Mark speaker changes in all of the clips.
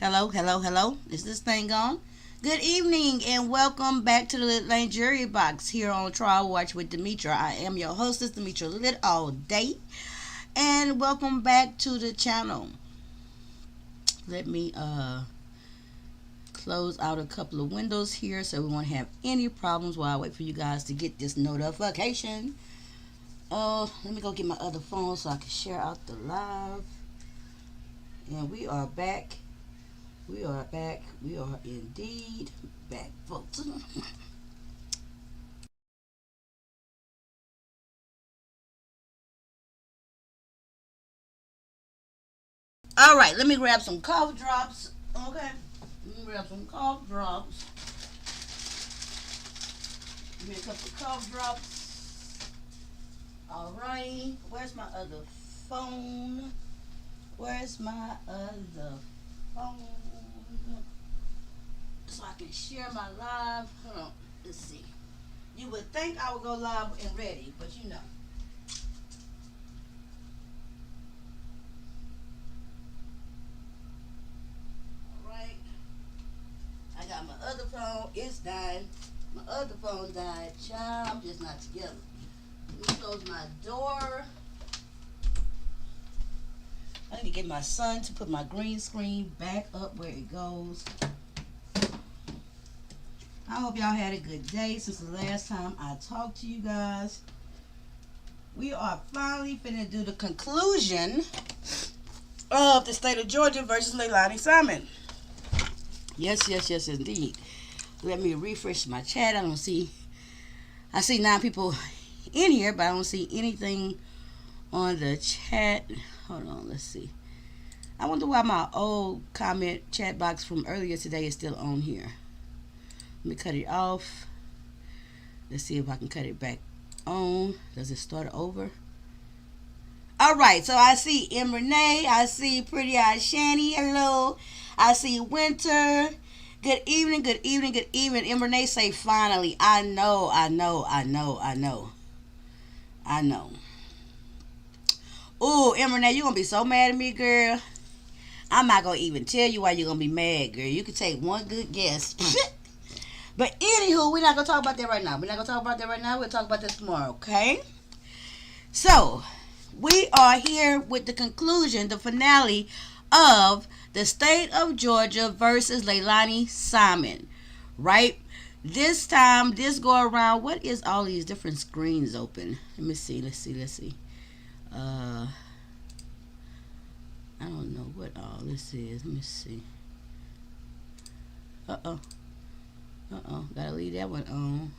Speaker 1: Hello, hello, hello. Is this thing on? Good evening and welcome back to the LEILANI Jury Box here on Trial Watch with Demetra. I am your hostess, demetralitALLday, and welcome back to the channel. Let me close out a couple of windows here so we won't have any problems while I wait for you guys to get this notification. Let me go get my other phone so I can share out the live. And we are back. We are back. We are indeed back, folks. All right, let me grab some cough drops. Okay, let me grab some cough drops. Give me a couple of cough drops. All right, where's my other phone? Where's my other phone? So I can share my live. Hold on, let's see. You would think I would go live and ready, but you know. Alright. I got my other phone. It's dying. My other phone died. Child, I'm just not together. Let me close my door. I need to get my son to put my green screen back up where it goes. I hope y'all had a good day since the last time I talked to you guys. We are finally finna do the conclusion of the state of Georgia versus LEILANI Simon. Yes, yes, yes, indeed. Let me refresh my chat. I see 9 people in here, but I don't see anything on the chat. Hold on, let's see. I wonder why my old comment chat box from earlier today is still on here. Let me cut it off. Let's see if I can cut it back on. Does it start over? All right, so I see M. Renee. I see Pretty Eyed Shani. Hello. I see Winter. Good evening, good evening, good evening. M. Renee say finally. I know. Ooh, M. Renee, you're going to be so mad at me, girl. I'm not going to even tell you why you're going to be mad, girl. You can take one good guess. But anywho, we're not going to talk about that right now. We'll talk about that tomorrow, okay? So, we are here with the conclusion, the finale of the state of Georgia versus LEILANI Simon, right? This time, this go around, what is all these different screens open? Let me see, let's see. I don't know what all this is. Let me see. Gotta leave that one on.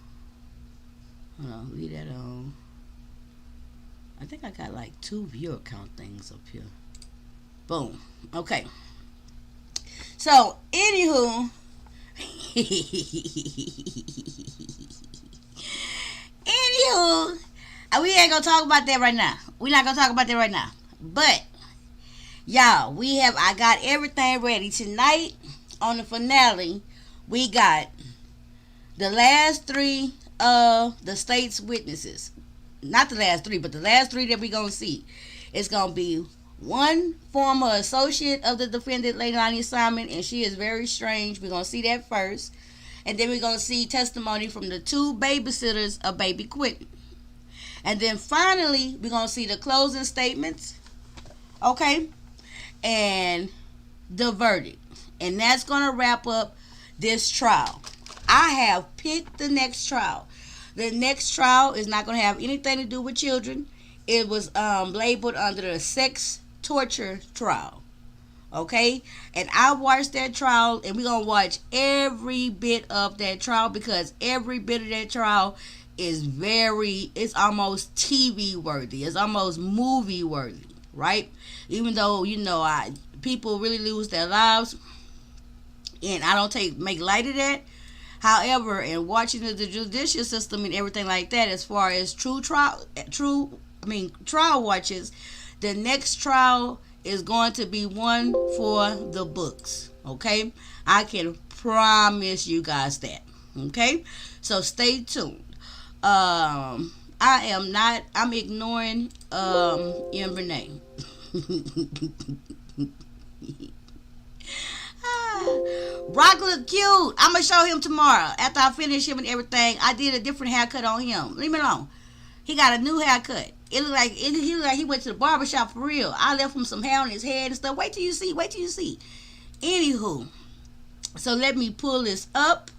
Speaker 1: Hold on, leave that on. I think I got like 2 viewer count things up here. Boom. Okay. So, anywho. Anywho. We ain't gonna talk about that right now. We're not gonna talk about that right now. But, y'all, I got everything ready. Tonight, on the finale, we got the last 3 of the state's witnesses. Not the last 3, but the last 3 that we're going to see. It's going to be one former associate of the defendant, LEILANI Simon, and she is very strange. We're going to see that first. And then we're going to see testimony from the 2 babysitters of baby Quentin. And then finally, we're going to see the closing statements. Okay? And the verdict. And that's going to wrap up this trial. I have picked the next trial. The next trial is not going to have anything to do with children. It was labeled under the sex torture trial. Okay? And I watched that trial, and we're going to watch every bit of that trial because every bit of that trial is it's almost TV worthy. It's almost movie worthy, right? Even though, people really lose their lives, and I don't make light of that. However, in watching the judicial system and everything like that, as far as trial watches, the next trial is going to be one for the books. Okay, I can promise you guys that. Okay, so stay tuned. I'm ignoring M. Renee. Brock look cute. I'm gonna show him tomorrow after I finish him and everything. I did a different haircut on him. Leave me alone. He got a new haircut. He looked like he went to the barber shop for real. I left him some hair on his head and stuff. Wait till you see. Wait till you see. Anywho, so let me pull this up.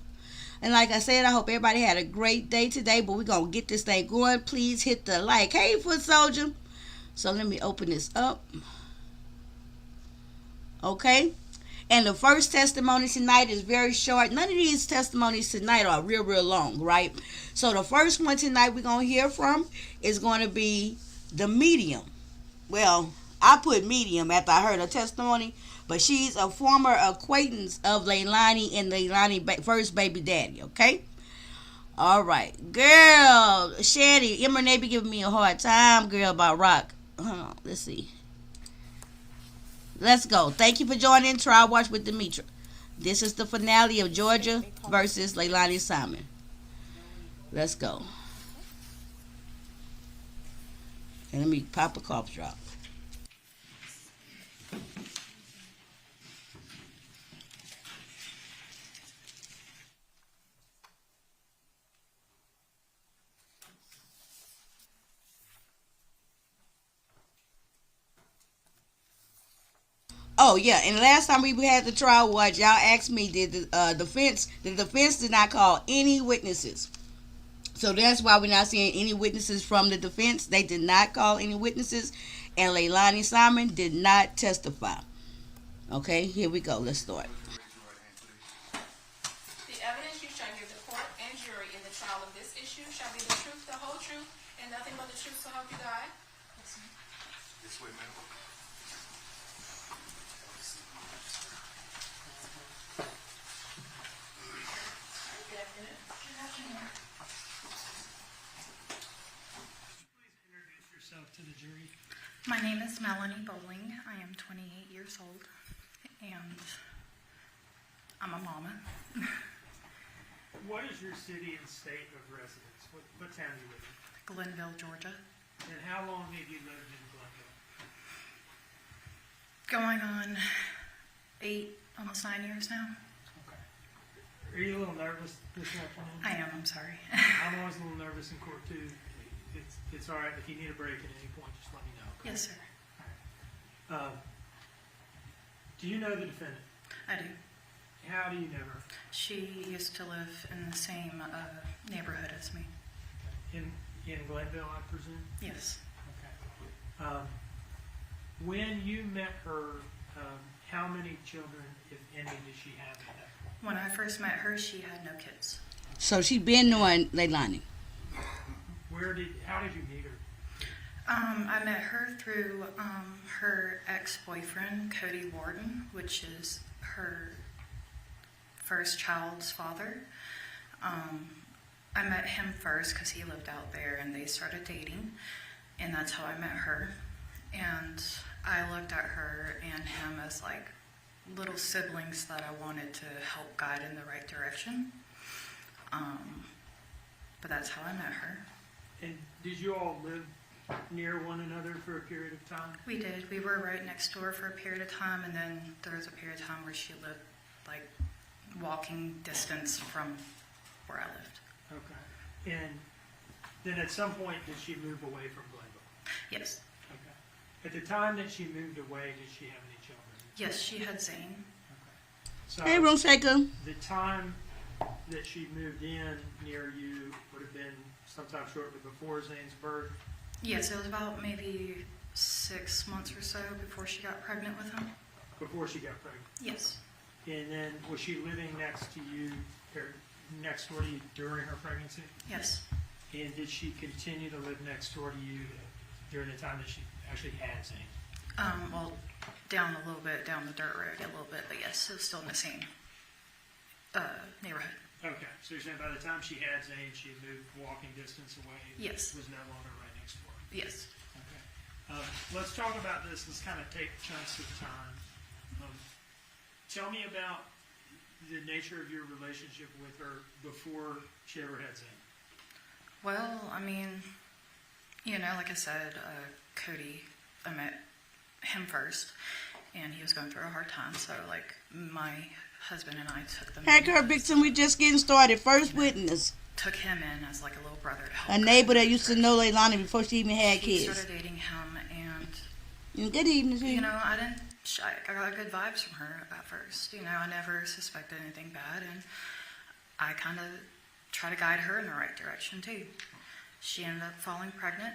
Speaker 1: And like I said, I hope everybody had a great day today. But we're gonna get this thing going. Please hit the like. Hey, foot soldier. So let me open this up. Okay. And the first testimony tonight is very short. None of these testimonies tonight are real long, right? So the first one tonight we're going to hear from is going to be the medium. Well, I put medium after I heard her testimony, but she's a former acquaintance of LEILANI and LEILANI first baby daddy, okay? All right. Girl, Shady, Emma and they be giving me a hard time, girl, about Rock. Let's see. Let's go. Thank you for joining Trial Watch with Demetra. This is the finale of Georgia versus LEILANI Simon. Let's go. And let me pop a cough drop. Oh yeah, and last time we had the trial watch, y'all asked me did the defense did not call any witnesses. So that's why we're not seeing any witnesses from the defense. They did not call any witnesses, and LEILANI Simon did not testify. Okay, here we go. Let's start.
Speaker 2: The evidence you shall give the court and jury in the trial of this issue shall be the truth, the whole truth, and nothing but the truth, so help you God.
Speaker 3: This way, ma'am.
Speaker 4: To the jury.
Speaker 2: My name is Melanie Bowling. I am 28 years old, and I'm a mama.
Speaker 4: What is your city and state of residence? What town do you live in?
Speaker 2: Glenville, Georgia.
Speaker 4: And how long have you lived in Glenville?
Speaker 2: Going on 8, almost 9 years now.
Speaker 4: Okay. Are you a little nervous this afternoon?
Speaker 2: I am, I'm sorry.
Speaker 4: I'm always a little nervous in court too. It's all right. If you need a break at any point, just let me know. Okay?
Speaker 2: Yes, sir.
Speaker 4: All right. Do you know the defendant?
Speaker 2: I do.
Speaker 4: How do you know her?
Speaker 2: She used to live in the same neighborhood as me.
Speaker 4: Okay. In Glenville, I presume?
Speaker 2: Yes.
Speaker 4: Okay. When you met her, how many children, if any, did she have at that point?
Speaker 2: When I first met her, she had no kids.
Speaker 1: So she been knowing LEILANI.
Speaker 4: How did you meet her?
Speaker 2: I met her through her ex-boyfriend, Cody Warden, which is her first child's father. I met him first because he lived out there, and they started dating, and that's how I met her. And I looked at her and him as like little siblings that I wanted to help guide in the right direction. But that's how I met her.
Speaker 4: And did you all live near one another for a period of time?
Speaker 2: We did. We were right next door for a period of time, and then there was a period of time where she lived like walking distance from where I lived.
Speaker 4: Okay. And then at some point, did she move away from Glenville?
Speaker 2: Yes.
Speaker 4: Okay. At the time that she moved away, did she have any children?
Speaker 2: Yes, she had Zane.
Speaker 4: Okay. So
Speaker 1: Hey, room shaker.
Speaker 4: the time that she moved in near you would have been sometime shortly before Zane's birth?
Speaker 2: Yes, it was about maybe 6 months or so before she got pregnant with him.
Speaker 4: Before she got pregnant?
Speaker 2: Yes.
Speaker 4: And then was she living next to you, or next door to you during her pregnancy?
Speaker 2: Yes.
Speaker 4: And did she continue to live next door to you during the time that she actually had Zane?
Speaker 2: Well, down a little bit, down the dirt road a little bit, but yes, it was still in the same neighborhood.
Speaker 4: Okay, so you're saying by the time she had Zane, she had moved walking distance away?
Speaker 2: Yes.
Speaker 4: Was no longer right next door?
Speaker 2: Yes.
Speaker 4: Okay. Let's talk about this. Let's kind of take chunks of time. Tell me about the nature of your relationship with her before she ever had Zane.
Speaker 2: Well, I mean, you know, like I said, Cody, I met him first, and he was going through a hard time. So, like, my husband and I took them.
Speaker 1: Hey, Kurt Bixon, we just getting started. First witness.
Speaker 2: Took him in as like a little brother to help.
Speaker 1: A neighbor that used to know Leilani before she even had
Speaker 2: She
Speaker 1: kids.
Speaker 2: started dating him, and
Speaker 1: Good evening to
Speaker 2: you
Speaker 1: you.
Speaker 2: know, I got good vibes from her at first. You know, I never suspected anything bad, and I kind of try to guide her in the right direction too. She ended up falling pregnant,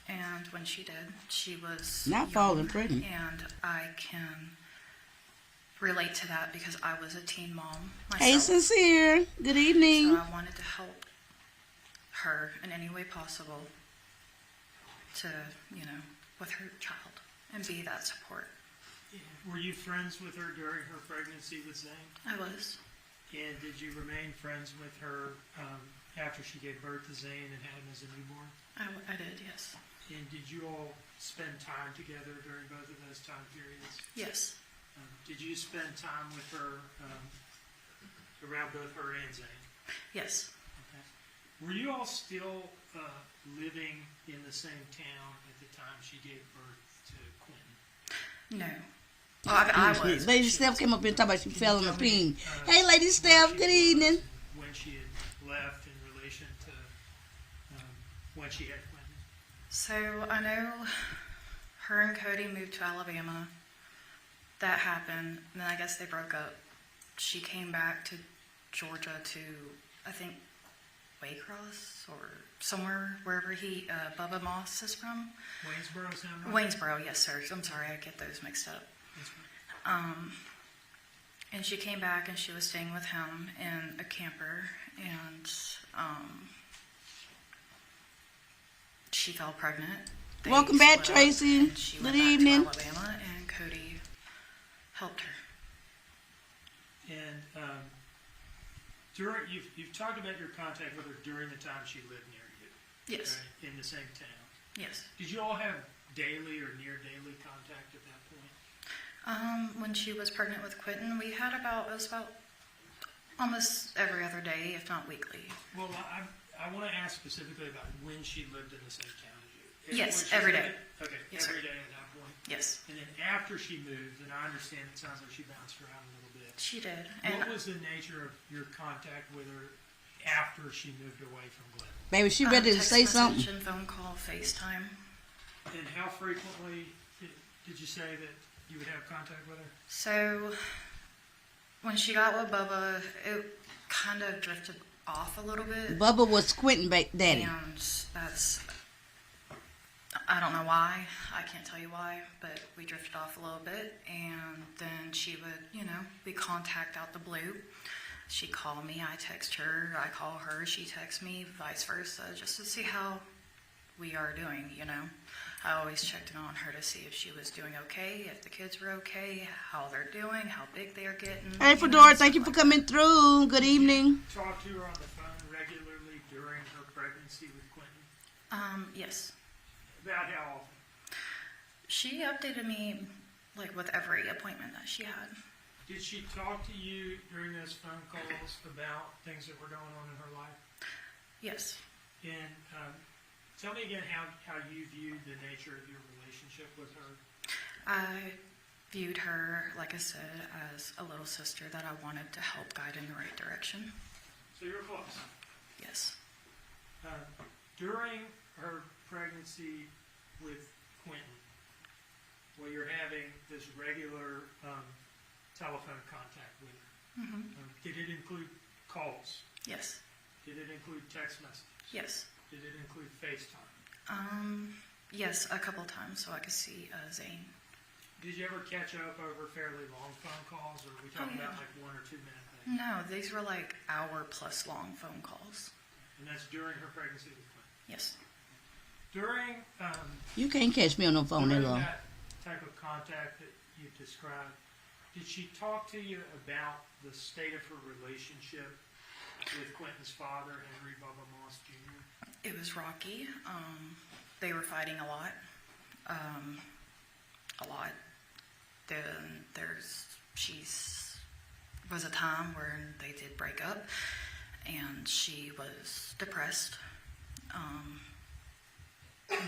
Speaker 2: and when she did, she was
Speaker 1: Not
Speaker 2: young,
Speaker 1: falling pregnant.
Speaker 2: and I can relate to that because I was a teen mom
Speaker 1: Hey,
Speaker 2: myself.
Speaker 1: Sincere. Good evening.
Speaker 2: So I wanted to help her in any way possible to, you know, with her child and be that support.
Speaker 4: Were you friends with her during her pregnancy with Zane?
Speaker 2: I was.
Speaker 4: And did you remain friends with her after she gave birth to Zane and had him as a newborn?
Speaker 2: I did, yes.
Speaker 4: And did you all spend time together during both of those time periods?
Speaker 2: Yes.
Speaker 4: Did you spend time with her around both her and Zane?
Speaker 2: Yes.
Speaker 4: Okay. Were you all still living in the same town at the time she gave birth to Quentin?
Speaker 2: No. Well, I was.
Speaker 1: Lady
Speaker 2: but she
Speaker 1: Steph
Speaker 2: wasn't.
Speaker 1: came up and talked about she fell on the
Speaker 4: Tell me,
Speaker 1: peen. Hey, Lady Steph.
Speaker 4: where
Speaker 1: Good
Speaker 4: she
Speaker 1: evening.
Speaker 4: was, when she had left in relation to when she had Quentin?
Speaker 2: So I know her and Cody moved to Alabama. That happened. And then I guess they broke up. She came back to Georgia to, I think, Waycross or somewhere, wherever Bubba Moss is from.
Speaker 4: Waynesboro, sound right?
Speaker 2: Waynesboro, yes, sir. I'm sorry, I get those mixed up.
Speaker 4: Yes, ma'am.
Speaker 2: And she came back and she was staying with him in a camper, and she fell pregnant. They
Speaker 1: Welcome back,
Speaker 2: split up,
Speaker 1: Tracy.
Speaker 2: and she
Speaker 1: Good
Speaker 2: went back to
Speaker 1: evening.
Speaker 2: Alabama, and Cody helped her.
Speaker 4: And you've talked about your contact with her during the time she lived near you,
Speaker 2: Yes,
Speaker 4: right, in the same town.
Speaker 2: yes.
Speaker 4: Did you all have daily or near daily contact at that point?
Speaker 2: When she was pregnant with Quentin, it was about almost every other day, if not weekly.
Speaker 4: Well, I want to ask specifically about when she lived in the same town as you.
Speaker 2: Yes,
Speaker 4: When she
Speaker 2: every
Speaker 4: lived-
Speaker 2: day.
Speaker 4: Okay,
Speaker 2: Yes,
Speaker 4: every
Speaker 2: sir.
Speaker 4: day at that point.
Speaker 2: Yes,
Speaker 4: And then after she moved, and I understand it sounds like she bounced around a little bit.
Speaker 2: she did.
Speaker 4: What
Speaker 2: And
Speaker 4: was the nature of your contact with her after she moved away from Glen?
Speaker 1: Baby, she ready to
Speaker 2: text
Speaker 1: say
Speaker 2: message
Speaker 1: something.
Speaker 2: and phone call, FaceTime.
Speaker 4: And how frequently did you say that you would have contact with her?
Speaker 2: So when she got with Bubba, it kind of drifted off a little bit.
Speaker 1: Bubba was Quentin daddy.
Speaker 2: And I don't know why. I can't tell you why, but we drifted off a little bit. And then she would, we contact out the blue. She'd call me, I text her, I call her, she texts me, vice versa, just to see how we are doing, I always checked in on her to see if she was doing okay, if the kids were okay, how they're doing, how big they are getting.
Speaker 1: Hey, Fedora, thank you for coming through. Good evening.
Speaker 4: Talk to her on the phone regularly during her pregnancy with Quentin?
Speaker 2: Yes.
Speaker 4: About how often?
Speaker 2: She updated me, with every appointment that she had.
Speaker 4: Did she talk to you during those phone calls about things that were going on in her life?
Speaker 2: Yes.
Speaker 4: And tell me again how you viewed the nature of your relationship with her.
Speaker 2: I viewed her, like I said, as a little sister that I wanted to help guide in the right direction.
Speaker 4: So you were close.
Speaker 2: Yes.
Speaker 4: During her pregnancy with Quentin, where you're having this regular telephone contact with her, did it include calls?
Speaker 2: Yes.
Speaker 4: Did it include text messages?
Speaker 2: Yes.
Speaker 4: Did it include FaceTime?
Speaker 2: Yes, a couple times so I could see Zane.
Speaker 4: Did you ever catch up over fairly long phone calls, or are we talking
Speaker 2: yeah.
Speaker 4: about like 1 or 2 minute things?
Speaker 2: No, these were hour-plus long phone calls.
Speaker 4: And that's during her pregnancy with Quentin.
Speaker 2: Yes.
Speaker 4: During
Speaker 1: You can't catch me on the phone that
Speaker 4: during
Speaker 1: long.
Speaker 4: that type of contact that you described, did she talk to you about the state of her relationship with Quentin's father, Henry Bubba Moss Jr.?
Speaker 2: It was rocky. They were fighting a lot. Then was a time where they did break up, and she was depressed.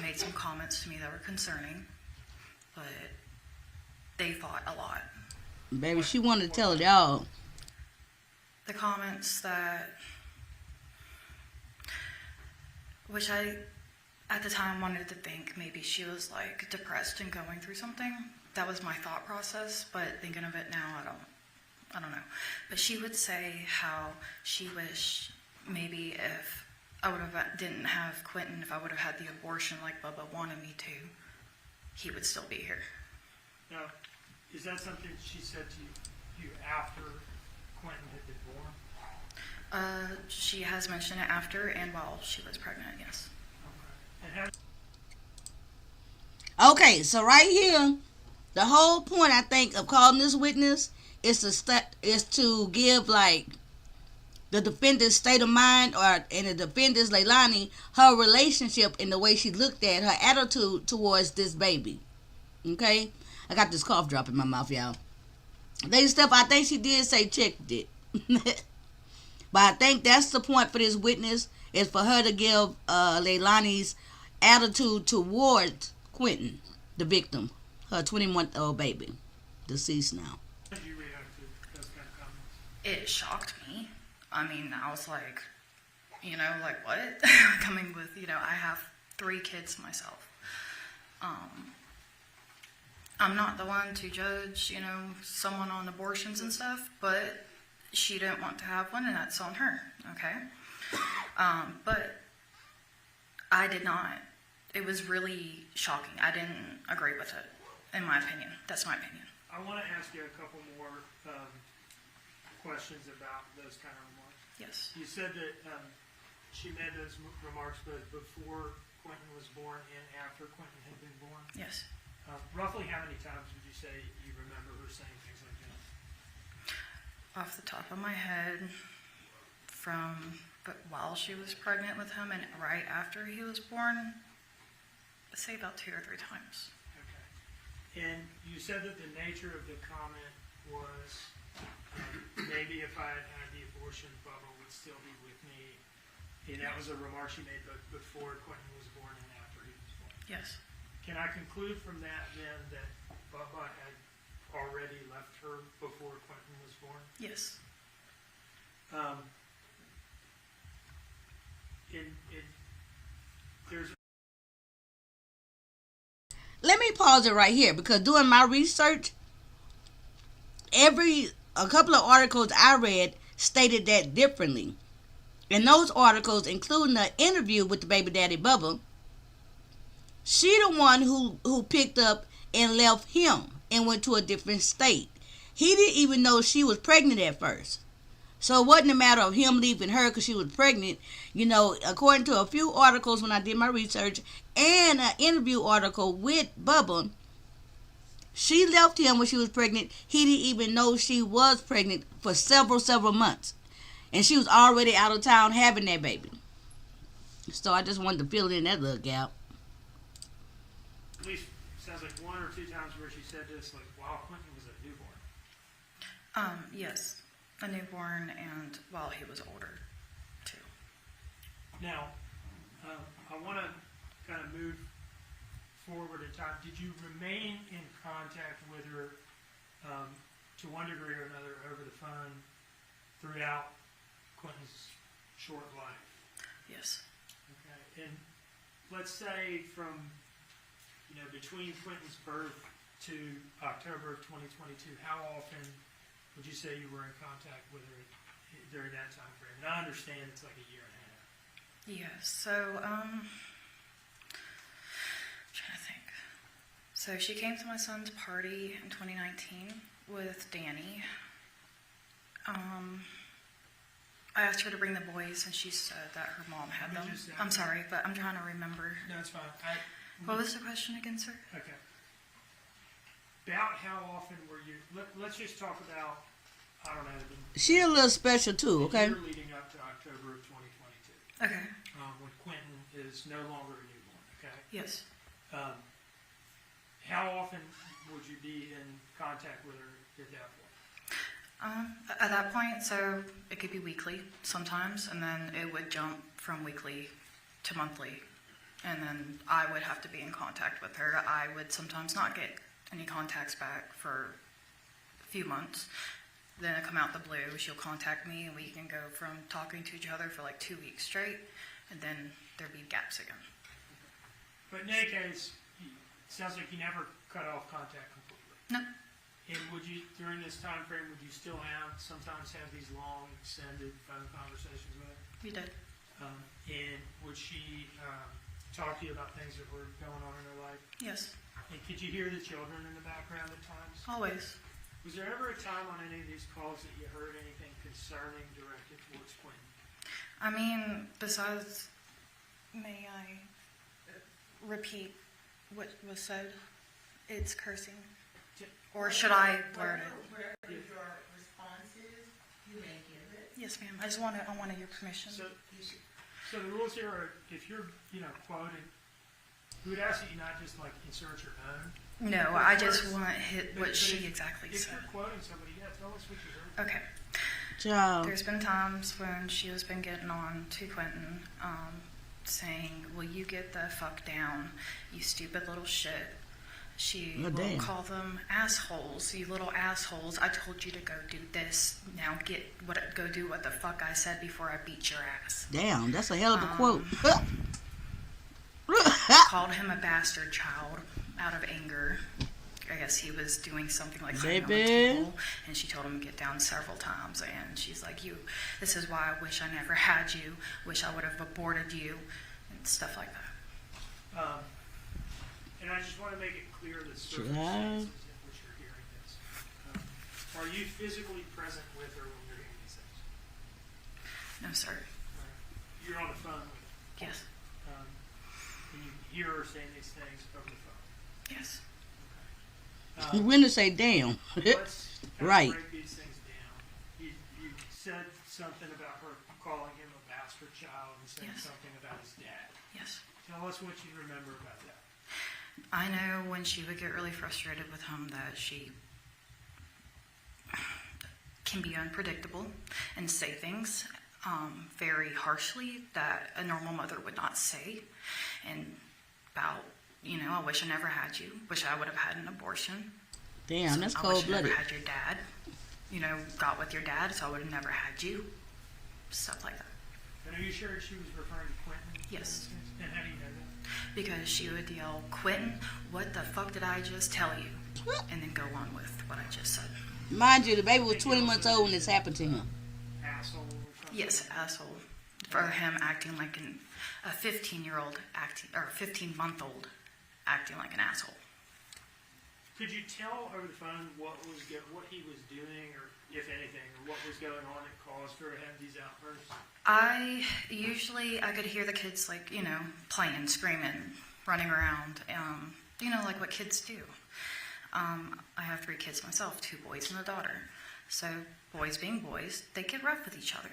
Speaker 2: Made some comments to me that were concerning, but they fought a lot.
Speaker 1: Baby, she wanted to tell it all.
Speaker 2: The comments that, which I at the time wanted to think maybe she was like depressed and going through something. That was my thought process, but thinking of it now, I don't know. But she would say how she wished maybe if I would have didn't have Quentin, if I would have had the abortion like Bubba wanted me to, he would still be here.
Speaker 4: Now, is that something she said to you after Quentin had been born?
Speaker 2: She has mentioned it after and while she was pregnant, yes.
Speaker 4: Okay. And
Speaker 1: Okay, so right here, the whole point I think of calling this witness is to give like the defendant's state of mind, or in the defendant's Leilani, her relationship and the way she looked at her attitude towards this baby. Okay, I got this cough drop in my mouth, y'all. Lady Steph, I think she did say checked it. But I think that's the point for this witness, is for her to give Leilani's attitude towards Quentin, the victim, her 20-month-old baby, deceased now.
Speaker 4: how did you react to those kind of comments?
Speaker 2: It shocked me. I mean, I was like, like what? Coming with, I have 3 kids myself. I'm not the one to judge, someone on abortions and stuff, but she didn't want to have one, and that's on her, okay? But I did not. It was really shocking. I didn't agree with it, in my opinion. That's my opinion.
Speaker 4: I want to ask you a couple more questions about those kind of remarks.
Speaker 2: Yes.
Speaker 4: You said that she made those remarks both before Quentin was born and after Quentin had been born.
Speaker 2: Yes.
Speaker 4: Roughly how many times would you say you remember her saying things like that?
Speaker 2: Off the top of my head, but while she was pregnant with him and right after he was born, I'd say about 2 or 3 times.
Speaker 4: Okay. And you said that the nature of the comment was, maybe if I had had the abortion, Bubba would still be with me. And that was a remark she made both before Quentin was born and after he was born.
Speaker 2: Yes.
Speaker 4: Can I conclude from that then that Bubba had already left her before Quentin was born?
Speaker 2: Yes.
Speaker 1: Let me pause it right here, because doing my research, a couple of articles I read stated that differently. In those articles, including the interview with the baby daddy Bubba, she the one who picked up and left him and went to a different state. He didn't even know she was pregnant at first. So it wasn't a matter of him leaving her because she was pregnant. According to a few articles when I did my research and an interview article with Bubba, she left him when she was pregnant. He didn't even know she was pregnant for several months. And she was already out of town having that baby. So I just wanted to fill in that little gap.
Speaker 4: At least sounds like 1 or 2 times where she said this, like while Quentin was a newborn.
Speaker 2: Yes. A newborn and while he was older, too.
Speaker 4: Now, I want to kind of move forward in time. Did you remain in contact with her to one degree or another over the phone throughout Quentin's short life?
Speaker 2: Yes.
Speaker 4: Okay. And let's say from, between Quentin's birth to October of 2022, how often would you say you were in contact with her during that time frame? And I understand it's like a year and a half.
Speaker 2: Yes. So, I'm trying to think. So she came to my son's party in 2019 with Danny. I asked her to bring the boys, and she said that her mom had them. I'm sorry, but I'm trying to remember.
Speaker 4: No, it's fine.
Speaker 2: What was the question again, sir?
Speaker 4: Okay. About how often were you? Let's just talk about. I don't know.
Speaker 1: She a little special too, okay?
Speaker 4: The year leading up to October of 2022.
Speaker 2: Okay.
Speaker 4: When Quentin is no longer a newborn. Okay.
Speaker 2: Yes.
Speaker 4: How often would you be in contact with her at that point?
Speaker 2: At that point, so it could be weekly sometimes, and then it would jump from weekly to monthly, and then I would have to be in contact with her. I would sometimes not get any contacts back for a few months. Then it come out the blue, she'll contact me and we can go from talking to each other for like 2 weeks straight, and then there'd be gaps again.
Speaker 4: But in any case, it sounds like you never cut off contact completely.
Speaker 2: No.
Speaker 4: And would you, during this time frame, would you still sometimes have these long, extended phone conversations with her?
Speaker 2: We did.
Speaker 4: And would she talk to you about things that were going on in her life?
Speaker 2: Yes.
Speaker 4: And could you hear the children in the background at times?
Speaker 2: Always.
Speaker 4: Was there ever a time on any of these calls that you heard anything concerning directed towards Quentin?
Speaker 2: I mean, besides, may I repeat what was said? It's cursing. Or should I word it?
Speaker 5: Wherever your response is, you may give it.
Speaker 2: Yes, ma'am. I wanted your permission.
Speaker 4: So the rules here are, if you're, quoting, we would ask that you not just like insert your own.
Speaker 2: No, I just want what she exactly
Speaker 4: If
Speaker 2: said.
Speaker 4: you're quoting somebody, tell us what you heard.
Speaker 2: Okay.
Speaker 1: Joe.
Speaker 2: There's been times when she has been getting on to Quentin, saying, "Will you get the fuck down, you stupid little shit." She will
Speaker 1: damn.
Speaker 2: call them assholes, you little assholes. I told you to go do this. Now go do what the fuck I said before I beat your ass.
Speaker 1: Damn, that's a hell of a quote.
Speaker 2: Called him a bastard child out of anger. I guess he was doing something like sitting on the
Speaker 1: Baby.
Speaker 2: table, and she told him to get down several times. And she's like, this is why I wish I never had you. Wish I would have aborted you, and stuff like that.
Speaker 4: And I just want to make it clear the circumstances in which you're hearing this. Are you physically present with her when you're hearing these things?
Speaker 2: No, sir.
Speaker 4: You're on the phone with her.
Speaker 2: Yes.
Speaker 4: And you hear her saying these things over the phone.
Speaker 2: Yes.
Speaker 1: When to say damn.
Speaker 4: Let's kind
Speaker 1: Right.
Speaker 4: of break these things down. You said something about her calling him a bastard child and saying
Speaker 2: Yes.
Speaker 4: something about his dad.
Speaker 2: Yes.
Speaker 4: Tell us what you remember about that.
Speaker 2: I know when she would get really frustrated with him that she can be unpredictable and say things very harshly that a normal mother would not say. And about, I wish I never had you. Wish I would have had an abortion.
Speaker 1: Damn, that's
Speaker 2: I
Speaker 1: cold
Speaker 2: wish I
Speaker 1: blooded.
Speaker 2: never had your dad. Got with your dad, so I would have never had you. Stuff like that.
Speaker 4: And are you sure she was referring to Quentin?
Speaker 2: Yes.
Speaker 4: And how do you know that?
Speaker 2: Because she would yell, "Quentin, what the fuck did I just tell you?" And then go on with what I just said.
Speaker 1: Mind you, the baby was 20 months old when this happened to him.
Speaker 4: Asshole or something?
Speaker 2: Yes, asshole. For him acting like a 15-year-old acting, or 15-month-old acting like an asshole.
Speaker 4: Could you tell over the phone what he was doing, or if anything, or what was going on that caused her to have these outbursts?
Speaker 2: I could hear the kids playing, screaming, running around, like what kids do. I have 3 kids myself, 2 boys and a daughter. So boys being boys, they get rough with each other.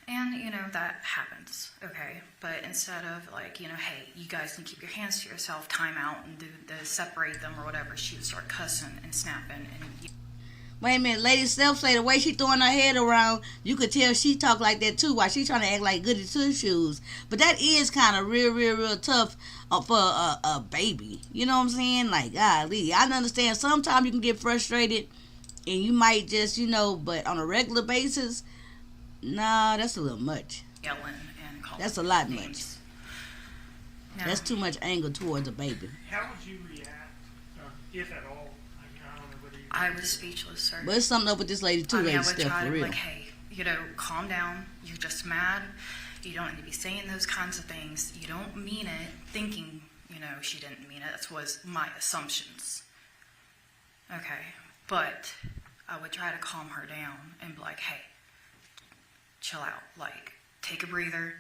Speaker 2: And, that happens, okay? But instead of hey, you guys can keep your hands to yourself, time out and do the separate them or whatever, she would start cussing and snapping and...
Speaker 1: Wait a minute, Lady Self say the way she throwing her head around, you could tell she talk like that too while she trying to act like goody two shoes. But that is kind of real tough for a baby. You know what I'm saying? Like, golly, I understand sometimes you can get frustrated and you might just, but on a regular basis, nah, that's a little much.
Speaker 2: Yelling and calling
Speaker 1: That's a lot
Speaker 2: names. No.
Speaker 1: That's too much anger towards a baby.
Speaker 4: How would you react, if at all? I don't know whether you...
Speaker 2: I was speechless, sir.
Speaker 1: But it's something up with this lady too, Lady
Speaker 2: I would
Speaker 1: Steph,
Speaker 2: try
Speaker 1: for
Speaker 2: to
Speaker 1: real.
Speaker 2: hey, calm down. You're just mad. You don't need to be saying those kinds of things. You don't mean it, thinking, she didn't mean it. That was my assumptions. Okay. But I would try to calm her down and be like, hey, chill out. Like, take a breather.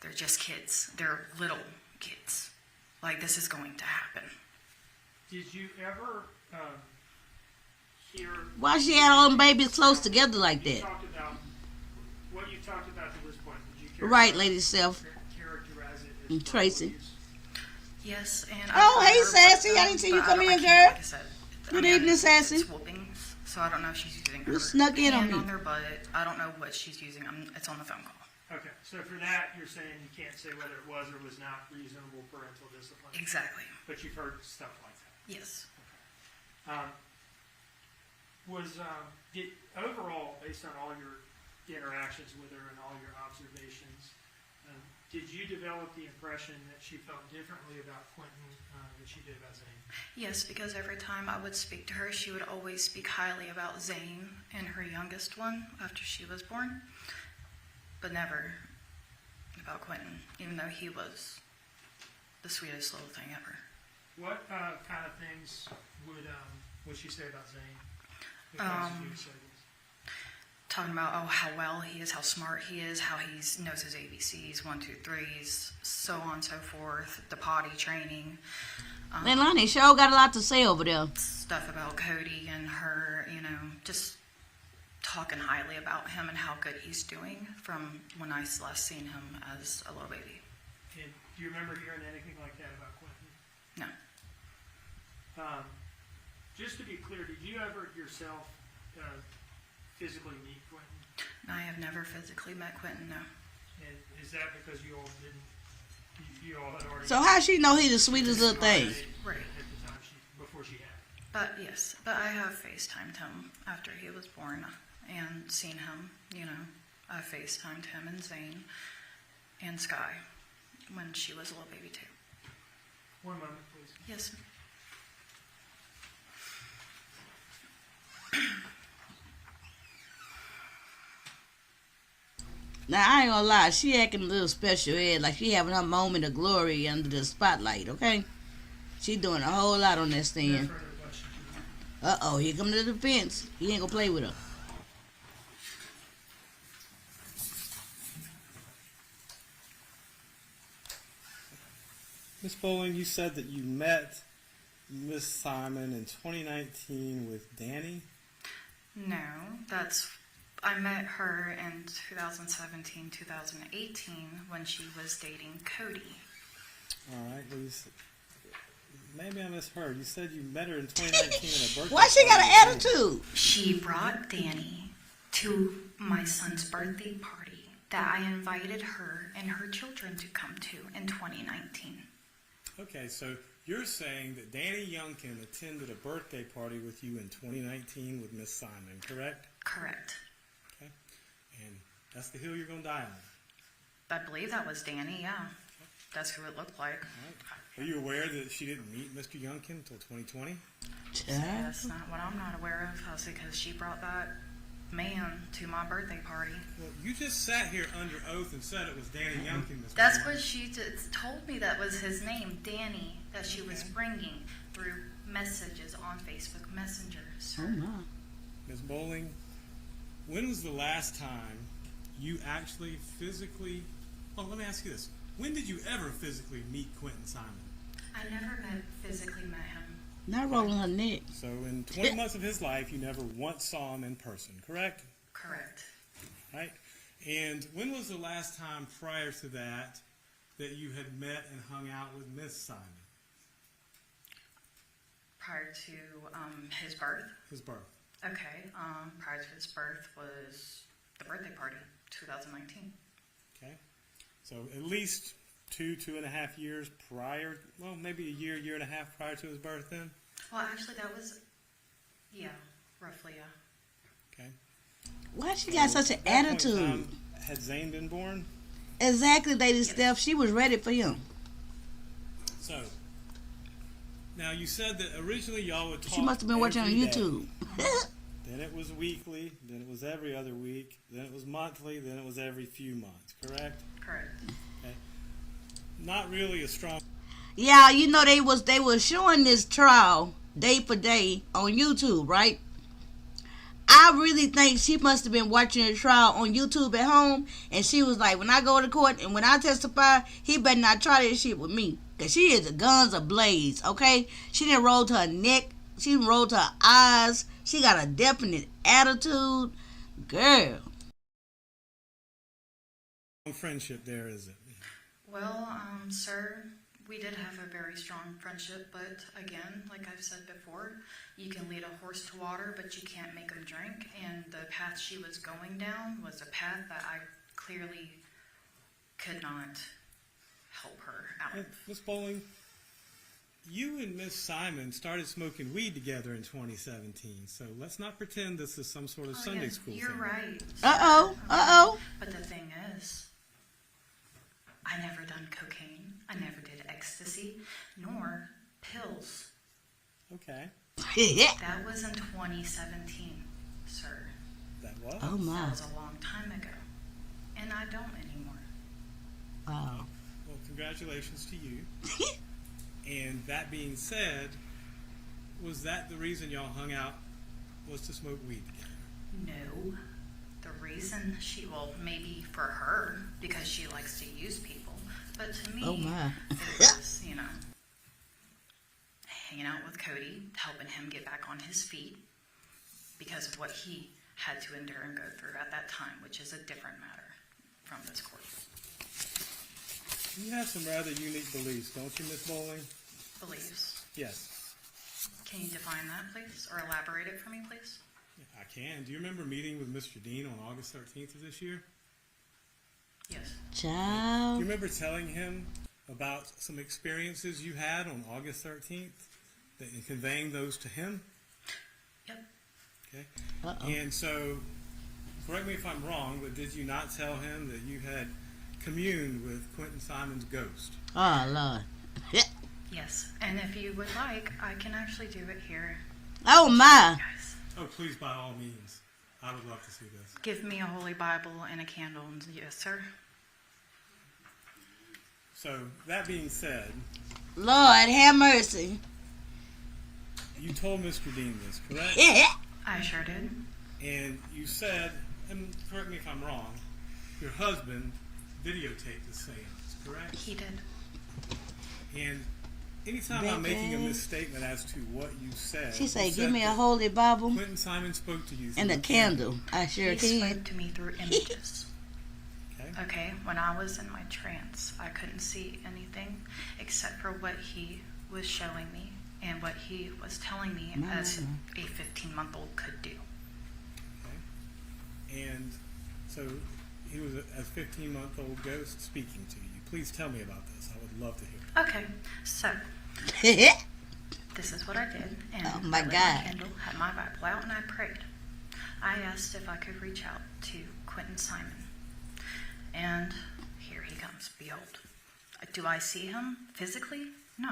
Speaker 2: They're just kids. They're little kids. Like, this is going to happen.
Speaker 4: Did you ever hear...
Speaker 1: Why she had all them babies close together like
Speaker 4: You
Speaker 1: that?
Speaker 4: talked about what you talked about to this point. Did you
Speaker 1: Right, Lady Self.
Speaker 4: characterize it
Speaker 1: And
Speaker 4: as
Speaker 1: Tracy.
Speaker 4: verbal abuse?
Speaker 2: Yes, and
Speaker 1: Oh,
Speaker 2: I've
Speaker 1: hey,
Speaker 2: heard
Speaker 1: Sassy,
Speaker 2: what
Speaker 1: I didn't see you
Speaker 2: but
Speaker 1: come
Speaker 2: I
Speaker 1: in,
Speaker 2: can't,
Speaker 1: girl.
Speaker 2: like I said,
Speaker 1: Good evening, Sassy.
Speaker 2: It's whoopings, so I don't know if she's using her
Speaker 1: You snuck in on
Speaker 2: hand
Speaker 1: me.
Speaker 2: on their butt. I don't know what she's using. It's on the phone call.
Speaker 4: Okay, so for that, you're saying you can't say whether it was or was not reasonable parental discipline,
Speaker 2: Exactly.
Speaker 4: but you've heard stuff like that.
Speaker 2: Yes.
Speaker 4: Did overall, based on all your interactions with her and all your observations, did you develop the impression that she felt differently about Quentin than she did about Zane?
Speaker 2: Yes, because every time I would speak to her, she would always speak highly about Zane and her youngest one after she was born, but never about Quentin, even though he was the sweetest little thing ever.
Speaker 4: What kind of things would she say about Zane? What kinds of you would say this?
Speaker 2: Talking about how well he is, how smart he is, how he knows his ABCs, 1, 2, 3s, so on, so forth. The potty training.
Speaker 1: Leilani sure got a lot to say over there.
Speaker 2: Stuff about Cody and her, just talking highly about him and how good he's doing from when I last seen him as a little baby.
Speaker 4: And do you remember hearing anything like that about Quentin?
Speaker 2: No.
Speaker 4: Just to be clear, did you ever yourself physically meet Quentin?
Speaker 2: I have never physically met Quentin, no.
Speaker 4: And is that because you all didn't? You all had already.
Speaker 1: So how she know he the sweetest little thing?
Speaker 2: Right.
Speaker 4: At the time before she had.
Speaker 2: But yes, I have FaceTimed him after he was born and seen him, I FaceTimed him and Zane and Sky when she was a little baby too.
Speaker 4: One moment, please.
Speaker 2: Yes.
Speaker 1: Now I ain't gonna lie, she acting a little special ed, like she having her moment of glory under the spotlight, okay? She doing a whole lot on that
Speaker 4: No
Speaker 1: stand.
Speaker 4: further questions.
Speaker 1: Uh-oh, here come the defense. He ain't gonna play with her.
Speaker 6: Miss Bowling, you said that you met Miss Simon in 2019 with Danny.
Speaker 2: No, I met her in 2017, 2018 when she was dating Cody.
Speaker 6: All right. Well, maybe I misheard. You said you met her in 2019 at a birthday.
Speaker 1: Why she got
Speaker 6: party
Speaker 1: an
Speaker 6: with Danny.
Speaker 1: attitude?
Speaker 2: She brought Danny to my son's birthday party that I invited her and her children to come to in 2019.
Speaker 6: Okay, so you're saying that Danny Youngkin attended a birthday party with you in 2019 with Miss Simon, correct?
Speaker 2: Correct.
Speaker 6: Okay. And that's the hill you're going to die on.
Speaker 2: I believe that was Danny, yeah. That's who it looked like.
Speaker 6: All right. Are you aware that she didn't meet Mr. Youngkin until 2020?
Speaker 2: That's not what I'm not aware of. That's because she brought that man to my birthday party.
Speaker 6: Well, you just sat here under oath and said it was Danny Youngkin. Ms.
Speaker 2: That's
Speaker 6: Bowling.
Speaker 2: what she told me, that was his name, Danny, that she was bringing through messages on Facebook Messenger.
Speaker 1: Oh my.
Speaker 6: Ms. Bowling, when was the last time you actually physically... Oh, let me ask you this. When did you ever physically meet Quentin Simon?
Speaker 2: I never physically met him.
Speaker 1: Not rolling her neck.
Speaker 6: So in 20 months of his life, you never once saw him in person, correct?
Speaker 2: Correct.
Speaker 6: Right? And when was the last time prior to that that you had met and hung out with Miss Simon?
Speaker 2: Prior to his birth?
Speaker 6: His birth.
Speaker 2: Okay. Prior to his birth was the birthday party, 2019.
Speaker 6: Okay. So at least 2.5 years prior, well, maybe a year, year and a half prior to his birth then?
Speaker 2: Well, actually, that was, yeah, roughly, yeah.
Speaker 6: Okay.
Speaker 1: Why she got such an
Speaker 6: At that point in
Speaker 1: attitude?
Speaker 6: time, had Zane been born?
Speaker 1: Exactly, Lady Steph. She was ready for him.
Speaker 6: So, now you said that originally y'all would talk.
Speaker 1: She must have been watching on
Speaker 6: every day.
Speaker 1: YouTube.
Speaker 6: Then it was weekly, then it was every other week, then it was monthly, then it was every few months, correct?
Speaker 2: Correct.
Speaker 6: Okay. Not really a strong...
Speaker 1: Yeah, you know they was showing this trial day for day on YouTube, right? I really think she must have been watching the trial on YouTube at home, and she was like, when I go to court and when I testify, he better not try this shit with me, because she is the guns ablaze, okay? She didn't roll to her neck, she didn't roll to her eyes, she got a definite attitude. Girl.
Speaker 6: friendship there, is it?
Speaker 2: Well, sir, we did have a very strong friendship, but again, like I've said before, you can lead a horse to water, but you can't make him drink, and the path she was going down was a path that I clearly could not help her out.
Speaker 6: Miss Bowling, you and Miss Simon started smoking weed together in 2017, so let's not pretend this is some sort of Sunday school
Speaker 2: You're
Speaker 6: thing.
Speaker 2: right.
Speaker 1: Uh-oh.
Speaker 2: But the thing is, I never done cocaine. I never did ecstasy, nor pills.
Speaker 6: Okay,
Speaker 2: That was in 2017, sir.
Speaker 6: that was.
Speaker 1: Oh, my.
Speaker 2: That was a long time ago. And I don't anymore.
Speaker 1: Wow.
Speaker 6: Well, congratulations to you. And that being said, was that the reason y'all hung out, was to smoke weed together?
Speaker 2: No. The reason maybe for her, because she likes to use people. But to me,
Speaker 1: Oh, my.
Speaker 2: it was, hanging out with Cody, helping him get back on his feet because of what he had to endure and go through at that time, which is a different matter from this court.
Speaker 6: You have some rather unique beliefs, don't you, Miss Bowling?
Speaker 2: Beliefs.
Speaker 6: Yes,
Speaker 2: Can you define that, please? Or elaborate it for me, please?
Speaker 6: I can. Do you remember meeting with Mr. Dean on August 13th of this year?
Speaker 2: Yes.
Speaker 6: Do
Speaker 1: Child.
Speaker 6: you remember telling him about some experiences you had on August 13th and conveying those to him?
Speaker 2: Yep.
Speaker 6: Okay.
Speaker 1: Uh-oh.
Speaker 6: And so, correct me if I'm wrong, but did you not tell him that you had communed with Quentin Simon's ghost?
Speaker 1: Oh, Lord.
Speaker 2: Yes. And if you would like, I can actually do it here.
Speaker 1: Oh, my.
Speaker 2: Guys,
Speaker 6: Oh, please, by all means. I would love to see this.
Speaker 2: give me a holy Bible and a candle. And yes, sir.
Speaker 6: So, that being said,
Speaker 1: Lord, have mercy.
Speaker 6: you told Mr. Dean this, correct?
Speaker 2: I sure did.
Speaker 6: And you said, and correct me if I'm wrong, your husband videotaped the seance, correct?
Speaker 2: He did.
Speaker 6: And anytime I'm making a misstatement as to what you said,
Speaker 1: She
Speaker 6: you
Speaker 1: said,
Speaker 6: said
Speaker 1: give me a
Speaker 6: that
Speaker 1: holy Bible
Speaker 6: Quentin Simon spoke to you through
Speaker 1: and a
Speaker 6: the
Speaker 1: candle. I sure
Speaker 2: He
Speaker 1: can.
Speaker 2: spoke to me through images.
Speaker 6: Okay.
Speaker 2: Okay, when I was in my trance, I couldn't see anything except for what he was showing me and what he was telling me as a 15-month-old could do.
Speaker 6: Okay. And so he was a 15-month-old ghost speaking to you. Please tell me about this. I would love to hear it.
Speaker 2: Okay, so this is what I did. And
Speaker 1: Oh, my
Speaker 2: I lit
Speaker 1: God.
Speaker 2: my candle, had my Bible out, and I prayed. I asked if I could reach out to Quentin Simon. And here he comes. Behold. Do I see him physically? No.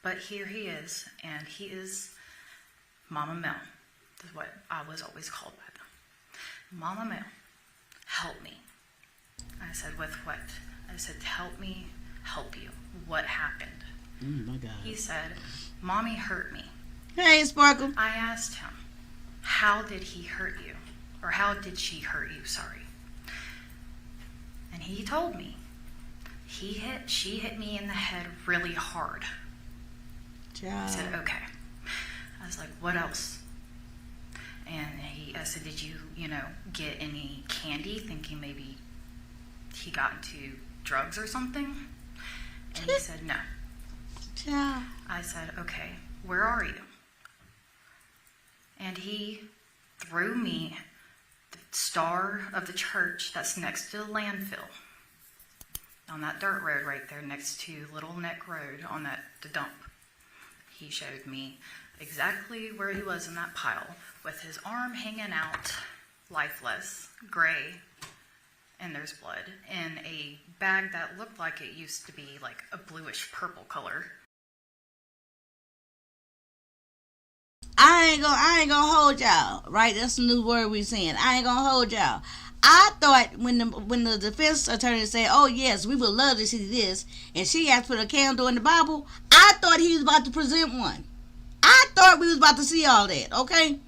Speaker 2: But here he is, and he is Mama Mel. That's what I was always called by them. Mama Mel, help me. I said, with what? I said, help me help you. What happened?
Speaker 1: Oh, my God.
Speaker 2: He said, Mommy hurt me.
Speaker 1: Hey, Sparkle.
Speaker 2: I asked him, how did he hurt you? Or how did she hurt you? Sorry. And he told me, she hit me in the head really hard. I
Speaker 1: Child.
Speaker 2: said, okay. I was like, what else? And I said, did you, get any candy, thinking maybe he got into drugs or something? And he said, no.
Speaker 1: Child.
Speaker 2: I said, okay, where are you? And he threw me the star of the church that's next to the landfill on that dirt road right there next to Little Neck Road on the dump. He showed me exactly where he was in that pile with his arm hanging out, lifeless, gray, and there's blood, in a bag that looked like it used to be like a bluish purple color.
Speaker 1: I ain't gonna hold y'all, right? That's the new word we saying. I ain't gonna hold y'all. I thought when the defense attorney said, "Oh yes, we would love to see this," and she asked for the candle in the Bible, I thought he was about to present one. I thought we was about to see all that, okay?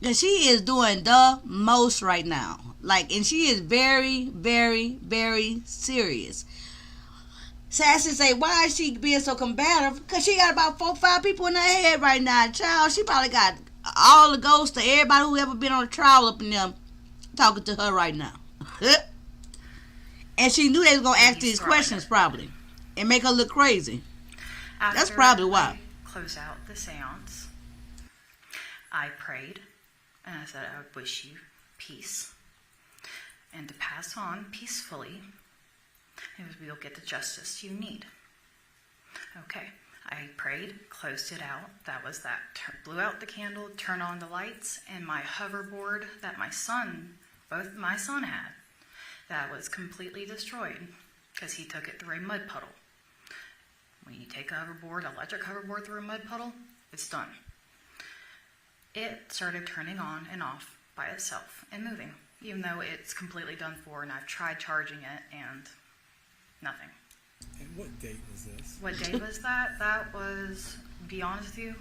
Speaker 1: Cause she is doing the most right now, and she is very, very, very serious. Sassy say, why is she being so combative? Because she got about 4 or 5 people in her head right now. Child, she probably got all the ghosts of everybody who ever been on a trial up in them talking to her right now. And she knew they was going to ask these questions probably and make her look crazy. That's probably why.
Speaker 2: I close out the seance, I prayed, and I said, I wish you peace. And to pass on peacefully, you'll get the justice you need. Okay. I prayed, closed it out. That was that. Blew out the candle, turned on the lights, and my hoverboard that both my son had, that was completely destroyed because he took it through a mud puddle. When you take a hoverboard, electric hoverboard through a mud puddle, it's done. It started turning on and off by itself and moving, even though it's completely done for, and I've tried charging it and nothing.
Speaker 6: And what date was this?
Speaker 2: What day was that? That was, to be honest with you,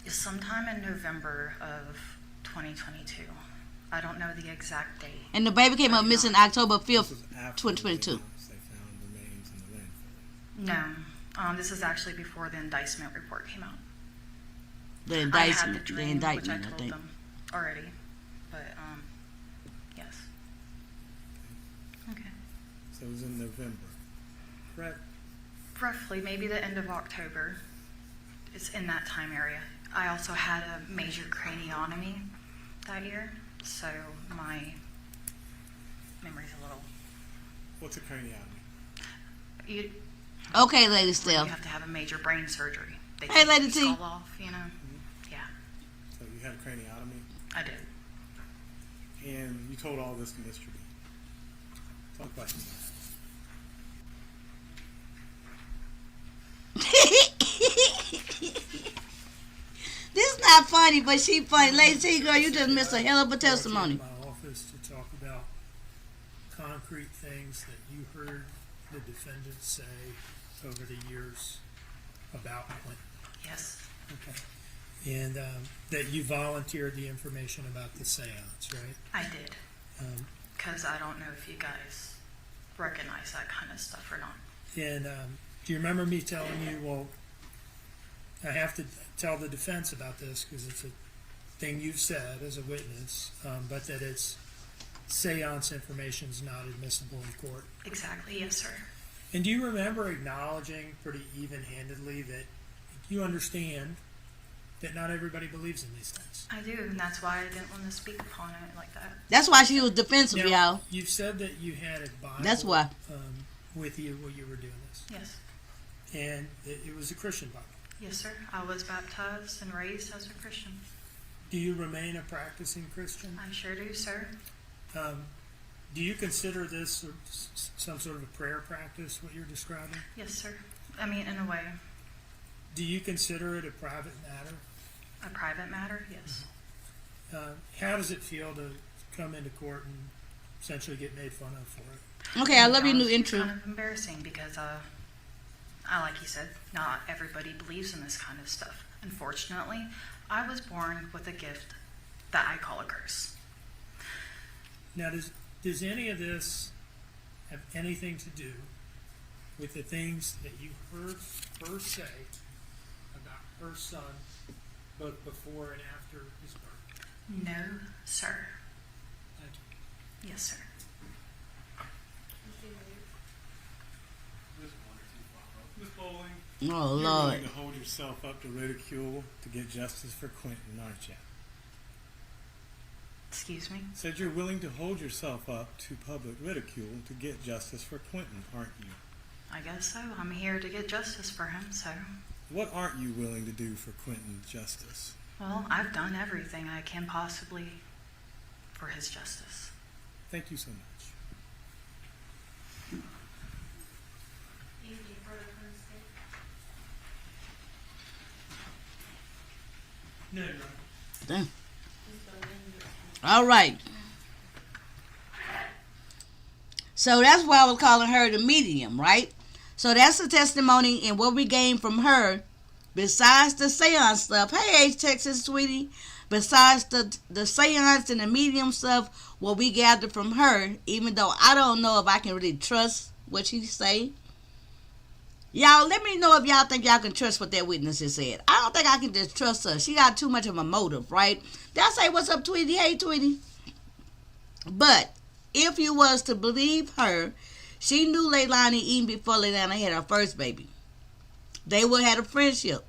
Speaker 2: sometime in November of 2022. I don't know the exact date.
Speaker 1: And the baby came up missing October
Speaker 6: This
Speaker 1: 5th,
Speaker 6: was after
Speaker 1: 2022.
Speaker 6: They found remains in the landfill.
Speaker 2: No, this is actually before the indictment report came out.
Speaker 1: The
Speaker 2: I had
Speaker 1: indictment,
Speaker 2: the
Speaker 1: the
Speaker 2: dream,
Speaker 1: indictment,
Speaker 2: which I
Speaker 1: I
Speaker 2: told
Speaker 1: think.
Speaker 2: them already, but yes. Okay.
Speaker 6: So it was in November, correct?
Speaker 2: Roughly, maybe the end of October. It's in that time area. I also had a major craniotomy that year, so my memory's a little.
Speaker 6: What's a craniotomy?
Speaker 2: You
Speaker 1: Okay, Lady
Speaker 2: you
Speaker 1: Steph.
Speaker 2: have to have a major brain surgery. They
Speaker 1: Hey,
Speaker 2: take
Speaker 1: Lady
Speaker 2: your
Speaker 1: T.
Speaker 2: skull off, you know. Yeah,
Speaker 6: So you had a craniotomy,
Speaker 2: I did.
Speaker 6: and you told all this to Mr. B. Talk about yourself.
Speaker 1: This is not funny, but she funny. Lady T, girl, you just missed a hell of a testimony.
Speaker 7: In my office to talk about concrete things that you heard the defendant say over the years about Clinton.
Speaker 2: Yes,
Speaker 7: Okay. And that you volunteered the information about the seance, right?
Speaker 2: I did. Because I don't know if you guys recognize that kind of stuff or not.
Speaker 7: And do you remember me telling you, well, I have to tell the defense about this because it's a thing you've said as a witness, but that it's seance information is not admissible in court.
Speaker 2: Exactly, yes, sir.
Speaker 7: And do you remember acknowledging pretty even-handedly that you understand that not everybody believes in these things?
Speaker 2: I do, and that's why I didn't want to speak upon it like that.
Speaker 1: That's why she was defensive,
Speaker 7: Now,
Speaker 1: y'all.
Speaker 7: you've said that you had a Bible
Speaker 1: That's why.
Speaker 7: with you while you were doing this.
Speaker 2: Yes,
Speaker 7: And it was a Christian Bible.
Speaker 2: yes, sir. I was baptized and raised as a Christian.
Speaker 7: Do you remain a practicing Christian?
Speaker 2: I sure do, sir.
Speaker 7: Do you consider this some sort of a prayer practice, what you're describing?
Speaker 2: Yes, sir. I mean, in a way,
Speaker 7: Do you consider it a private matter?
Speaker 2: a private matter, yes.
Speaker 7: How does it feel to come into court and essentially get made fun of for it?
Speaker 1: Okay, I love your new
Speaker 2: It's
Speaker 1: intro.
Speaker 2: kind of embarrassing because, like you said, not everybody believes in this kind of stuff. Unfortunately, I was born with a gift that I call a curse.
Speaker 7: Now, does any of this have anything to do with the things that you heard her say about her son, both before and after his birth?
Speaker 2: No, sir.
Speaker 7: Thank you.
Speaker 2: Yes, sir.
Speaker 6: Ms. Bowling,
Speaker 1: Oh,
Speaker 6: you're
Speaker 1: Lord.
Speaker 6: willing to hold yourself up to ridicule to get justice for Quentin, aren't you?
Speaker 2: Excuse me?
Speaker 6: Said you're willing to hold yourself up to public ridicule to get justice for Quentin, aren't you?
Speaker 2: I guess so. I'm here to get justice for him, so.
Speaker 6: What aren't you willing to do for Quentin's justice?
Speaker 2: Well, I've done everything I can possibly for his justice.
Speaker 6: Thank you so much.
Speaker 5: Any further comments?
Speaker 7: No, no.
Speaker 1: Damn. All right. So that's why I was calling her the medium, right? So that's the testimony and what we gained from her, besides the seance stuff. Hey, H Texas, sweetie. Besides the seance and the medium stuff, what we gathered from her, even though I don't know if I can really trust what she say. Y'all, let me know if y'all think y'all can trust what that witness has said. I don't think I can just trust her. She got too much of a motive, right? They'll say, what's up, Tweety? Hey, Tweety. But if you was to believe her, she knew LEILANI even before LEILANI had her first baby. They would have had a friendship,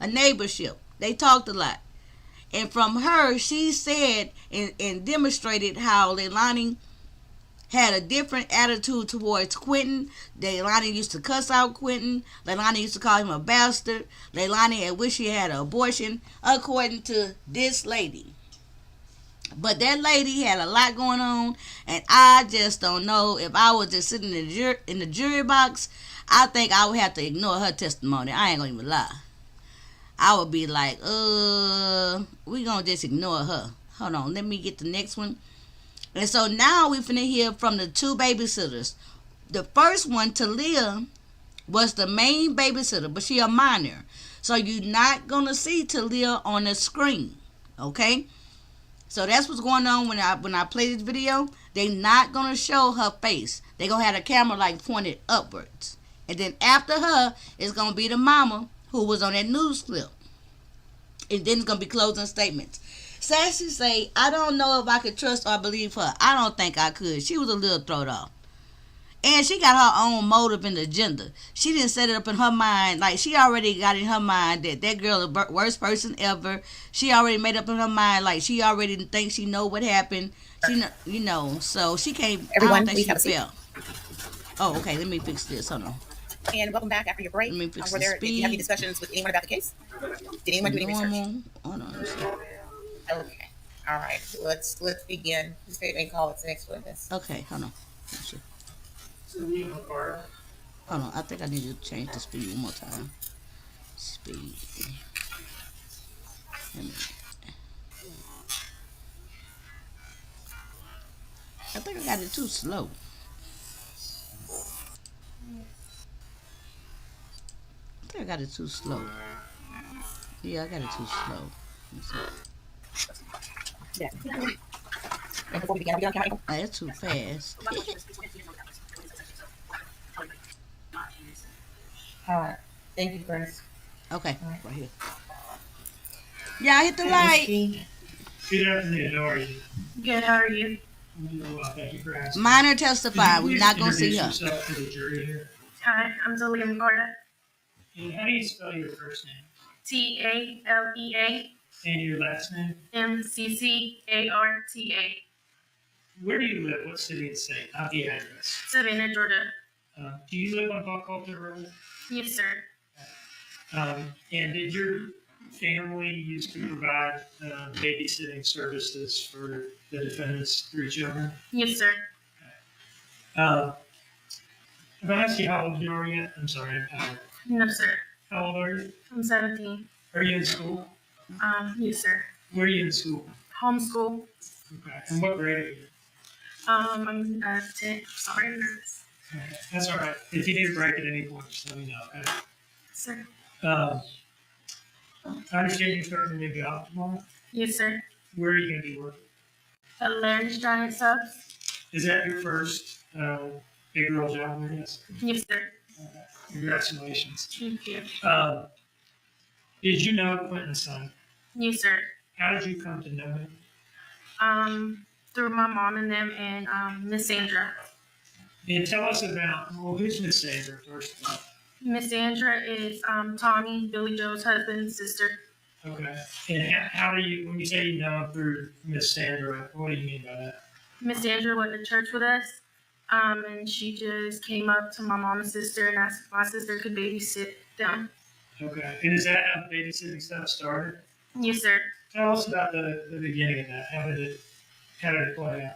Speaker 1: a neighborship. They talked a lot. And from her, she said and demonstrated how LEILANI had a different attitude towards Quentin. Leilani used to cuss out Quentin. Leilani used to call him a bastard. Leilani had wished he had an abortion, according to this lady. But that lady had a lot going on, and I just don't know. If I was just sitting in the jury box, I think I would have to ignore her testimony. I ain't gonna even lie. I would be like, we gonna just ignore her. Hold on, let me get the next one. And so now we finna hear from the two babysitters. The first one, Talia, was the main babysitter, but she a minor. So you're not gonna see Talia on the screen, okay? So that's what's going on when I play this video. They not gonna show her face. They gonna have the camera like pointed upwards. And then after her is gonna be the mama who was on that news clip. And then it's gonna be closing statements. Sassy say, I don't know if I could trust or believe her. I don't think I could. She was a little thrown off. And she got her own motive and agenda. She didn't set it up in her mind. Like, she already got in her mind that girl is the worst person ever. She already made up in her mind. Like, she already thinks she know what happened. She know, so she can't.
Speaker 8: Everyone,
Speaker 1: I don't think
Speaker 8: please
Speaker 1: she
Speaker 8: have a seat.
Speaker 1: fell. Oh, okay. Let me fix this. Hold on.
Speaker 8: And welcome back after your break.
Speaker 1: Let me fix
Speaker 8: Were
Speaker 1: the
Speaker 8: there, did you have any
Speaker 1: speed.
Speaker 8: discussions with anyone about the case? Did anyone do any research?
Speaker 1: Normal. Hold on. Let's see.
Speaker 8: Okay. All right. Let's begin. Who's favorite and call its next witness?
Speaker 1: Okay. Hold on. Let's see. Hold on. I think I need to change the speed one more time. Speed. Let me- I think I got it too slow. I think I got it too slow. Yeah, I got it too slow. Let's see.
Speaker 8: Yeah. And before we begin, are we on camera?
Speaker 1: Oh, that's too fast.
Speaker 8: All right. Thank you, Chris.
Speaker 1: Okay, right here. Y'all hit the light.
Speaker 4: Good afternoon. How are you?
Speaker 2: Good, how are you?
Speaker 4: I'm doing well. Thank you for asking.
Speaker 1: Minor testify.
Speaker 4: Could you
Speaker 1: We're
Speaker 4: please
Speaker 1: not gonna see
Speaker 4: introduce
Speaker 1: her.
Speaker 4: yourself to the jury here?
Speaker 2: Hi, I'm Talia McCarta.
Speaker 4: And how do you spell your first name?
Speaker 2: TALEA
Speaker 4: And your last name?
Speaker 2: MCCARTA.
Speaker 4: Where do you live? What city and state? Not the address.
Speaker 2: Savannah, Georgia.
Speaker 4: Do you live on Buckhalter Road?
Speaker 2: Yes, sir.
Speaker 4: And did your family used to provide babysitting services for the defendant's 3 children?
Speaker 2: Yes, sir.
Speaker 4: If I ask you how old you are yet, I'm sorry.
Speaker 2: No, sir.
Speaker 4: How old are you?
Speaker 2: I'm 17.
Speaker 4: Are you in school?
Speaker 2: Yes, sir.
Speaker 4: Where are you in school?
Speaker 2: Homeschool.
Speaker 4: Okay. And what grade are you?
Speaker 2: I'm 10. Sorry, I'm nervous.
Speaker 4: Okay. That's all right. If you need a break at any point, just let me know. Okay.
Speaker 2: Sir.
Speaker 4: I understand you're starting a new job tomorrow.
Speaker 2: Yes, sir.
Speaker 4: Where are you going to be working?
Speaker 2: At Larry's Giant Subs.
Speaker 4: Is that your first big girl job, I guess?
Speaker 2: Yes, sir.
Speaker 4: Congratulations.
Speaker 2: Thank you.
Speaker 4: Did you know Quentin's son?
Speaker 2: Yes, sir.
Speaker 4: How did you come to know him?
Speaker 2: Through my mom and them and Miss Sandra.
Speaker 4: And tell us about, well, who's Miss Sandra first of all?
Speaker 2: Miss Sandra is Tommy, Billy Joe's husband's sister.
Speaker 4: Okay. And how do you, when you say you know him through Miss Sandra, what do you mean by that?
Speaker 2: Miss Sandra went to church with us, and she just came up to my mom and sister and asked if my sister could babysit them.
Speaker 4: Okay. And is that how the babysitting stuff started?
Speaker 2: Yes, sir.
Speaker 4: Tell us about the beginning of that. How did it play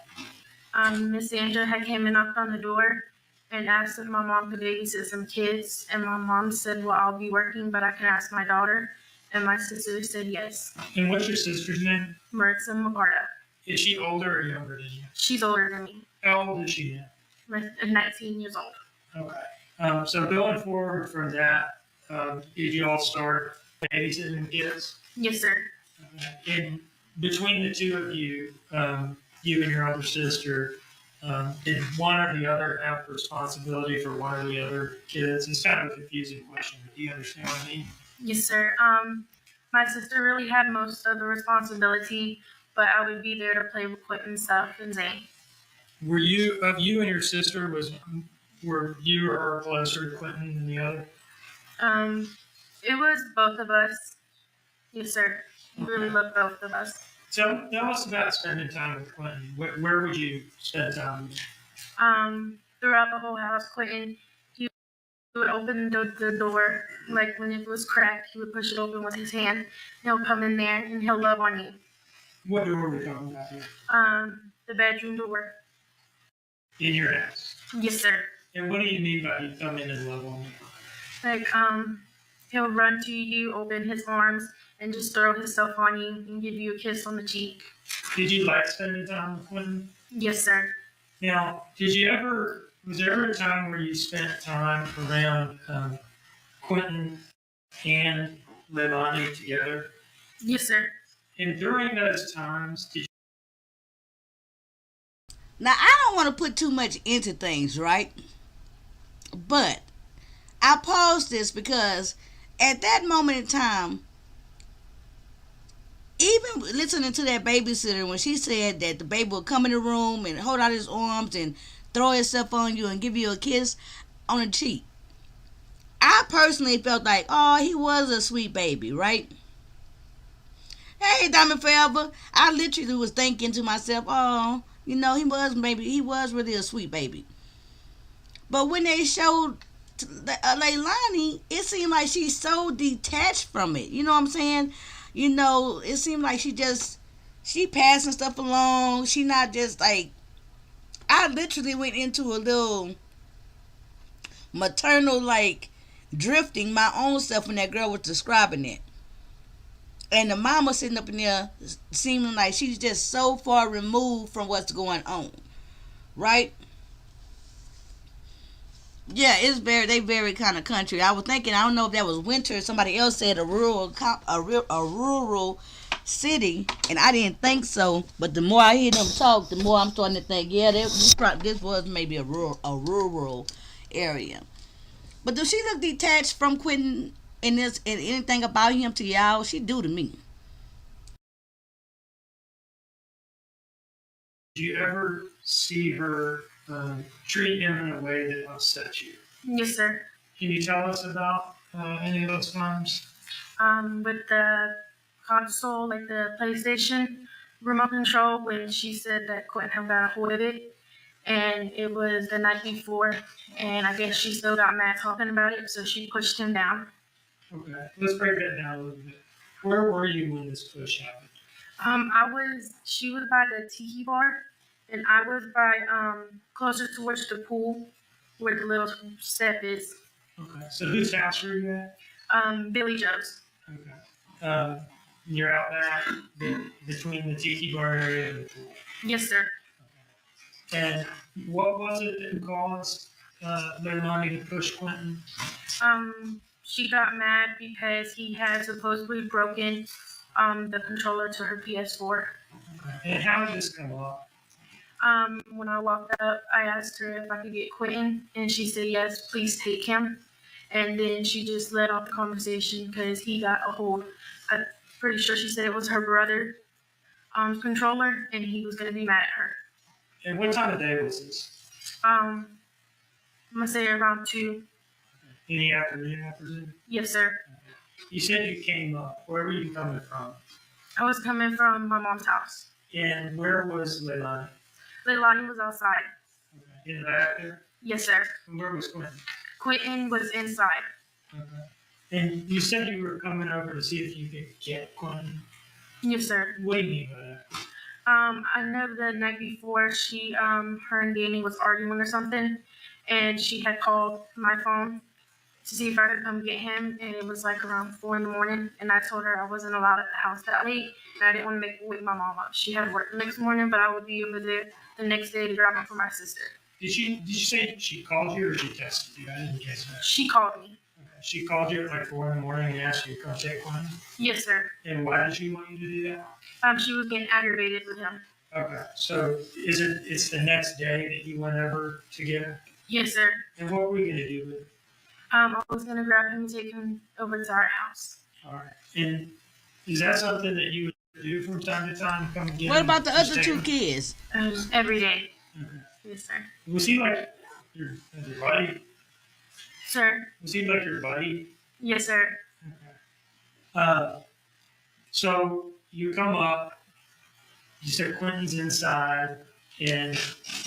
Speaker 4: out?
Speaker 2: Miss Sandra had came and knocked on the door and asked if my mom could babysit some kids, and my mom said, well, I'll be working, but I can ask my daughter. And my sister said yes.
Speaker 4: And what's your sister's name?
Speaker 2: Maritza McCarta.
Speaker 4: Is she older or younger than you?
Speaker 2: She's older than me.
Speaker 4: How old is she now?
Speaker 2: 19 years old.
Speaker 4: Okay. So going forward from that, did you all start babysitting kids?
Speaker 2: Yes, sir.
Speaker 4: And between the two of you, you and your older sister, did one or the other have responsibility for one or the other kids? It's kind of a confusing question, but do you understand what I mean?
Speaker 2: Yes, sir. My sister really had most of the responsibility, but I would be there to play with Quentin stuff and Zane.
Speaker 4: Were you, of you and your sister, were you or her closer to Quentin than the other?
Speaker 2: It was both of us. Yes, sir. We really loved both of us.
Speaker 4: Tell us about spending time with Quentin. Where would you spend time with him?
Speaker 2: Throughout the whole house, Quentin, he would open the door, like when it was cracked, he would push it open with his hand. He'll come in there and he'll love on you.
Speaker 4: What door are we talking about here?
Speaker 2: The bedroom door.
Speaker 4: In your house.
Speaker 2: Yes, sir.
Speaker 4: And what do you mean by he come in and love on you?
Speaker 2: Like, he'll run to you, open his arms, and just throw himself on you and give you a kiss on the cheek.
Speaker 4: Did you like spending time with Quentin?
Speaker 2: Yes, sir.
Speaker 4: Now, was there ever a time where you spent time around Quentin and Leilani together?
Speaker 2: Yes, sir.
Speaker 4: And during those times, did
Speaker 1: Now, I don't want to put too much into things, right? But I paused this because at that moment in time, even listening to that babysitter when she said that the baby would come in the room and hold out his arms and throw himself on you and give you a kiss on the cheek, I personally felt like, oh, he was a sweet baby, right? Hey, Diamond Forever. I literally was thinking to myself, oh, he was really a sweet baby. But when they showed Leilani, it seemed like she's so detached from it. You know what I'm saying? It seemed like she passing stuff along. She not just like, I literally went into a little maternal, like, drifting my own self when that girl was describing it. And the mama sitting up in there seeming like she's just so far removed from what's going on. Right? Yeah, they very kind of country. I was thinking, I don't know if that was winter. Somebody else said a rural city, and I didn't think so. But the more I hear them talk, the more I'm starting to think, yeah, this was maybe a rural area. But does she look detached from Quentin in this and anything about him to y'all? She do to me.
Speaker 4: Did you ever see her treat him in a way that upset you?
Speaker 2: Yes, sir.
Speaker 4: Can you tell us about any of those times?
Speaker 2: With the console, like the PlayStation remote control, when she said that Quentin had got a hold of it, and it was the night before, and I guess she still got mad talking about it, so she pushed him down.
Speaker 4: Okay, let's break that down a little bit. Where were you when this push happened?
Speaker 2: She was by the tiki bar, and I was by, closer towards the pool, where the little step is.
Speaker 4: Okay, so whose house were you at?
Speaker 2: Billy Joe's.
Speaker 4: Okay. You're out there between the tiki bar area and the pool.
Speaker 2: Yes, sir.
Speaker 4: Okay. And what was it that caused Leilani to push Quentin?
Speaker 2: She got mad because he had supposedly broken the controller to her PS4.
Speaker 4: Okay. And how did this come up?
Speaker 2: When I walked up, I asked her if I could get Quentin, and she said, yes, please take him. And then she just led off the conversation because he got a hold. I'm pretty sure she said it was her brother controller, and he was going to be mad at her.
Speaker 4: And what time of day was this?
Speaker 2: I'm going to say around 2.
Speaker 4: In the afternoon, I presume?
Speaker 2: Yes, sir.
Speaker 4: You said you came up. Where were you coming from?
Speaker 2: I was coming from my mom's house.
Speaker 4: And where was Leilani?
Speaker 2: Leilani was outside.
Speaker 4: Okay. In the back there?
Speaker 2: Yes, sir.
Speaker 4: And where was Quentin?
Speaker 2: Quentin was inside.
Speaker 4: Okay. And you said you were coming over to see if you could get Quentin.
Speaker 2: Yes, sir.
Speaker 4: What do you mean by that?
Speaker 2: I know the night before her and Danny was arguing or something, and she had called my phone to see if I could come get him, and it was like around 4 in the morning, and I told her I wasn't allowed at the house that late, and I didn't want to wake my mom up. She had work the next morning, but I would be over there the next day to grab him for my sister.
Speaker 4: Did you say she called you or she texted you? I didn't catch that.
Speaker 2: She called me.
Speaker 4: Okay. She called you at like 4 in the morning and asked you to come take Quentin?
Speaker 2: Yes, sir.
Speaker 4: And why did she want you to do that?
Speaker 2: She was getting aggravated with him.
Speaker 4: Okay, so it's the next day that you went over to get her?
Speaker 2: Yes, sir.
Speaker 4: And what were you going to do with her?
Speaker 2: I was going to grab him and take him over to our house.
Speaker 4: All right. And is that something that you would do from time to time? Come get
Speaker 1: What
Speaker 4: him,
Speaker 1: about the
Speaker 4: just
Speaker 1: other
Speaker 4: take
Speaker 1: 2
Speaker 4: him?
Speaker 1: kids?
Speaker 2: Every day.
Speaker 4: Okay.
Speaker 2: Yes, sir.
Speaker 4: Was he like your buddy?
Speaker 2: Sir?
Speaker 4: Was he like your buddy?
Speaker 2: Yes, sir.
Speaker 4: Okay. So you come up, you said Quentin's inside, And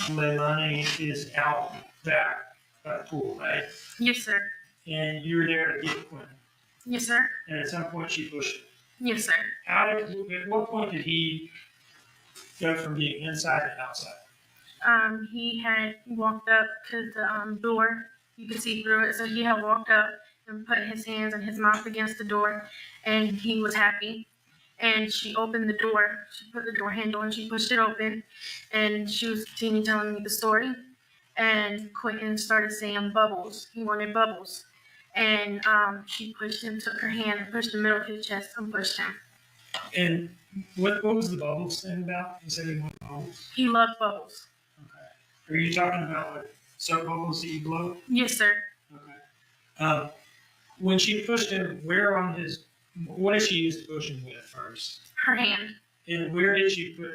Speaker 4: Leilani is out back by the pool, right?
Speaker 2: Yes, sir.
Speaker 4: And you were there to get Quentin.
Speaker 2: Yes, sir.
Speaker 4: And at some point she pushed him.
Speaker 2: Yes, sir.
Speaker 4: At what point did he go from being inside to outside?
Speaker 2: He had walked up to the door. You could see through it. So he had walked up and put his hands and his mouth against the door, and he was happy. And she opened the door. She put the door handle and she pushed it open, and she was continuing telling me the story. And Quentin started saying bubbles. He wanted bubbles. And she pushed him, took her hand, and pushed the middle of his chest and pushed him.
Speaker 4: And what was the bubbles thing about? You said he wanted bubbles.
Speaker 2: He loved bubbles.
Speaker 4: Okay. Are you talking about like soap bubbles that you blow?
Speaker 2: Yes, sir.
Speaker 4: Okay. When she pushed him, what did she use to push him with first?
Speaker 2: Her hand.
Speaker 4: And where did she put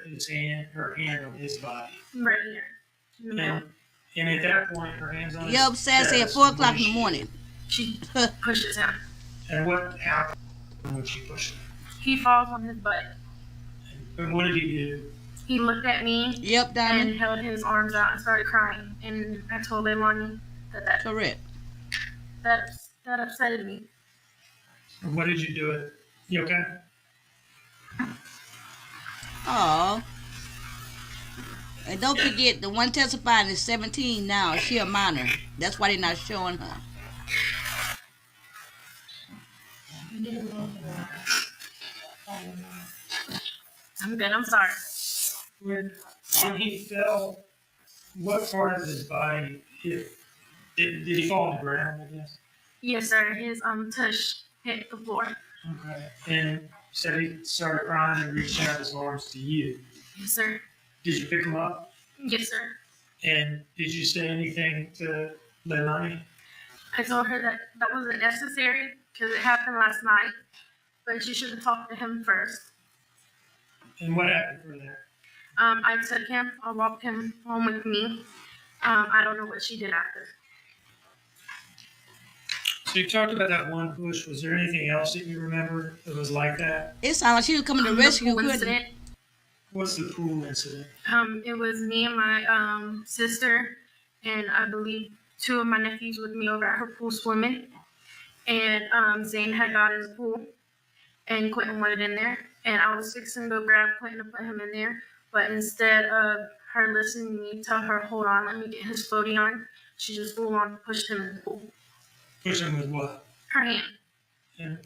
Speaker 4: her hand on his body?
Speaker 2: Right here. In the middle.
Speaker 4: And at that point, her hands on his
Speaker 1: Yup, Saturday at
Speaker 4: chest,
Speaker 1: 4 o'clock in the morning.
Speaker 2: She pushes him.
Speaker 4: And what happened when she pushed him?
Speaker 2: He falls on his butt.
Speaker 4: And what did he do?
Speaker 2: He looked at me
Speaker 1: Yep, Diamond.
Speaker 2: and held his arms out and started crying. And I told Leilani that
Speaker 1: Correct.
Speaker 2: upset me.
Speaker 4: And what did you do it? You okay?
Speaker 1: Oh. And don't forget, the one testifying is 17 now. She a minor. That's why they're not showing her.
Speaker 2: I'm good. I'm sorry.
Speaker 4: When he fell, what part of his body did he fall on the ground, I guess?
Speaker 2: Yes, sir. His tush hit the floor.
Speaker 4: Okay. And said he started crying and reached out his arms to you.
Speaker 2: Yes, sir.
Speaker 4: Did you pick him up?
Speaker 2: Yes, sir.
Speaker 4: And did you say anything to Leilani?
Speaker 2: I told her that wasn't necessary because it happened last night, but she should have talked to him first.
Speaker 4: And what happened from there?
Speaker 2: I took him. I walked him home with me. I don't know what she did after.
Speaker 4: So you talked about that one push. Was there anything else that you remember that was like that?
Speaker 1: It sounded like she was coming to rescue
Speaker 2: The pool
Speaker 1: Quentin.
Speaker 2: incident.
Speaker 4: What's the pool incident?
Speaker 2: It was me and my sister, and I believe 2 of my nephews with me over at her pool swimming. And Zane had got in the pool, and Quentin went in there. And I was fixing to go grab Quentin and put him in there. But instead of her listening to me tell her, hold on, let me get his floaty on, she just full on pushed him in the pool.
Speaker 4: Push him with what?
Speaker 2: Her hand,
Speaker 4: And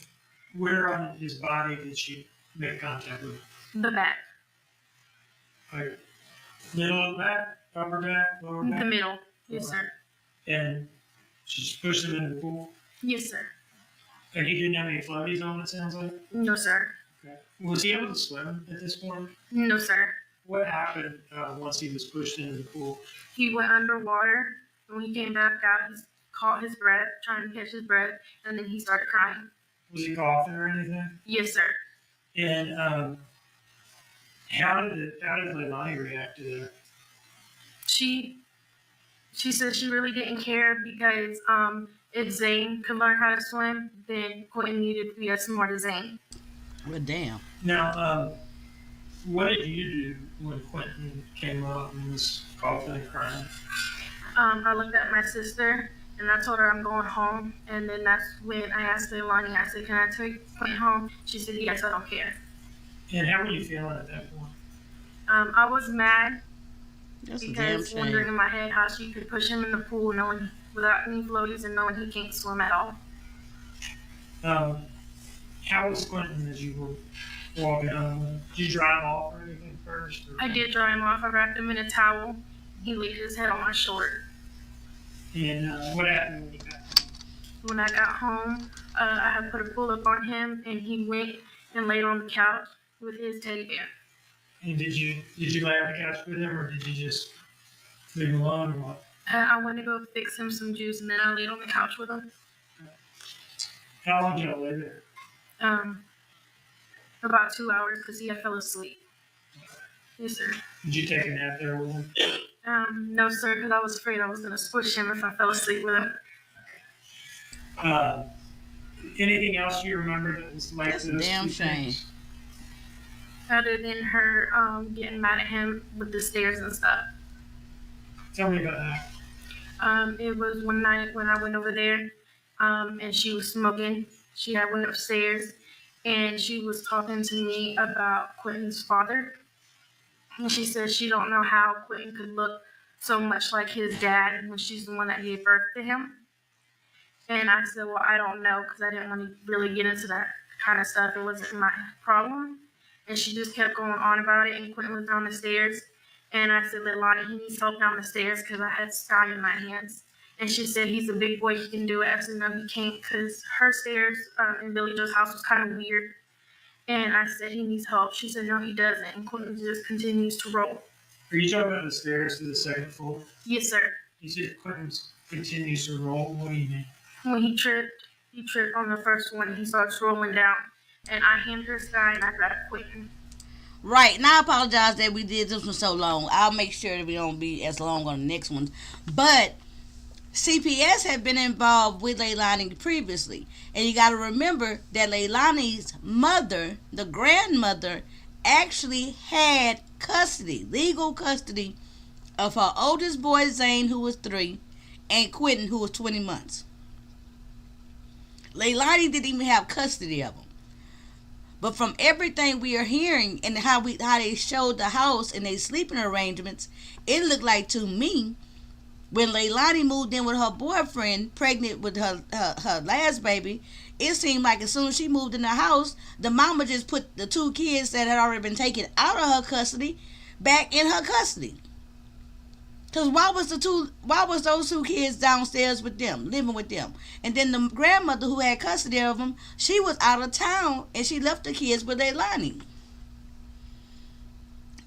Speaker 4: where on his body did she make contact with?
Speaker 2: the back,
Speaker 4: Like middle of the back, upper back, lower
Speaker 2: the
Speaker 4: back?
Speaker 2: middle. Yes, sir.
Speaker 4: And she just pushed him in the pool?
Speaker 2: Yes, sir.
Speaker 4: And he didn't have any floaties on, it sounds like?
Speaker 2: No, sir.
Speaker 4: Okay. Was he able to swim at this point?
Speaker 2: No, sir.
Speaker 4: What happened once he was pushed into the pool?
Speaker 2: He went underwater. When he came back out, he caught his breath, trying to catch his breath, and then he started crying.
Speaker 4: Was he coughing or anything?
Speaker 2: Yes, sir.
Speaker 4: And how did Leilani react to that?
Speaker 2: She said she really didn't care because if Zane could learn how to swim, then Quentin needed to be as smart as Zane.
Speaker 1: Well, damn.
Speaker 4: Now, what did you do when Quentin came up and was coughing and crying?
Speaker 2: I looked at my sister and I told her I'm going home. And then that's when I asked Leilani, I said, can I take Quentin home? She said, yes, I don't care.
Speaker 4: And how were you feeling at that point?
Speaker 2: I was mad
Speaker 1: That's a damn
Speaker 2: because wondering
Speaker 1: shame.
Speaker 2: in my head how she could push him in the pool knowing without any floaties and knowing he can't swim at all.
Speaker 4: How was Quentin as you were walking home? Did you dry him off or anything first? Or?
Speaker 2: I did dry him off. I wrapped him in a towel. He laid his head on my shoulder.
Speaker 4: And what happened when you got home?
Speaker 2: When I got home, I had put a pull-up on him, and he went and laid on the couch with his teddy bear.
Speaker 4: And did you lay on the couch with him, or did you just leave him alone, or what?
Speaker 2: I went to go fix him some juice, and then I laid on the couch with him.
Speaker 4: How long did you lay there?
Speaker 2: About 2 hours because he had fell asleep. Yes, sir.
Speaker 4: Did you take a nap there with him?
Speaker 2: No, sir, because I was afraid I was going to squish him if I fell asleep with him.
Speaker 4: Anything else you remember that was like
Speaker 1: That's a
Speaker 4: those
Speaker 1: damn
Speaker 4: two
Speaker 1: shame.
Speaker 4: things?
Speaker 2: other than her getting mad at him with the stairs and stuff.
Speaker 4: Tell me about that.
Speaker 2: It was one night when I went over there, and she was smoking. She had went upstairs, and she was talking to me about Quentin's father. And she said she don't know how Quentin could look so much like his dad when she's the one that gave birth to him. And I said, well, I don't know, because I didn't want to really get into that kind of stuff. It wasn't my problem. And she just kept going on about it, and Quentin was down the stairs. And I said, LEILANI, he needs help down the stairs, because I had Sky in my hands. And she said, he's a big boy, he can do it. I said, no, he can't, because her stairs in Billy Joe's house was kind of weird. And I said, he needs help. She said, no, he doesn't. And Quentin just continues to roll.
Speaker 4: Are you talking about the stairs to the second floor?
Speaker 2: Yes, sir.
Speaker 4: You said Quentin continues to roll. What do you mean?
Speaker 2: When he tripped on the first one, and he starts rolling down. And I handed her Sky, and I grabbed Quentin.
Speaker 1: Right, and I apologize that we did this one so long. I'll make sure that we don't be as long on the next ones. But CPS had been involved with LEILANI previously. And you got to remember that LEILANI's mother, the grandmother, actually had custody, legal custody, of her oldest boy, Zane, who was 3, and Quentin, who was 20 months. LEILANI didn't even have custody of him. But from everything we are hearing and how they showed the house and their sleeping arrangements, it looked like to me, when LEILANI moved in with her boyfriend, pregnant with her last baby, it seemed like as soon as she moved in the house, the mama just put the 2 kids that had already been taken out of her custody back in her custody. Because why was those 2 kids downstairs with them, living with them? And then the grandmother who had custody of them, she was out of town and she left the kids with LEILANI.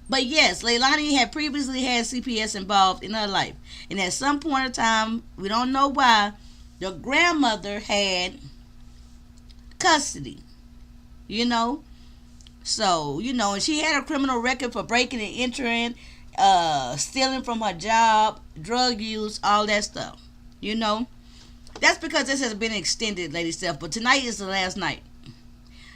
Speaker 1: But yes, LEILANI had previously had CPS involved in her life. And at some point in time, we don't know why, the grandmother had custody. So, and she had a criminal record for breaking and entering, stealing from her job, drug use, all that stuff. That's because this has been extended, lady stuff. But tonight is the last night.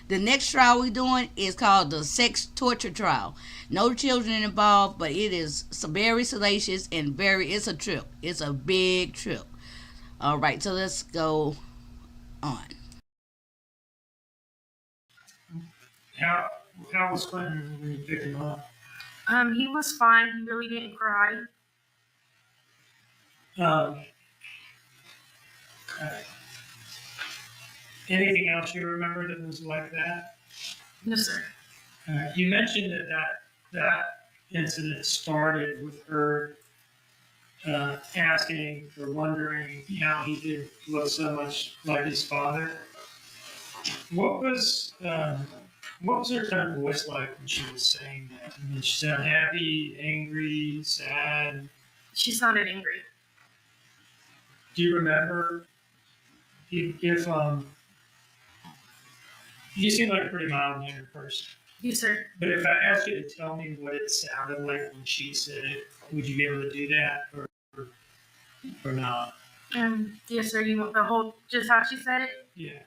Speaker 1: The next trial we're doing is called the sex torture trial. No children involved, but it is very salacious and it's a trip. It's a big trip. All right, so let's go on.
Speaker 4: How was Quentin when you picked him up?
Speaker 2: He was fine. He really didn't cry.
Speaker 4: Anything else you remember that was like that?
Speaker 2: No, sir.
Speaker 4: You mentioned that incident started with her asking or wondering how he could look so much like his father. What was her kind of voice like when she was saying that? I mean, she sounded happy, angry, sad.
Speaker 2: She sounded angry.
Speaker 4: Do you remember if you seem like a pretty mild-mannered person?
Speaker 2: Yes, sir.
Speaker 4: But if I asked you to tell me what it sounded like when she said it, would you be able to do that or not?
Speaker 2: Yes, sir. You want the whole, just how she said it?
Speaker 4: Yeah.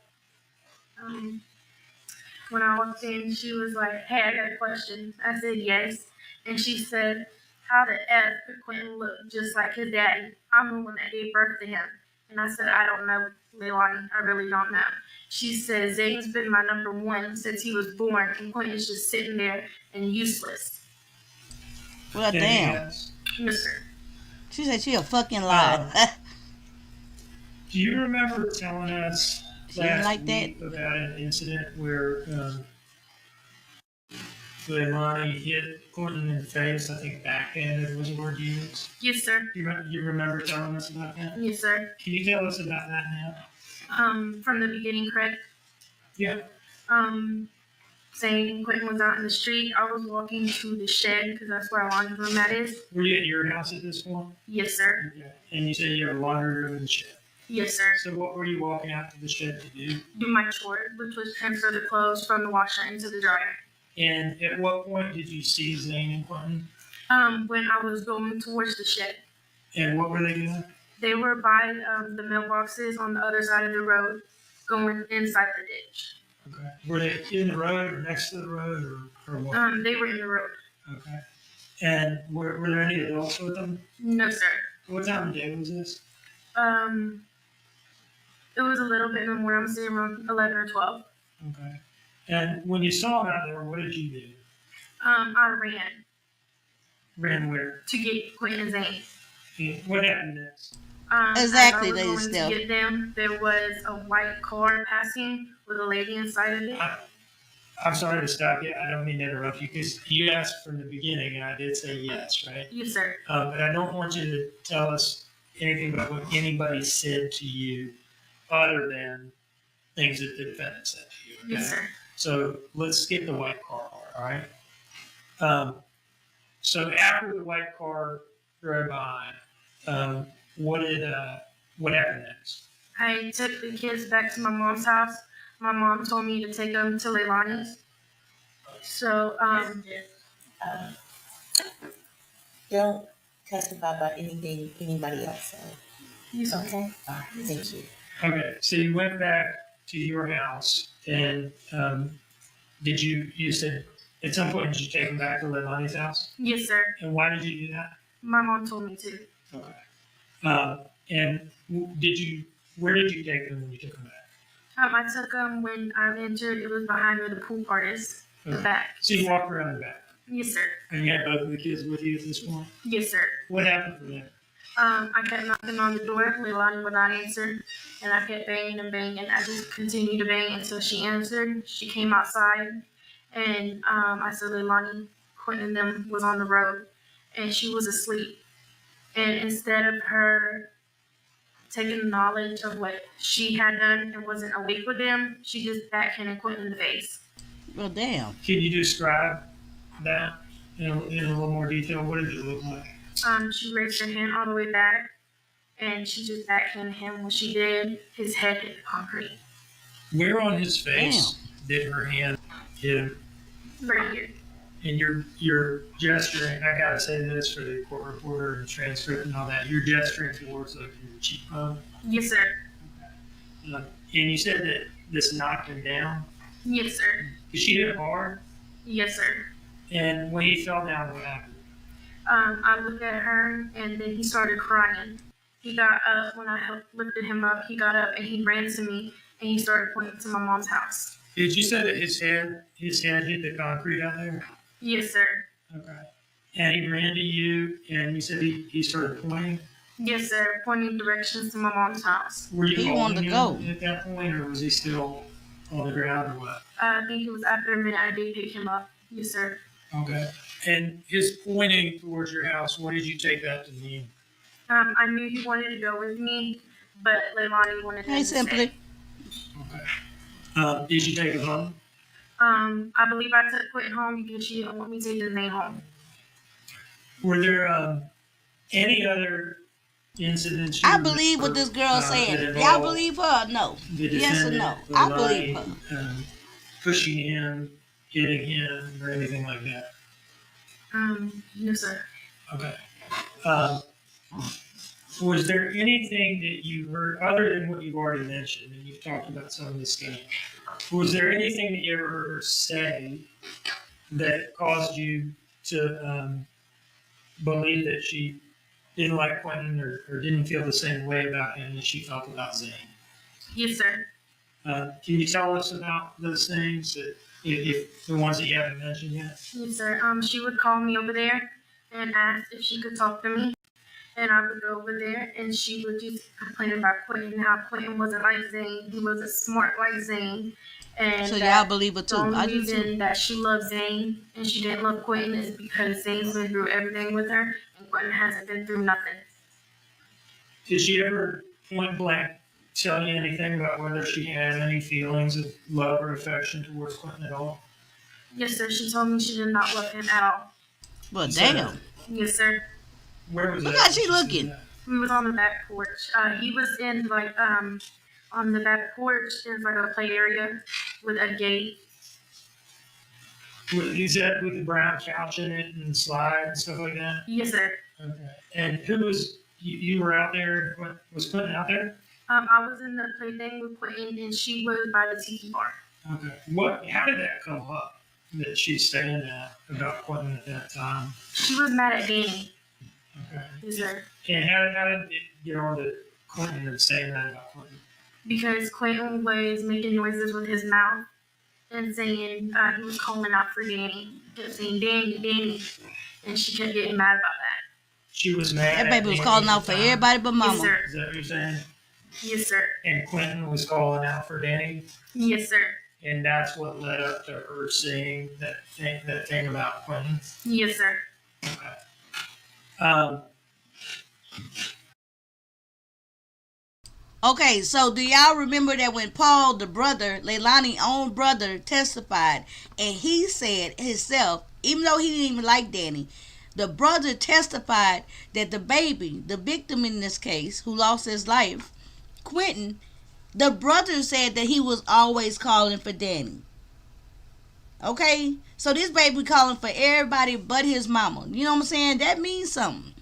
Speaker 2: When I walked in, she was like, hey, I got a question. I said, yes. And she said, how the F could Quentin look just like his daddy? I'm the one that gave birth to him. And I said, I don't know, LEILANI. I really don't know. She said, Zane's been my number 1 since he was born, and Quentin's just sitting there and useless.
Speaker 1: Well, damn.
Speaker 4: Yes.
Speaker 2: Yes, sir.
Speaker 1: She said she a fucking lie.
Speaker 4: Do you remember telling us
Speaker 1: She didn't like that?
Speaker 4: about an incident where LEILANI hit Quentin in the face? I think backhanded was the word used.
Speaker 2: Yes, sir.
Speaker 4: You remember telling us about that?
Speaker 2: Yes, sir.
Speaker 4: Can you tell us about that now?
Speaker 2: From the beginning, correct?
Speaker 4: Yeah.
Speaker 2: Saying Quentin was out in the street. I was walking to the shed because that's where our laundry room that is.
Speaker 4: Were you at your house at this point?
Speaker 2: Yes, sir.
Speaker 4: Yeah. And you said you have a laundry room in the shed.
Speaker 2: Yes, sir.
Speaker 4: So what were you walking out to the shed to do?
Speaker 2: Do my chore, which was transfer the clothes from the washer into the dryer.
Speaker 4: And at what point did you see Zane and Quentin?
Speaker 2: When I was going towards the shed.
Speaker 4: And what were they doing?
Speaker 2: They were by the mailboxes on the other side of the road, going inside the ditch.
Speaker 4: Okay. Were they in the road or next to the road or what?
Speaker 2: They were in the road.
Speaker 4: Okay. And were there any adults with them?
Speaker 2: No, sir.
Speaker 4: What time of day was this?
Speaker 2: It was a little bit more. I'm saying around 11 or 12.
Speaker 4: Okay. And when you saw them out there, what did you do?
Speaker 2: I ran
Speaker 4: Ran where?
Speaker 2: to get Quentin and Zane.
Speaker 4: What happened next?
Speaker 1: Exactly,
Speaker 2: as I
Speaker 1: Lady
Speaker 2: was going
Speaker 1: Steph.
Speaker 2: to get them, there was a white car passing with a lady inside of it.
Speaker 4: I'm sorry to stop you. I don't mean to interrupt you because you asked from the beginning and I did say yes, right?
Speaker 2: Yes, sir.
Speaker 4: But I don't want you to tell us anything about what anybody said to you other than things that the defendant said to you. Okay?
Speaker 2: Yes, sir.
Speaker 4: So let's skip the white car part, all right? So after the white car drove by, what happened next?
Speaker 2: I took the kids back to my mom's house. My mom told me to take them to Leilani's. So,
Speaker 8: Don't testify about anything anybody else said.
Speaker 2: yes, sir.
Speaker 8: Okay? All right, thank you.
Speaker 4: Okay, so you went back to your house and you said at some point did you take them back to Leilani's house?
Speaker 2: Yes, sir.
Speaker 4: And why did you do that?
Speaker 2: My mom told me to.
Speaker 4: Okay. And where did you take them when you took them back?
Speaker 2: I took them when I entered. It was behind where the pool part is. The
Speaker 4: Okay.
Speaker 2: back.
Speaker 4: So you walked around the back.
Speaker 2: Yes, sir.
Speaker 4: And you had both of the kids with you at this point?
Speaker 2: Yes, sir.
Speaker 4: What happened from there?
Speaker 2: I kept knocking on the door. Leilani would not answer. And I kept banging and banging. I just continued to bang until she answered. She came outside. And I said, Leilani, Quentin and them was on the road. And she was asleep. And instead of her taking knowledge of what she had done and wasn't awake with them, she just backhanded Quentin in the face.
Speaker 1: Well, damn.
Speaker 4: Can you describe that in a little more detail? What did it look like?
Speaker 2: She raised her hand all the way back, and she just backhanded him. When she did, his head hit the concrete.
Speaker 4: Where on his face did her hand hit him?
Speaker 2: Right here.
Speaker 4: And you're gesturing, I gotta say this for the court reporter and transcript and all that, you're gesturing towards like your cheekbone.
Speaker 2: Yes, sir.
Speaker 4: And you said that this knocked him down.
Speaker 2: Yes, sir.
Speaker 4: Did she hit him hard?
Speaker 2: Yes, sir.
Speaker 4: And when he fell down, what happened?
Speaker 2: I looked at her, and then he started crying. He got up. When I lifted him up, he got up, and he ran to me, and he started pointing to my mom's house.
Speaker 4: Did you say that his head hit the concrete out there?
Speaker 2: Yes, sir.
Speaker 4: Okay. And he ran to you, and you said he started pointing?
Speaker 2: Yes, sir. Pointing directions to my mom's house.
Speaker 4: Were you
Speaker 1: He
Speaker 4: holding
Speaker 1: wanted to go.
Speaker 4: him at that point, or was he still on the ground, or what?
Speaker 2: I think it was after a minute I did pick him up. Yes, sir.
Speaker 4: Okay. And his pointing towards your house, what did you take that to mean?
Speaker 2: I knew he wanted to go with me, but Leilani wanted him
Speaker 1: Hey,
Speaker 2: to
Speaker 1: simply.
Speaker 4: Okay. Did you take him home?
Speaker 2: I believe I took Quentin home because she didn't want me to take his name home.
Speaker 4: Were there any other incidents?
Speaker 1: I believe what this girl said. Y'all believe her or no? Yes or no? I believe her.
Speaker 4: Pushing him, hitting him, or anything like that?
Speaker 2: No, sir.
Speaker 4: Okay. Was there anything that you heard, other than what you've already mentioned, and you've talked about some of this stuff, was there anything that you ever heard her say that caused you to believe that she didn't like Quentin or didn't feel the same way about him as she felt about Zane?
Speaker 2: Yes, sir.
Speaker 4: Can you tell us about those things, that if the ones that you haven't mentioned yet?
Speaker 2: Yes, sir. She would call me over there and ask if she could talk to me. And I would go over there, and she would just complain about Quentin, how Quentin wasn't like Zane. He wasn't smart like Zane. And
Speaker 1: So y'all
Speaker 2: that
Speaker 1: believe her too?
Speaker 2: the
Speaker 1: I
Speaker 2: only
Speaker 1: do too.
Speaker 2: reason that she loved Zane and she didn't love Quentin is because Zane's been through everything with her, and Quentin hasn't been through nothing.
Speaker 4: Did she ever point blank tell you anything about whether she had any feelings of love or affection towards Quentin at all?
Speaker 2: Yes, sir. She told me she did not love him at all.
Speaker 1: Well,
Speaker 4: So-
Speaker 1: damn.
Speaker 2: Yes, sir.
Speaker 4: Where was
Speaker 1: Look
Speaker 4: that?
Speaker 1: how she looking.
Speaker 2: We was on the back porch. He was in on the back porch. There's like a play area with a gate.
Speaker 4: Is that with the brown couch in it and slide and stuff like that?
Speaker 2: Yes, sir.
Speaker 4: Okay. And who was, you were out there, was Quentin out there?
Speaker 2: I was in the play thing with Quentin, and she was by the tiki bar.
Speaker 4: Okay. What? How did that come up? That she's saying that about Quentin at that time.
Speaker 2: She was mad at Danny.
Speaker 4: Okay.
Speaker 2: Yes, sir.
Speaker 4: And how did it get on to Quentin and saying that about Quentin?
Speaker 2: Because Quentin was making noises with his mouth and saying he was calling out for Danny. Kept saying Danny, Danny, and she kept getting mad about that.
Speaker 4: She was mad.
Speaker 1: That baby was calling out for everybody but mama.
Speaker 2: Yes, sir.
Speaker 4: Is that what you're saying?
Speaker 2: Yes, sir.
Speaker 4: And Quentin was calling out for Danny,
Speaker 2: Yes, sir.
Speaker 4: and that's what led up to her saying that thing about Quentin.
Speaker 2: Yes, sir.
Speaker 4: Okay.
Speaker 1: Okay, so do y'all remember that when Paul, the brother, Leilani's own brother, testified, and he said himself, even though he didn't even like Danny, the brother testified that the baby, the victim in this case, who lost his life, Quentin, the brother said that he was always calling for Danny. Okay? So this baby calling for everybody but his mama. You know what I'm saying? That means something.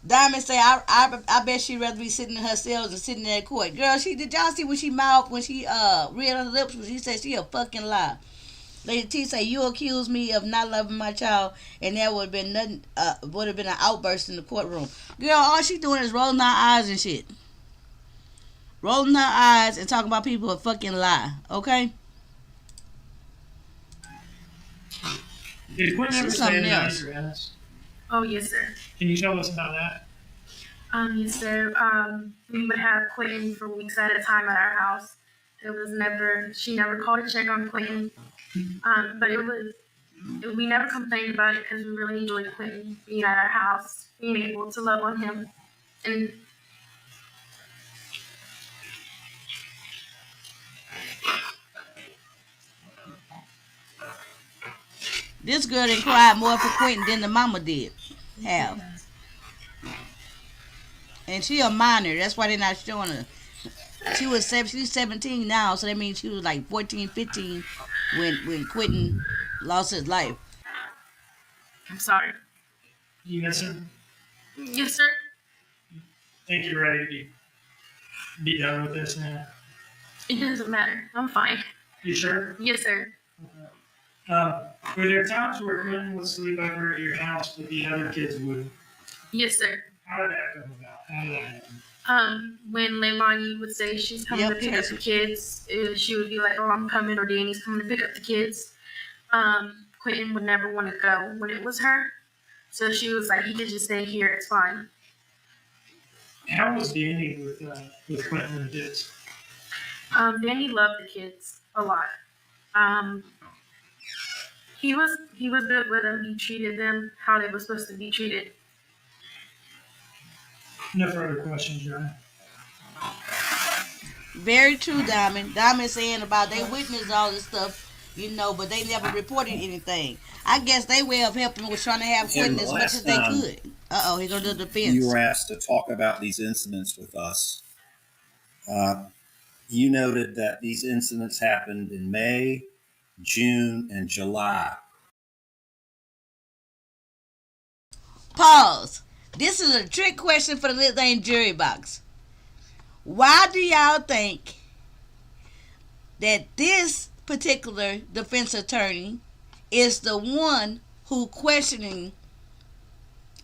Speaker 1: Diamond say, I bet she'd rather be sitting in her cells than sitting in that court. Girl, did y'all see when she mouthed, when she read her lips, when she said she a fucking lie? Lady T say, you accuse me of not loving my child, and there would have been nothing, would have been an outburst in the courtroom. Girl, all she doing is rolling her eyes and shit. Rolling her eyes and talking about people a fucking lie, okay?
Speaker 4: Did Quentin ever
Speaker 1: She's
Speaker 4: say
Speaker 1: something
Speaker 4: that
Speaker 1: else.
Speaker 4: to your ass?
Speaker 2: Oh, yes, sir.
Speaker 4: Can you tell us about that?
Speaker 2: Yes, sir. We would have Quentin for weeks at a time at our house. She never called to check on Quentin. But we never complained about it because we really enjoyed Quentin being at our house, being able to love on him. And
Speaker 1: This girl done cried more for Quentin than the mama did. Have. And she a minor. That's why they're not showing her. She's 17 now, so that means she was like 14, 15 when Quentin lost his life.
Speaker 2: I'm sorry.
Speaker 4: You listen?
Speaker 2: Yes, sir.
Speaker 4: Think you're ready to be done with this now?
Speaker 2: It doesn't matter. I'm fine.
Speaker 4: You sure?
Speaker 2: Yes, sir.
Speaker 4: Were there times where Quentin would sleep over at your house but the other kids wouldn't?
Speaker 2: Yes, sir.
Speaker 4: How did that come about? How did that happen?
Speaker 2: When Leilani would say she's coming to pick up the kids, she would be like, "Oh, I'm coming," or Danny's coming to pick up the kids. Quentin would never want to go when it was her, so she was like, "You can just stay here. It's fine."
Speaker 4: How was Danny with Quentin and the kids?
Speaker 2: Danny loved the kids a lot. He was good with them. He treated them how they were supposed to be treated.
Speaker 4: No further questions, John.
Speaker 1: Very true, Diamond. Diamond saying about they witnessed all this stuff, but they never reported anything. I guess their way of helping was trying to have Quentin as much as they could. Here goes the defense.
Speaker 9: You were asked to talk about these incidents with us. You noted that these incidents happened in May, June, and July.
Speaker 1: Pause. This is a trick question for the Lit Lane jury box. Why do y'all think that this particular defense attorney is the one who questioning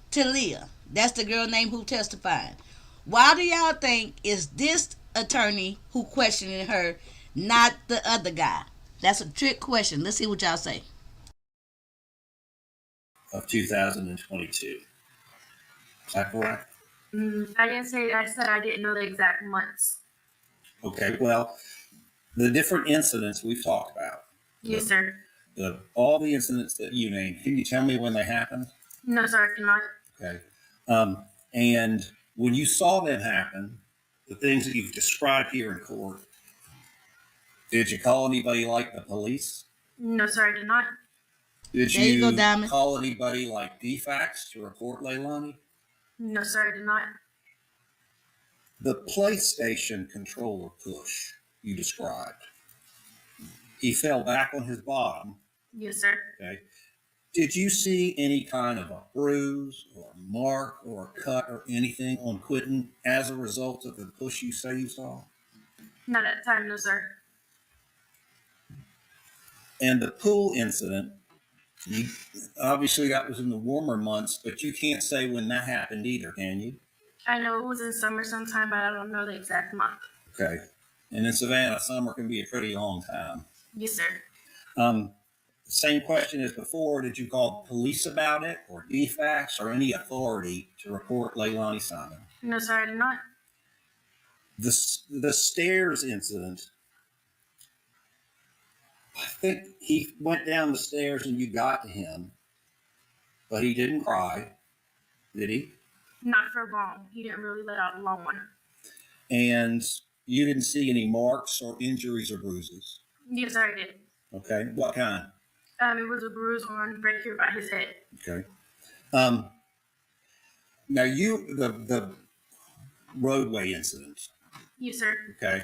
Speaker 1: Talia? That's the girl name who testified. Why do y'all think is this attorney who questioning her, not the other guy? That's a trick question. Let's see what y'all say.
Speaker 9: Of 2022. Is that correct?
Speaker 2: I didn't say. I said I didn't know the exact months.
Speaker 9: Okay, well, the different incidents we've talked about.
Speaker 2: Yes, sir.
Speaker 9: All the incidents that you named, can you tell me when they happened?
Speaker 2: No, sir, I cannot.
Speaker 9: Okay. And when you saw them happen, the things that you've described here in court, did you call anybody like the police?
Speaker 2: No, sir, I did not.
Speaker 9: Did
Speaker 1: There you go,
Speaker 9: you
Speaker 1: Diamond.
Speaker 9: call anybody like DFAX to report Leilani?
Speaker 2: No, sir, I did not.
Speaker 9: The PlayStation controller push you described. He fell back on his bottom.
Speaker 2: Yes, sir.
Speaker 9: Okay. Did you see any kind of a bruise or a mark or a cut or anything on Quentin as a result of the push you say you saw?
Speaker 2: Not at the time, no, sir.
Speaker 9: And the pool incident, you obviously that was in the warmer months, but you can't say when that happened either, can you?
Speaker 2: I know it was in summer sometime, but I don't know the exact month.
Speaker 9: Okay. And in Savannah, summer can be a pretty long time.
Speaker 2: Yes, sir.
Speaker 9: Same question as before. Did you call the police about it, or DFACS, or any authority to report LEILANI Simon?
Speaker 2: No, sir, I did not.
Speaker 9: The stairs incident, I think he went down the stairs and you got to him, but he didn't cry, did he?
Speaker 2: Not for long. He didn't really let out a long one.
Speaker 9: And you didn't see any marks or injuries or bruises?
Speaker 2: Yes, sir, I did.
Speaker 9: Okay. What kind?
Speaker 2: It was a bruise on right here by his head.
Speaker 9: Okay. Now the roadway incident.
Speaker 2: Yes, sir.
Speaker 9: Okay.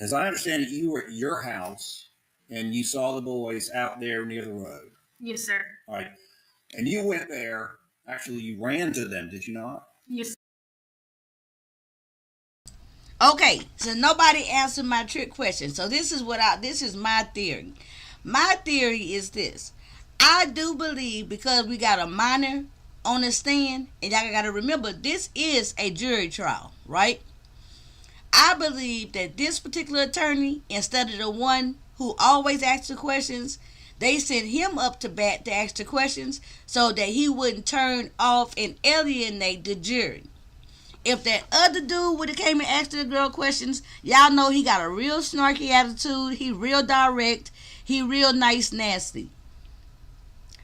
Speaker 9: As I understand it, you were at your house and you saw the boys out there near the road.
Speaker 2: Yes, sir.
Speaker 9: All right. And you went there. Actually, you ran to them, did you not?
Speaker 2: Yes.
Speaker 1: Okay, so nobody answered my trick question. So this is my theory. My theory is this. I do believe, because we got a minor on the stand, and y'all got to remember, this is a jury trial, right? I believe that this particular attorney, instead of the one who always asks the questions, they sent him up to bat to ask the questions so that he wouldn't turn off and alienate the jury. If that other dude would have came and asked the girl questions, y'all know he got a real snarky attitude. He real direct. He real nice, nasty.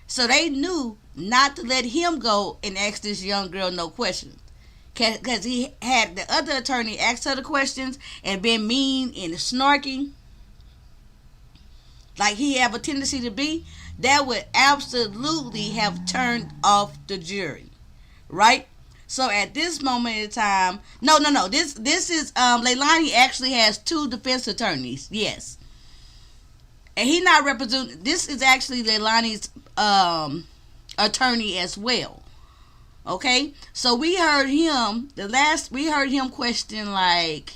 Speaker 1: So they knew not to let him go and ask this young girl no questions. Because he had the other attorney ask her the questions and been mean and snarky, like he have a tendency to be, that would absolutely have turned off the jury, right? So at this moment in time, no. This is LEILANI actually has 2 defense attorneys, yes, and he not representing. This is actually LEILANI's attorney as well. Okay, so we heard him question, like,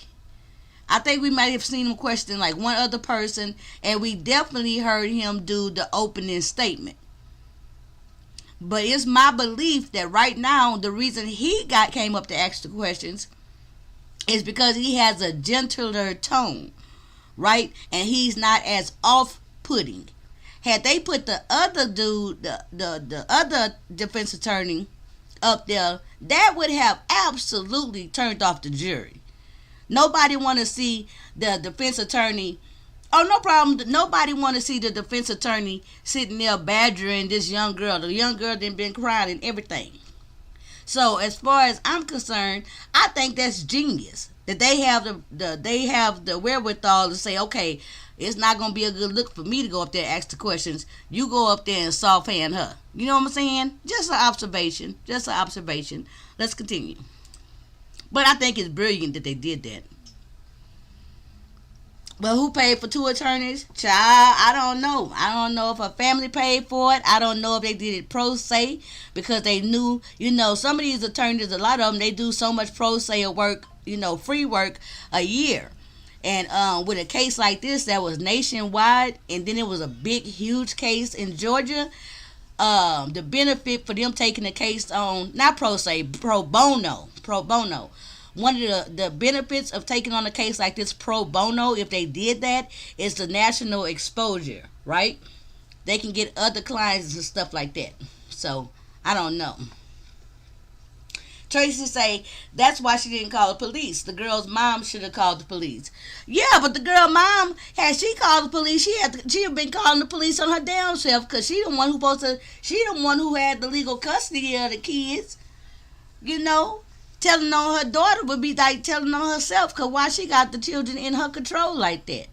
Speaker 1: I think we might have seen him question like one other person, and we definitely heard him do the opening statement. But it's my belief that right now the reason he came up to ask the questions is because he has a gentler tone, right? And he's not as off-putting. Had they put the other dude, the other defense attorney up there, that would have absolutely turned off the jury. Nobody want to see the defense attorney. Oh, no problem. Nobody want to see the defense attorney sitting there badgering this young girl. The young girl done been crying and everything. So as far as I'm concerned, I think that's genius that they have the wherewithal to say, okay, it's not gonna be a good look for me to go up there and ask the questions. You go up there and soft hand her. You know what I'm saying? Just an observation. Let's continue. But I think it's brilliant that they did that. Well, who paid for 2 attorneys? Child, I don't know. I don't know if her family paid for it. I don't know if they did it pro se because they knew, some of these attorneys, a lot of them, they do so much pro se work, free work a year. And with a case like this that was nationwide, and then it was a big, huge case in Georgia, the benefit for them taking the case on, not pro se, pro bono. One of the benefits of taking on a case like this pro bono, if they did that, is the national exposure, right? They can get other clients and stuff like that. So, I don't know. Tracy say, that's why she didn't call the police. The girl's mom should have called the police. Yeah, but the girl mom, had she called the police, she had been calling the police on her damn self, because she the one who had the legal custody of the kids. Telling on her daughter would be like telling on herself, because why she got the children in her control like that?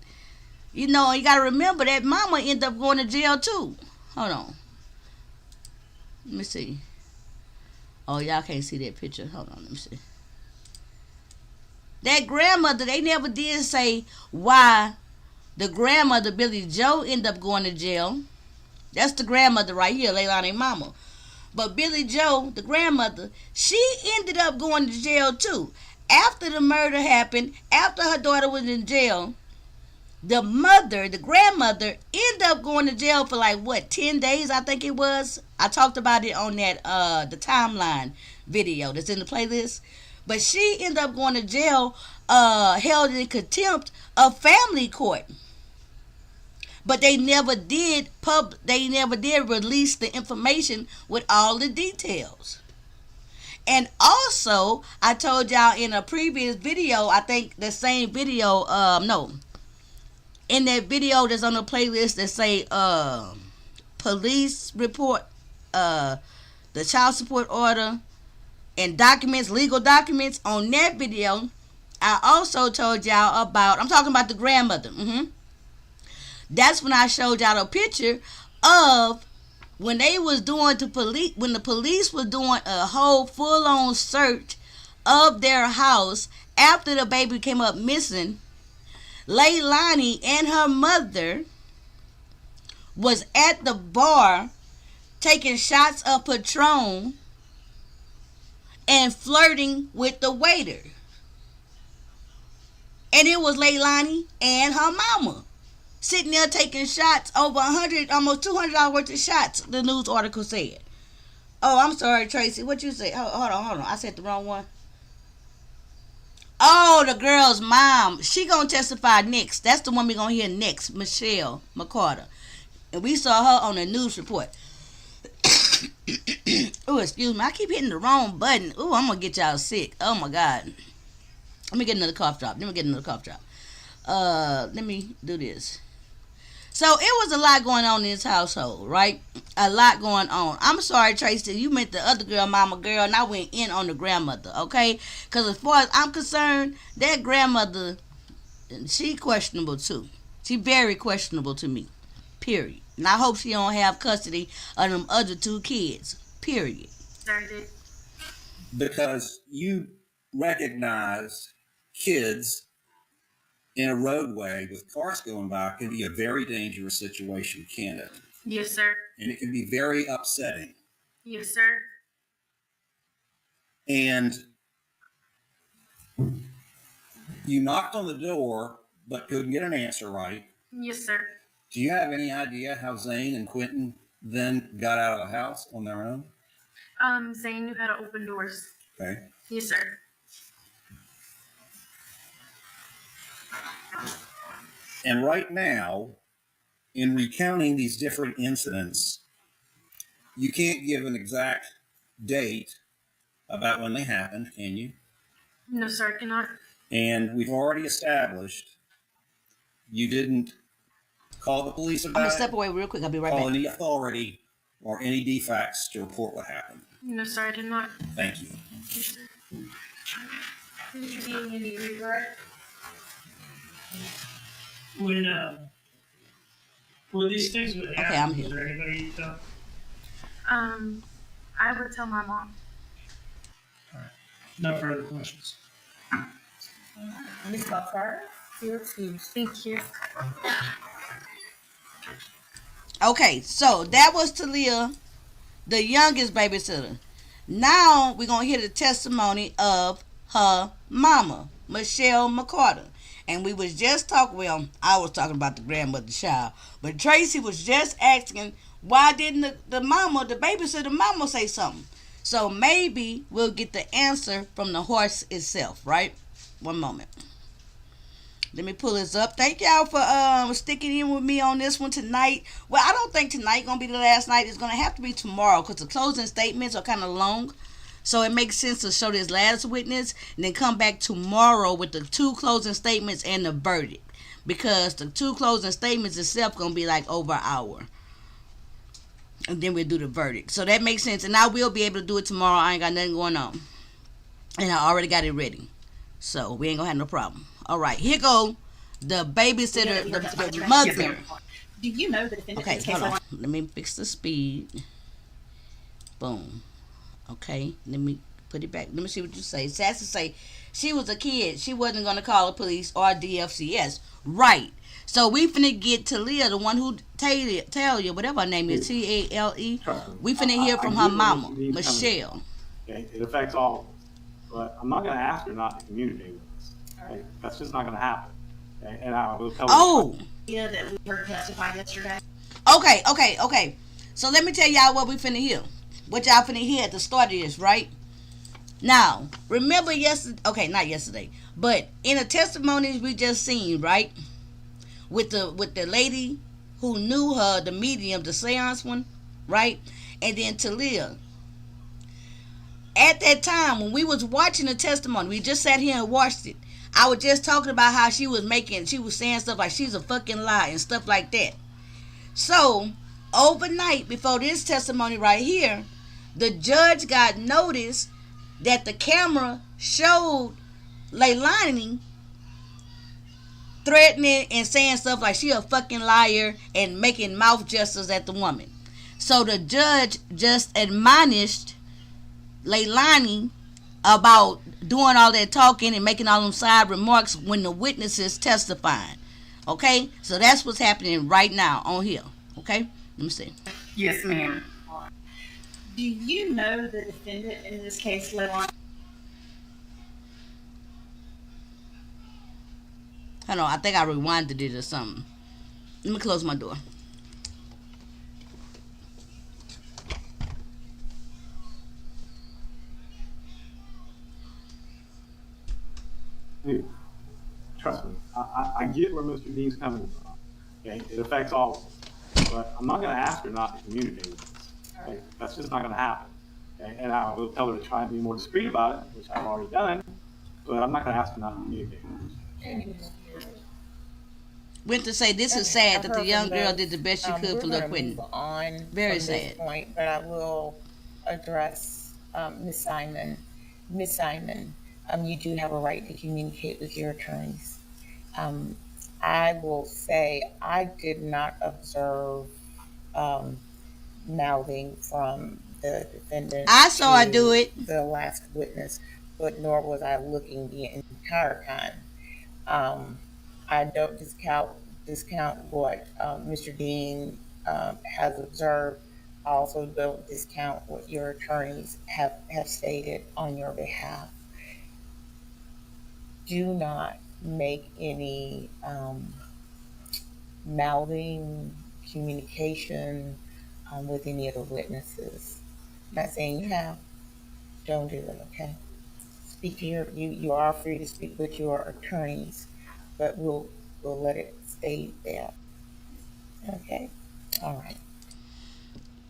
Speaker 1: You got to remember that mama ended up going to jail too. Hold on. Let me see. Oh, y'all can't see that picture. Hold on, let me see. That grandmother, they never did say why the grandmother, Billy Joe, ended up going to jail. That's the grandmother right here, LEILANI mama. But Billy Joe, the grandmother, she ended up going to jail too. after the murder happened, after her daughter was in jail, the mother, the grandmother, ended up going to jail for like what, 10 days, I think it was. I talked about it on that the timeline video that's in the playlist. But she ended up going to jail, held in contempt of family court. But they never did release the information with all the details. And also, I told y'all in a previous video, I think the same video, in that video that's on the playlist that say police report, the child support order, and documents, legal documents. On that video, I also told y'all about, I'm talking about the grandmother. That's when I showed y'all a picture of when they was doing when the police was doing a whole full-on search of their house after the baby came up missing. LEILANI and her mother was at the bar taking shots of Patron and flirting with the waiter. And it was LEILANI and her mama sitting there taking shots, over $100, almost $200 worth of shots, the news article said. Oh, I'm sorry, Tracy. What you say? Hold on. I said the wrong one. Oh, the girl's mom. She gonna testify next. That's the one we gonna hear next, Michelle McCarter. And we saw her on the news report. Oh, excuse me. I keep hitting the wrong button. Oh, I'm gonna get y'all sick. Oh my God. Let me get another cough drop. Let me do this. So it was a lot going on in this household, right? A lot going on. I'm sorry, Tracy, you meant the other girl, mama girl, and I went in on the grandmother, okay? Because as far as I'm concerned, that grandmother, she questionable too. She very questionable to me, period. And I hope she don't have custody of them other two kids, period.
Speaker 9: Because you recognize kids in a roadway with cars going by can be a very dangerous situation, can't it?
Speaker 2: Yes, sir.
Speaker 9: And it can be very upsetting.
Speaker 2: Yes, sir.
Speaker 9: And you knocked on the door, but couldn't get an answer right.
Speaker 2: Yes, sir.
Speaker 9: Do you have any idea how Zane and Quentin then got out of the house on their own?
Speaker 2: Zane knew how to open doors.
Speaker 9: Okay.
Speaker 2: Yes, sir.
Speaker 9: And right now, in recounting these different incidents, you can't give an exact date about when they happened, can you?
Speaker 2: No, sir, I cannot.
Speaker 9: And we've already established you didn't call the police about it.
Speaker 1: I'm going to step away real quick. I'll be right
Speaker 9: Call
Speaker 1: back.
Speaker 9: any authority or any defects to report what happened.
Speaker 2: No, sir, I did not.
Speaker 9: Thank you.
Speaker 2: Yes, sir. Did you need any regret?
Speaker 4: When these things would happen,
Speaker 1: I'm here.
Speaker 4: is there anybody you tell?
Speaker 2: I would tell my mom.
Speaker 4: No further questions.
Speaker 8: Ms. Buffard, you're excused.
Speaker 2: Thank you.
Speaker 1: Okay, so that was Talia, the youngest babysitter. Now we're going to hear the testimony of her mama, Michelle McCarter. And we was just talking, well, I was talking about the grandmother's child, but Tracy was just asking, why didn't the babysitter mama say something? So maybe we'll get the answer from the horse itself, right? One moment. Let me pull this up. Thank y'all for sticking in with me on this one tonight. Well, I don't think tonight going to be the last night. It's going to have to be tomorrow because the closing statements are kind of long. So it makes sense to show this last witness and then come back tomorrow with the 2 closing statements and the verdict. Because the 2 closing statements itself going to be like over an hour. And then we'll do the verdict. So that makes sense. And I will be able to do it tomorrow. I ain't got nothing going on. And I already got it ready. So we ain't going to have no problem. All right. Here go the babysitter, the mother.
Speaker 5: Do you know the defendant in
Speaker 1: Okay,
Speaker 5: this case?
Speaker 1: hold on. Let me fix the speed. Boom. Okay, let me put it back. Let me see what you say. Sassy say she was a kid. She wasn't going to call the police or DFCS. Right. So we finna get Talia, the one who tell you, whatever her name is, TALE. We finna hear from her mama, Michelle.
Speaker 10: Okay, it affects all. but I'm not going to ask her not to communicate with us. Okay? That's just not going to happen. Okay? And I will tell her.
Speaker 1: Oh,
Speaker 5: Yeah, that we heard testify yesterday.
Speaker 1: okay. So let me tell y'all what we finna hear. What y'all finna hear at the start of this, right? Now, remember yesterday, okay, not yesterday, but in the testimonies we just seen, right? With the lady who knew her, the medium, the seance one, right? And then Talia. At that time, when we was watching the testimony, we just sat here and watched it. I was just talking about how she was saying stuff like she's a fucking lie and stuff like that. So, overnight, before this testimony right here, the judge got notice that the camera showed LEILANI threatening and saying stuff like she a fucking liar and making mouth gestures at the woman. So the judge just admonished LEILANI about doing all that talking and making all them side remarks when the witnesses testifying. Okay? So that's what's happening right now on here. Okay? Let me see.
Speaker 5: Yes, ma'am. Do you know the defendant in this case, LEILANI?
Speaker 1: Hold on, I think I rewinded it or something. Let me close my door.
Speaker 10: Dude, trust me, I get where Mr. Dean's coming from. Okay, it affects all of us, but I'm not going to ask her not to communicate with us. Okay, that's just not going to happen. Okay, and I will tell her to try and be more discreet about it, which I've already done, but I'm not going to ask her not to communicate with us.
Speaker 1: Went to say this is sad that the young girl did the best she could for little Quentin.
Speaker 8: On
Speaker 1: Very
Speaker 8: from
Speaker 1: sad.
Speaker 8: this point, but I will address Ms. Simon. Ms. Simon, you do have a right to communicate with your attorneys. I will say I did not observe mouthing from the defendant.
Speaker 1: I saw her do it.
Speaker 8: The last witness, but nor was I looking the entire time. I don't discount what Mr. Dean has observed. I also don't discount what your attorneys have stated on your behalf. Do not make any mouthing communication with any of the witnesses. Not saying you have. Don't do it, okay? Speak to you are free to speak with your attorneys, but we'll let it stay there. Okay? All right.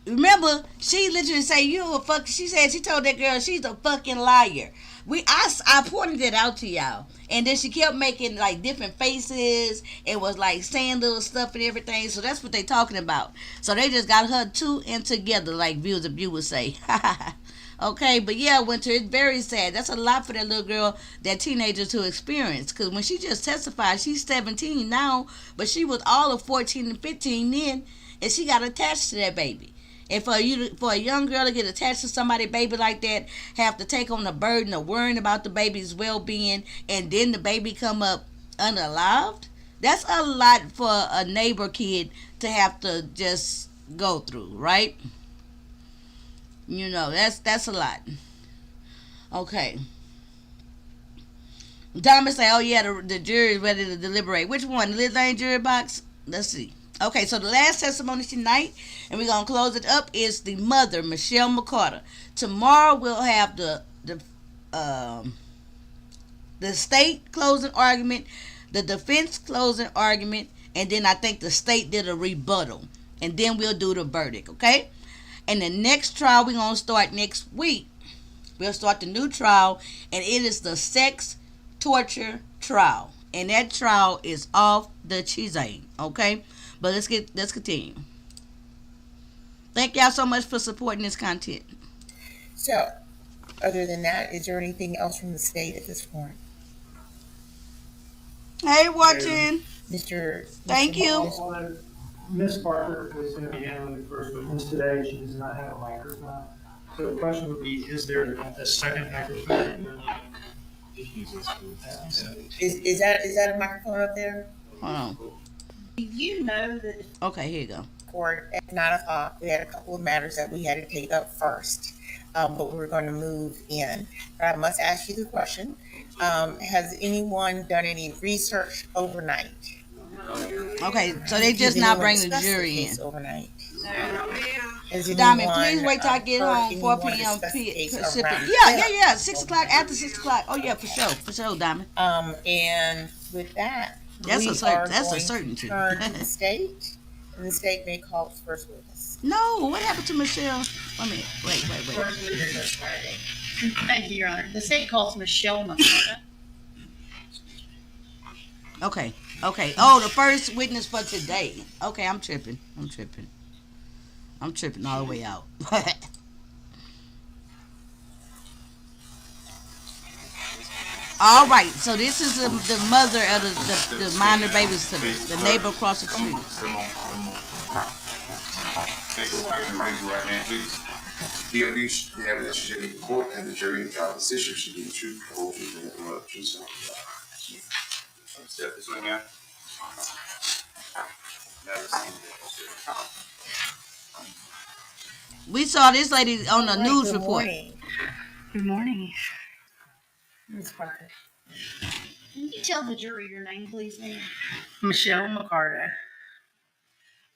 Speaker 1: Remember, she literally said you a fuck. She said she told that girl she's a fucking liar. I pointed it out to y'all, and then she kept making like different faces. It was like saying little stuff and everything. So that's what they talking about. So they just got her two in together, like Views of You would say. Okay, but yeah, Winter, it's very sad. That's a lot for that little girl, that teenager to experience. Because when she just testified, she's 17 now, but she was all of 14 and 15 then, and she got attached to that baby. And for a young girl to get attached to somebody's baby like that, have to take on the burden of worrying about the baby's well-being, and then the baby come up unalived, that's a lot for a neighbor kid to have to just go through, right? You know, that's a lot. Okay. Thomas say, oh yeah, the jury is ready to deliberate. Which one? The LEILANI jury box? Let's see. Okay, so the last testimony tonight, and we're going to close it up, is the mother, Michelle McCarter. Tomorrow we'll have the state closing argument, the defense closing argument, and then I think the state did a rebuttal. And then we'll do the verdict, okay? And the next trial we're going to start next week. We'll start the new trial, and it is the sex torture trial. And that trial is off the chain, okay? But let's continue. Thank y'all so much for supporting this content.
Speaker 8: So, other than that, is there anything else from the state at this point?
Speaker 1: Hey, watching.
Speaker 8: Mr.
Speaker 1: Thank you.
Speaker 11: Well, Ms. Parker is going to be handling the first witness today. She does not have a microphone. So the question would be, is there a second microphone?
Speaker 8: Is that a microphone up there?
Speaker 1: Hold on.
Speaker 5: Do you know that?
Speaker 1: Okay, here you go.
Speaker 8: Court at 9 o'clock, we had a couple of matters that we had to take up first. but we're going to move in. But I must ask you the question. Has anyone done any research overnight?
Speaker 1: Okay, so they
Speaker 8: Has
Speaker 1: just not
Speaker 8: anyone
Speaker 1: bring the
Speaker 8: discussed
Speaker 1: jury
Speaker 8: case
Speaker 1: in.
Speaker 8: overnight? Has
Speaker 1: Diamond,
Speaker 8: anyone,
Speaker 1: please wait till I get
Speaker 8: heard
Speaker 1: home, 4
Speaker 8: anyone
Speaker 1: p.m.
Speaker 8: discuss the case
Speaker 1: Pacific.
Speaker 8: around
Speaker 1: Yeah. 6 o'clock, after 6 o'clock. Oh, yeah, for sure, Diamond.
Speaker 8: And with that,
Speaker 1: That's
Speaker 8: we
Speaker 1: a certain-
Speaker 8: are
Speaker 1: that's a
Speaker 8: going
Speaker 1: certainty.
Speaker 8: to turn to the state, and the state may call its first witness.
Speaker 1: No, what happened to Michelle? Wait a minute. Wait.
Speaker 5: Thank you, Your Honor. The state calls Michelle McCarter.
Speaker 1: Okay. Oh, the first witness for today. Okay, I'm tripping all the way out. All right, so this is the mother of the minor babysitter, the neighbor across the street.
Speaker 3: Raise your right hand, please. The abuse the evidence should be in court, and the jury in trial decision should be the truth, the whole truth, and nothing but the truth. Step this way, ma'am.
Speaker 1: We saw this lady on the news report.
Speaker 5: Good morning.
Speaker 8: Ms. Parker.
Speaker 5: Can you tell the jury your name, please, ma'am?
Speaker 2: Michelle McCarter.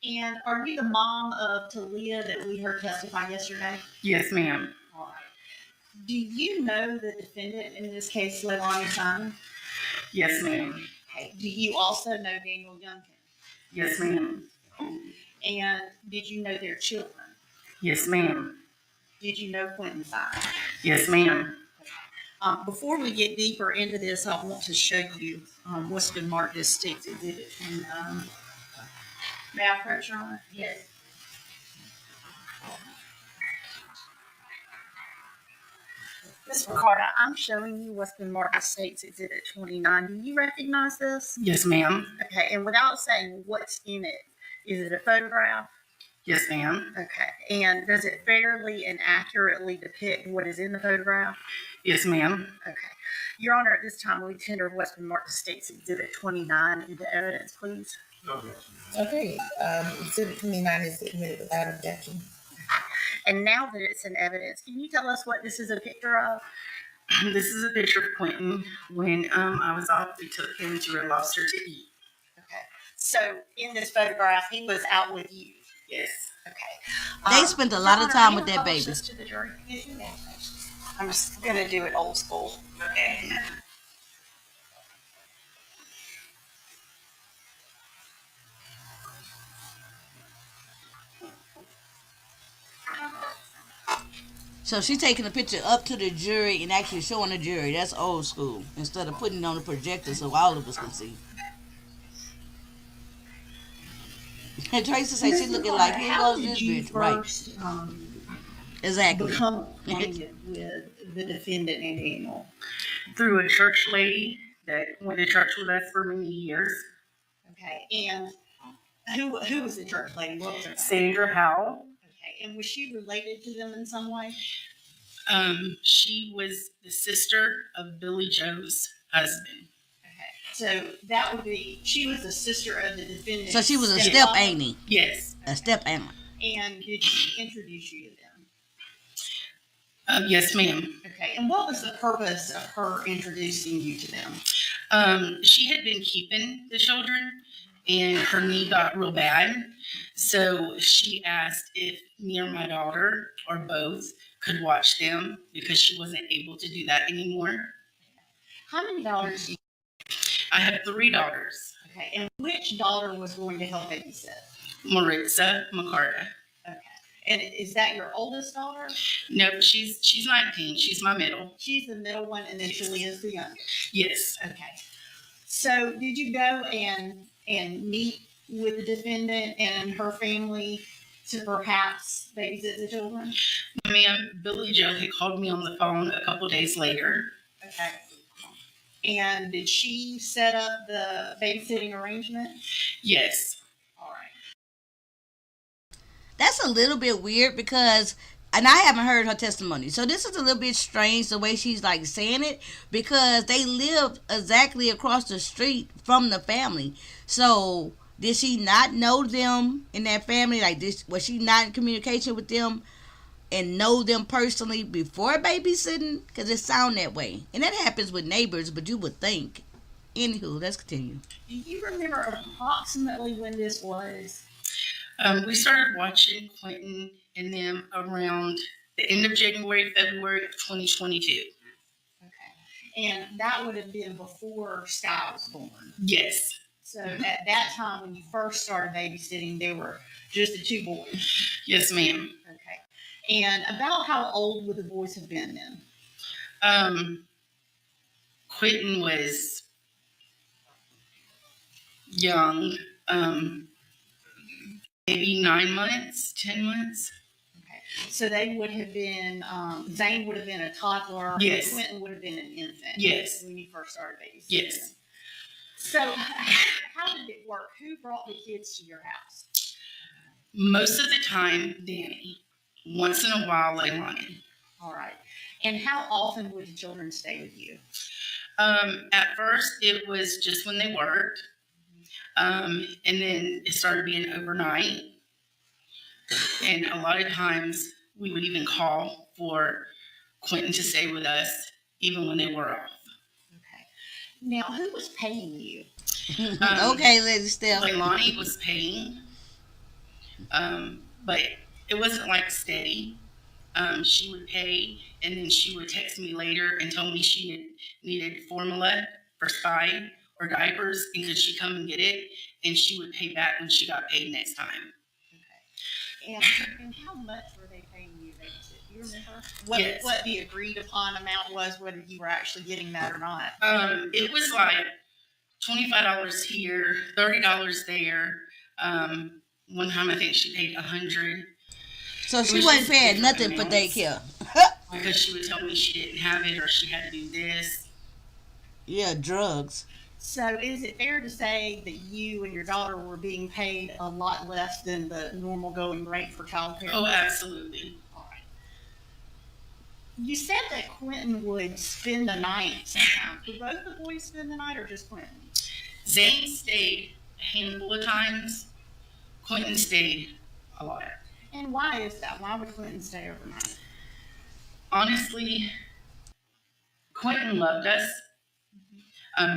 Speaker 5: And are you the mom of Talia that we heard testify yesterday?
Speaker 2: Yes, ma'am.
Speaker 5: All right. Do you know the defendant in this case, LEILANI Simon?
Speaker 2: Yes, ma'am.
Speaker 5: Okay. Do you also know Daniel Youngkin?
Speaker 2: Yes, ma'am.
Speaker 5: And did you know their children?
Speaker 2: Yes, ma'am.
Speaker 5: Did you know Quentin Simon?
Speaker 2: Yes, ma'am.
Speaker 5: Before we get deeper into this, I want to show you what's been marked as State's Exhibit. And, may I approach, Your Honor? Yes. Ms. Ricardo, I'm showing you what's been marked as State's Exhibit 29. Do you recognize this?
Speaker 2: Yes, ma'am.
Speaker 5: Okay, and without saying what's in it, is it a photograph?
Speaker 2: Yes, ma'am.
Speaker 5: Okay, and does it fairly and accurately depict what is in the photograph?
Speaker 2: Yes, ma'am.
Speaker 5: Okay. Your Honor, at this time, we tender what's been marked as State's Exhibit 29 into evidence, please.
Speaker 8: Okay, Exhibit 29 is admitted without objection.
Speaker 5: And now that it's in evidence, can you tell us what this is a picture of?
Speaker 2: This is a picture of Quentin when I was off. We took him to a lobster to eat.
Speaker 5: Okay. So in this photograph, he was out with you.
Speaker 2: Yes.
Speaker 5: Okay.
Speaker 1: They spent a lot of time with that baby.
Speaker 5: To the jury. I'm just gonna do it old school. Okay.
Speaker 1: So she's taking a picture up to the jury and actually showing the jury. That's old school. Instead of putting it on the projector so all of us can see. And Tracy said she looking like, here goes this bitch. Right. Exactly.
Speaker 5: Become acquainted with the defendant and Daniel.
Speaker 2: Through a church lady that went to church with us for many years.
Speaker 5: Okay. And who was the church lady? What was her name?
Speaker 2: Sandra Howell.
Speaker 5: Okay. And was she related to them in some way?
Speaker 2: She was the sister of Billy Joe's husband.
Speaker 5: So that would be, she was the sister of the defendant.
Speaker 1: So she was a step auntie.
Speaker 2: Yes.
Speaker 1: A step aunt.
Speaker 5: And did she introduce you to them?
Speaker 2: Yes, ma'am.
Speaker 5: Okay. And what was the purpose of her introducing you to them?
Speaker 2: She had been keeping the children and her knee got real bad. So she asked if me or my daughter or both could watch them because she wasn't able to do that anymore.
Speaker 5: How many daughters do you
Speaker 2: I have 3 daughters.
Speaker 5: Okay, and which daughter was going to help babysit?
Speaker 2: Maritza McCarter.
Speaker 5: Okay. And is that your oldest daughter?
Speaker 2: No, she's 19. She's my middle.
Speaker 5: She's the middle one, and then Julie is the youngest.
Speaker 2: Yes.
Speaker 5: Okay. So did you go and meet with the defendant and her family to perhaps babysit the children?
Speaker 2: Ma'am, Billy Joe had called me on the phone a couple days later.
Speaker 5: Okay. And did she set up the babysitting arrangement?
Speaker 2: Yes.
Speaker 5: All right.
Speaker 1: That's a little bit weird because, and I haven't heard her testimony, so this is a little bit strange the way she's like saying it, because they live exactly across the street from the family. So did she not know them in that family? Like this, was she not in communication with them and know them personally before babysitting? Because it sound that way. And that happens with neighbors, but you would think. Anywho, let's continue.
Speaker 5: Do you remember approximately when this was?
Speaker 12: We started watching Quentin and them around the end of January, February of 2022.
Speaker 5: Okay. And that would have been before Sky was born.
Speaker 12: Yes.
Speaker 5: So at that time, when you first started babysitting, there were just the two boys.
Speaker 12: Yes, ma'am.
Speaker 5: Okay. And about how old would the boys have been then?
Speaker 12: Quentin was young, maybe 9 months, 10 months.
Speaker 5: Okay. So they would have been, Zane would have been a toddler.
Speaker 12: Yes.
Speaker 5: And Quentin would have been an infant.
Speaker 12: Yes.
Speaker 5: When you first started babysitting.
Speaker 12: Yes.
Speaker 5: So how did it work? Who brought the kids to your house?
Speaker 12: Most of the time, Danny. Once in a while, Leilani.
Speaker 5: All right. And how often would the children stay with you?
Speaker 12: At first, it was just when they worked. And then it started being overnight. And a lot of times, we would even call for Quentin to stay with us, even when they were off.
Speaker 5: Okay. Now, who was paying you?
Speaker 1: Okay, Lady Steph.
Speaker 12: Leilani was paying, but it wasn't like steady. She would pay, and then she would text me later and tell me she needed formula for Spy or diapers, and could she come and get it? And she would pay back when she got paid next time.
Speaker 5: Okay. And how much were they paying you? Do you remember
Speaker 12: Yes.
Speaker 5: what the agreed upon amount was, whether you were actually getting that or not?
Speaker 12: It was like $25 here, $30 there. One time I think she paid $100.
Speaker 1: So she wasn't paying nothing for
Speaker 12: amounts.
Speaker 1: daycare.
Speaker 12: Because she would tell me she didn't have it or she had to do this.
Speaker 1: Yeah, drugs.
Speaker 5: So is it fair to say that you and your daughter were being paid a lot less than the normal going rate for childcare?
Speaker 12: Oh, absolutely.
Speaker 5: All right. You said that Quentin would spend the night sometimes. Would both the boys spend the night or just Quentin?
Speaker 12: Zane stayed a handful of times. Quentin stayed a lot.
Speaker 5: And why is that? Why would Quentin stay overnight?
Speaker 12: Honestly, Quentin loved us.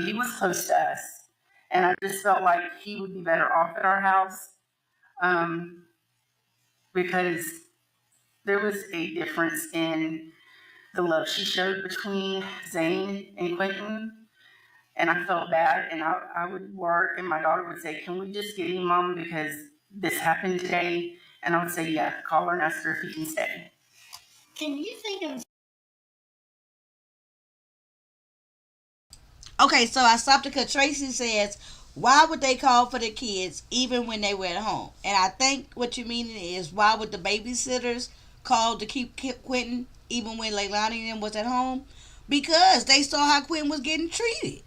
Speaker 12: He was close to us. And I just felt like he would be better off at our house. Because there was a difference in the love she showed between Zane and Quentin. And I felt bad, and I would work, and my daughter would say, "Can we just get him, Mom, because this happened today?" And I would say, "Yeah, call her and ask her if he can stay."
Speaker 5: Can you think of...
Speaker 1: Okay, so I stopped because Tracy says, why would they call for the kids even when they were at home? And I think what you mean is, why would the babysitters call to keep Quentin even when Leilani and them was at home? Because they saw how Quentin was getting treated.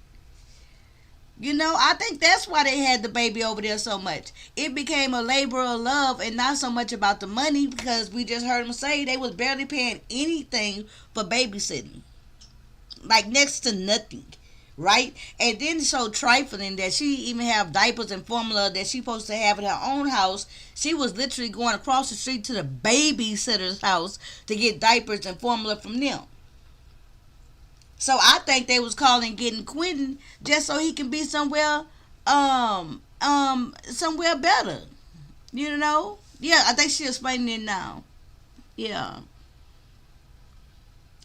Speaker 1: You know, I think that's why they had the baby over there so much. It became a labor of love and not so much about the money, because we just heard them say they was barely paying anything for babysitting. Like next to nothing. Right? And then it's so trifling that she even have diapers and formula that she supposed to have in her own house. She was literally going across the street to the babysitter's house to get diapers and formula from them. So I think they was calling getting Quentin just so he can be somewhere somewhere better. You know? Yeah, I think she's explaining it now. Yeah.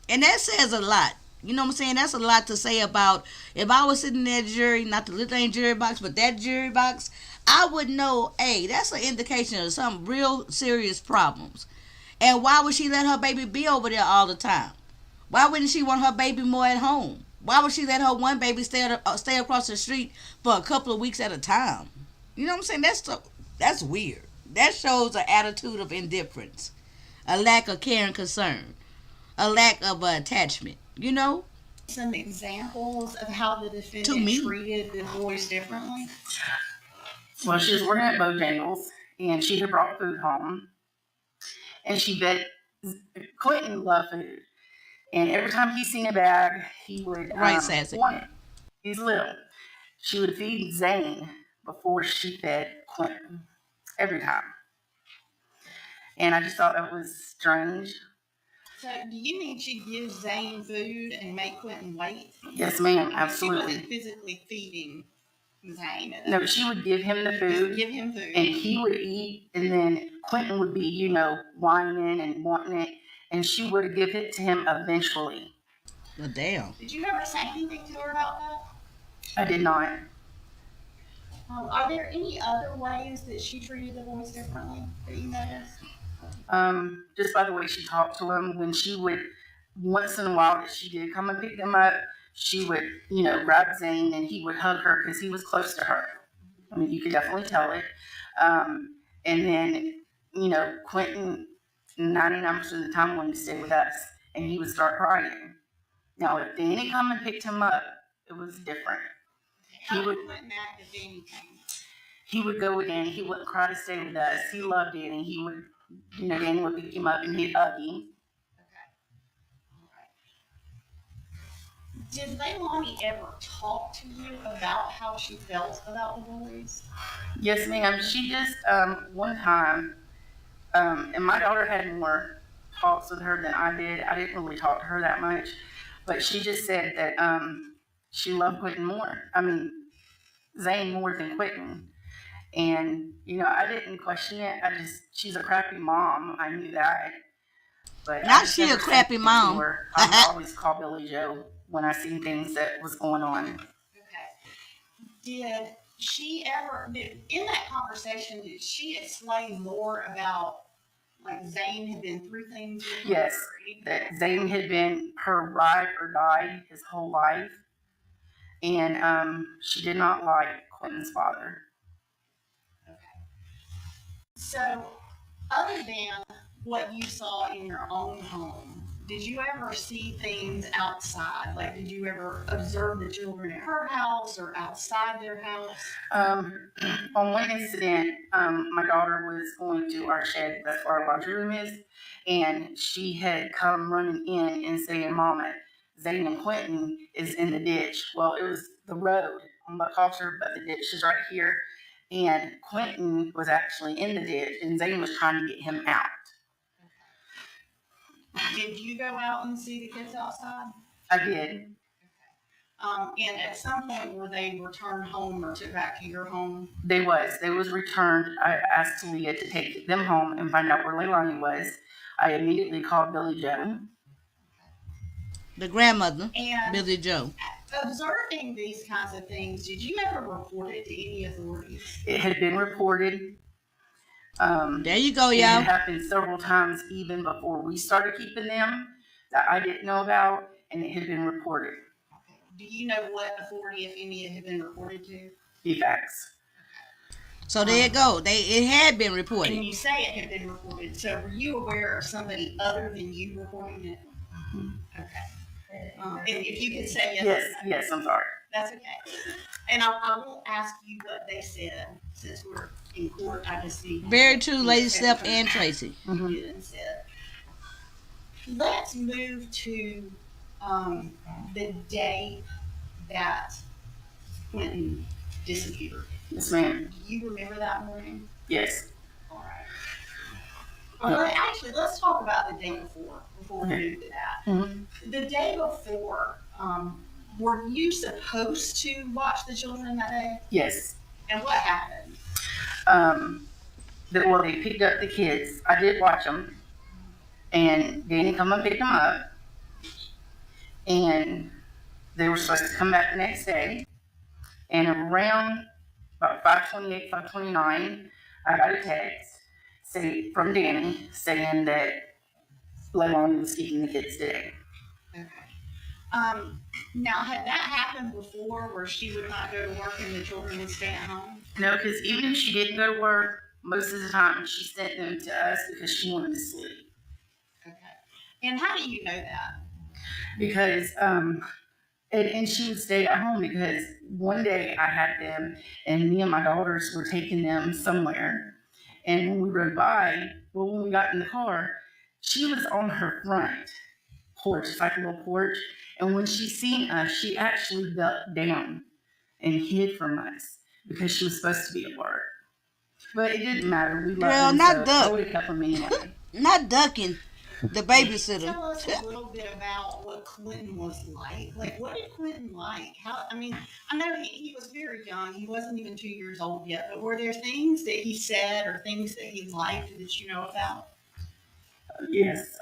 Speaker 1: And that says a lot. You know what I'm saying? That's a lot to say about, if I was sitting in that jury, not the little jury box, but that jury box, I would know, hey, that's an indication of some real serious problems. And why would she let her baby be over there all the time? Why wouldn't she want her baby more at home? Why would she let her one baby stay across the street for a couple of weeks at a time? You know what I'm saying? That's weird. That shows an attitude of indifference, a lack of care and concern, a lack of attachment. You know?
Speaker 5: Some examples of how the defendant treated the boys differently?
Speaker 12: Well, she was working at Bojangles, and she had brought food home. And she bet Quentin loved food. And every time he seen a bag, he would want it. He's little. She would feed Zane before she fed Quentin. Every time. And I just thought that was strange.
Speaker 5: So, do you mean she gives Zane food and make Quentin wait?
Speaker 12: Yes, ma'am,
Speaker 5: She
Speaker 12: absolutely.
Speaker 5: wasn't physically feeding Zane.
Speaker 12: No, she would give him the
Speaker 5: Just
Speaker 12: food,
Speaker 5: give him food.
Speaker 12: and he would eat, and then Quentin would be, whining and wanting it, and she would give it to him eventually.
Speaker 1: Well, damn.
Speaker 5: Did you ever say anything to her about that?
Speaker 12: I did not.
Speaker 5: Are there any other ways that she treated the boys differently that you noticed?
Speaker 12: Just by the way she talked to him, when she would, once in a while that she did come and pick them up, she would, grab Zane and he would hug her because he was close to her. I mean, you could definitely tell it. And then, Quentin, 99% of the time wanted to stay with us, and he would start crying. Now, if Danny come and picked him up, it was different.
Speaker 5: How did Quentin act if Danny came?
Speaker 12: He would go with Danny. He wouldn't cry to stay with us. He loved Danny. He would, Danny would pick him up and he'd hug him.
Speaker 5: Did Leilani ever talk to you about how she felt about the boys?
Speaker 12: Yes, ma'am. She just, one time, and my daughter had more talks with her than I did. I didn't really talk to her that much. But she just said that she loved Quentin more. I mean, Zane more than Quentin. And, I didn't question it. She's a crappy mom. I knew that. But
Speaker 1: Not she a crappy mom.
Speaker 12: I would always call Billy Joe when I seen things that was going on.
Speaker 5: Okay. Did she ever, in that conversation, did she explain more about, like, Zane had been through things with her?
Speaker 12: Yes, that Zane had been her ride or die his whole life. And she did not like Quentin's father.
Speaker 5: So, other than what you saw in your own home, did you ever see things outside? Like, did you ever observe the children at her house or outside their house?
Speaker 12: On one incident, my daughter was going to our shed, that's where our laundry room is, and she had come running in and saying, "Mama, Zane and Quentin is in the ditch." Well, it was the road on the culture, but the ditch is right here. And Quentin was actually in the ditch, and Zane was trying to get him out.
Speaker 5: Did you go out and see the kids outside?
Speaker 12: I did.
Speaker 5: And at some point, were they returned home or took back to your home?
Speaker 12: They was returned. I asked Leah to take them home and find out where Leilani was. I immediately called Billy Joe.
Speaker 1: The grandmother,
Speaker 5: And
Speaker 1: Billy Joe.
Speaker 5: observing these kinds of things, did you ever report it to any authorities?
Speaker 12: It had been reported.
Speaker 1: There you go,
Speaker 12: It
Speaker 1: y'all.
Speaker 12: had happened several times even before we started keeping them that I didn't know about, and it had been reported.
Speaker 5: Do you know what authority, if any, it had been reported to?
Speaker 12: FISHTANKS.
Speaker 1: So there you go. It had been
Speaker 5: And
Speaker 1: reported.
Speaker 5: you say it had been reported, so were you aware of somebody other than you reporting it? Okay. If you could say yes.
Speaker 12: Yes, I'm sorry.
Speaker 5: That's okay. And I won't ask you what they said, since we're in court. I just need.
Speaker 1: Very true, Lady Steph and Tracy.
Speaker 5: Didn't say it. Let's move to the day that Quentin disappeared.
Speaker 12: Yes, ma'am.
Speaker 5: Do you remember that morning?
Speaker 12: Yes.
Speaker 5: All right. Well, actually, let's talk about the day before we move to that.
Speaker 12: Mm-hmm.
Speaker 5: The day before, were you supposed to watch the children that day?
Speaker 12: Yes.
Speaker 5: And what happened?
Speaker 12: They picked up the kids. I did watch them. And Danny come and picked them up. And they were supposed to come back the next day. And around about 5:28, 5:29, I got a text from Danny saying that Leilani was keeping the kids today.
Speaker 5: Okay. Now, had that happened before where she would not go to work and the children would stay at home?
Speaker 12: No, because even if she didn't go to work, most of the time she sent them to us because she wanted to sleep.
Speaker 5: Okay. And how do you know that?
Speaker 12: Because, and she would stay at home because one day I had them and me and my daughters were taking them somewhere. And when we rode by, when we got in the car, she was on her front porch, it's like a little porch. And when she seen us, she actually ducked down and hid from us because she was supposed to be at work. But it didn't matter. We loved
Speaker 1: Girl,
Speaker 12: him,
Speaker 1: not
Speaker 12: so
Speaker 1: duck.
Speaker 12: I would have kept him anyway.
Speaker 1: Not ducking the babysitter.
Speaker 5: Tell us a little bit about what Clinton was like. Like, what did Clinton like? How? I mean, I know he was very young. He wasn't even 2 years old yet. But were there things that he said or things that he liked that you know about?
Speaker 12: Yes.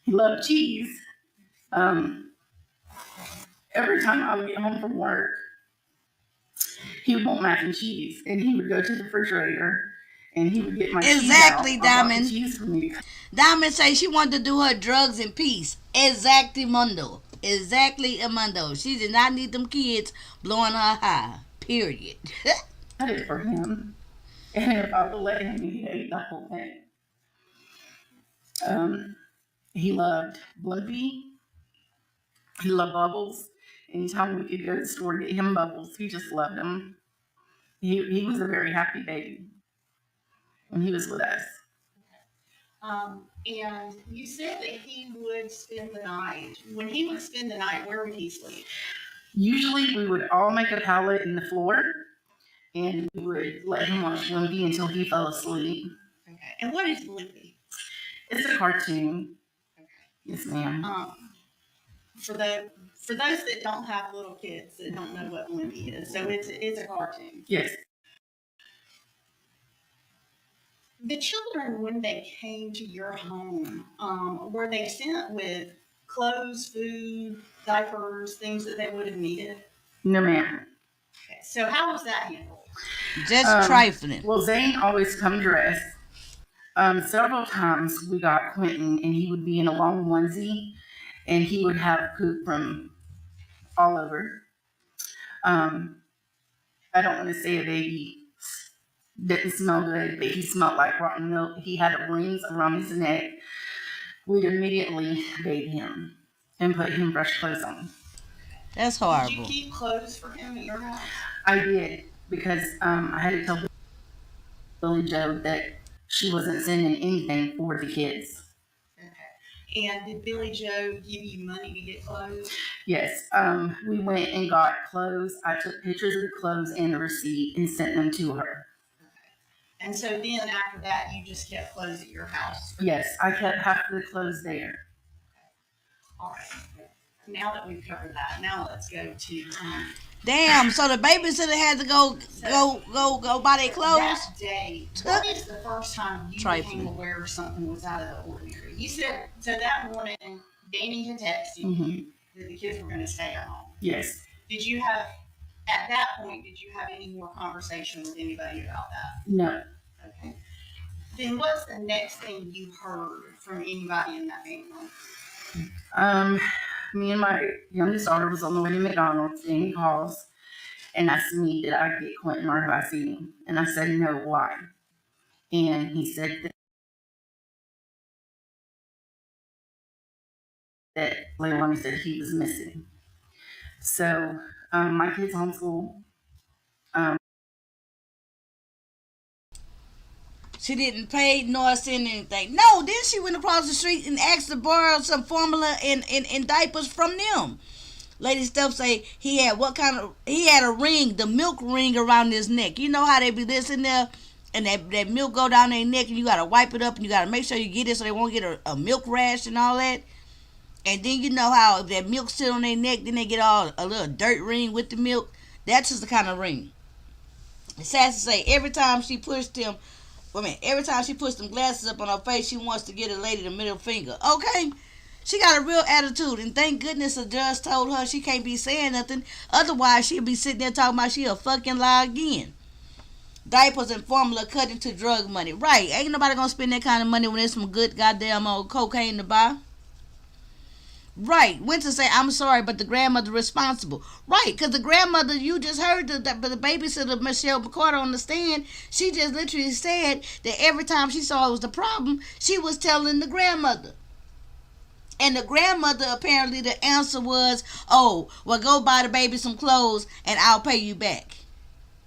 Speaker 12: He loved cheese. Every time I would get home from work, he would want mac and cheese, and he would go to the refrigerator and he would get my
Speaker 1: Exactly,
Speaker 12: cheese out.
Speaker 1: Diamond.
Speaker 12: Cheese for me.
Speaker 1: Diamond say she wanted to do her drugs in peace. Exactly, Mundo. Exactly, Amundo. She did not need them kids blowing her high. Period.
Speaker 12: I did it for him, and if I would have let him, he ate the whole thing. He loved Blimpie. He loved Bubbles. Anytime we could go to the store to get him Bubbles, he just loved them. He was a very happy baby when he was with us.
Speaker 5: And you said that he would spend the night. When he would spend the night, where would he sleep?
Speaker 12: Usually we would all make a pallet in the floor, and we would let him watch Blimpie until he fell asleep.
Speaker 5: Okay. And what is Blimpie?
Speaker 12: It's a cartoon. Yes, ma'am.
Speaker 5: For those that don't have little kids that don't know what Blimpie is, so it's a cartoon.
Speaker 12: Yes.
Speaker 5: The children, when they came to your home, were they sent with clothes, food, diapers, things that they would have needed?
Speaker 12: No, ma'am.
Speaker 5: Okay. So how was that handled?
Speaker 1: Just trifling.
Speaker 12: Well, Zane always come dressed. Several times we got Quentin, and he would be in a long onesie, and he would have poop from all over. I don't want to say a baby didn't smell good, but he smelled like rotten milk. He had rings around his neck. We'd immediately bathe him and put him fresh clothes on.
Speaker 1: That's
Speaker 5: Did
Speaker 1: horrible.
Speaker 5: you keep clothes for him at your house?
Speaker 12: I did, because I had to tell Billy Joe that she wasn't sending anything for the kids.
Speaker 5: Okay. And did Billy Joe give you money to get clothes?
Speaker 12: Yes, we went and got clothes. I took pictures of the clothes and the receipt and sent them to her.
Speaker 5: And so then after that, you just kept clothes at your house?
Speaker 12: Yes, I kept half of the clothes there.
Speaker 5: All right. Now that we've covered that, now let's go to
Speaker 1: Damn, so the babysitter had to go buy their clothes?
Speaker 5: that day. What is the first time you
Speaker 1: Trifling.
Speaker 5: became aware something was out of the ordinary? You said, so that morning, Danny had texted you that the kids were going to stay at home.
Speaker 12: Yes.
Speaker 5: Did you have, at that point, did you have any more conversation with anybody about that?
Speaker 12: No.
Speaker 5: Okay. Then what's the next thing you heard from anybody in that family?
Speaker 12: Me and my youngest daughter was on the way to McDonald's, and he calls and asked me, did I get Quentin or have I seen him? And I said, no, why? And he said that Leilani said he was missing. So, my kids homeschool.
Speaker 1: She didn't pay nor send anything. No, then she went across the street and asked to borrow some formula and diapers from them. Lady Stuff say he had a ring, the milk ring around his neck. You know how they be listening there and that milk go down their neck and you gotta wipe it up and you gotta make sure you get it so they won't get a milk rash and all that. And then you know how if that milk sit on their neck, then they get all a little dirt ring with the milk. That's just the kind of ring. Sassy say every time she pushed them glasses up on her face, she wants to get a lady the middle finger. Okay? She got a real attitude, and thank goodness a judge told her she can't be saying nothing. Otherwise, she'll be sitting there talking about she'll fucking lie again. Diapers and formula cut into drug money. Right. Ain't nobody gonna spend that kind of money when there's some good goddamn old cocaine to buy. Right. Winter say, I'm sorry, but the grandmother responsible. Right, because the grandmother, you just heard the babysitter, Michelle McCarter, on the stand. She just literally said that every time she saw it was the problem, she was telling the grandmother. And the grandmother, apparently, the answer was, oh, well, go buy the baby some clothes and I'll pay you back.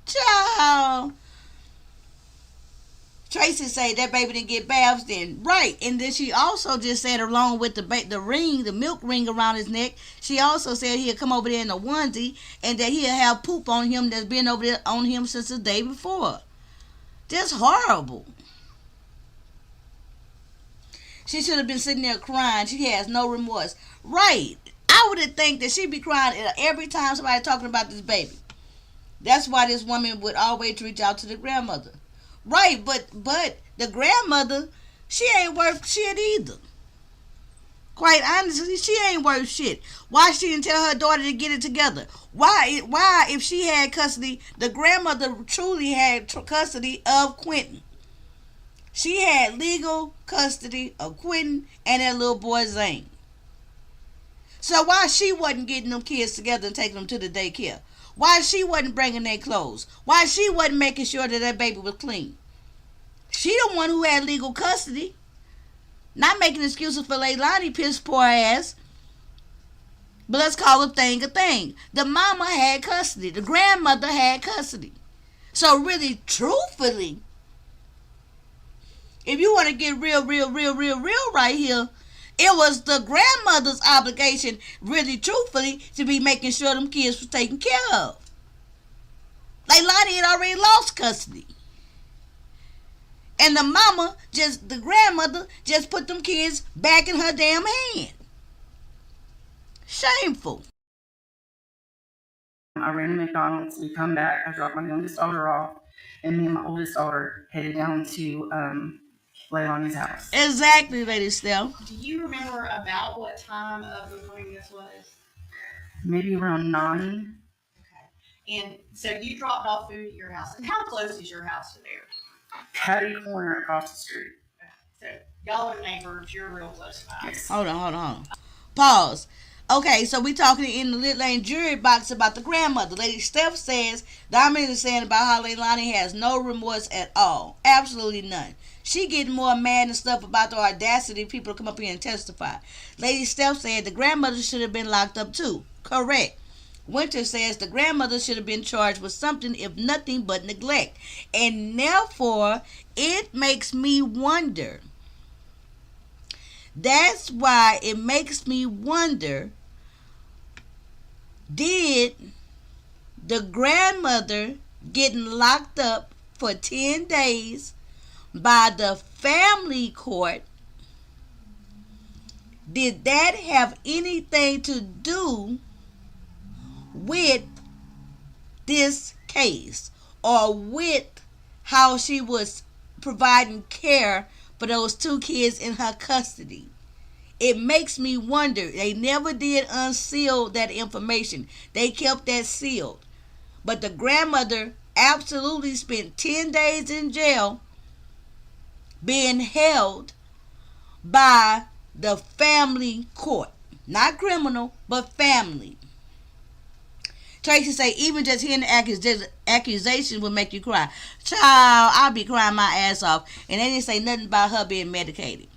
Speaker 1: Ciao. Tracy say that baby didn't get baths then. Right. And then she also just said, along with the ring, the milk ring around his neck, she also said he'll come over there in a onesie and that he'll have poop on him that's been over there on him since the day before. Just horrible. She should have been sitting there crying. She has no remorse. Right. I would have think that she'd be crying every time somebody talking about this baby. That's why this woman would always reach out to the grandmother. Right, but the grandmother, she ain't worth shit either. Quite honestly, she ain't worth shit. Why she didn't tell her daughter to get it together? Why if she had custody, the grandmother truly had custody of Quentin. She had legal custody of Quentin and that little boy Zane. So why she wasn't getting them kids together and taking them to the daycare? Why she wasn't bringing their clothes? Why she wasn't making sure that that baby was clean? She the one who had legal custody. Not making excuses for LEILANI piss poor ass. But let's call a thing a thing. The mama had custody. The grandmother had custody. So really, truthfully, if you want to get real right here, it was the grandmother's obligation, really truthfully, to be making sure them kids was taken care of. LEILANI had already lost custody. And the grandmother just put them kids back in her damn hand. Shameful.
Speaker 12: I ran to McDonald's. We come back. I dropped my youngest daughter off, and me and my oldest daughter headed down to LEILANI's house.
Speaker 1: Exactly, Lady Steph.
Speaker 5: Do you remember about what time of the morning this was?
Speaker 12: Maybe around 9.
Speaker 5: Okay. And so you dropped off food at your house. And how close is your house to there?
Speaker 12: Patty corner across the street.
Speaker 5: So y'all are neighbors. You're real close by.
Speaker 12: Yes.
Speaker 1: Hold on. Pause. Okay, so we talking in the Lit Lane jury box about the grandmother. Lady Steph says, Dominic is saying about how LEILANI has no remorse at all. Absolutely none. She getting more mad and stuff about the audacity of people to come up here and testify. Lady Steph said the grandmother should have been locked up too. Correct. Winter says the grandmother should have been charged with something, if nothing but neglect. And therefore, it makes me wonder. That's why it makes me wonder, did the grandmother getting locked up for 10 days by the family court, did that have anything to do with this case, or with how she was providing care for those 2 kids in her custody? It makes me wonder. They never did unseal that information. They kept that sealed. But the grandmother absolutely spent 10 days in jail being held by the family court. Not criminal, but family. Tracy say, even just hearing the accusation would make you cry. Child, I'll be crying my ass off. And they didn't say nothing about her being medicated.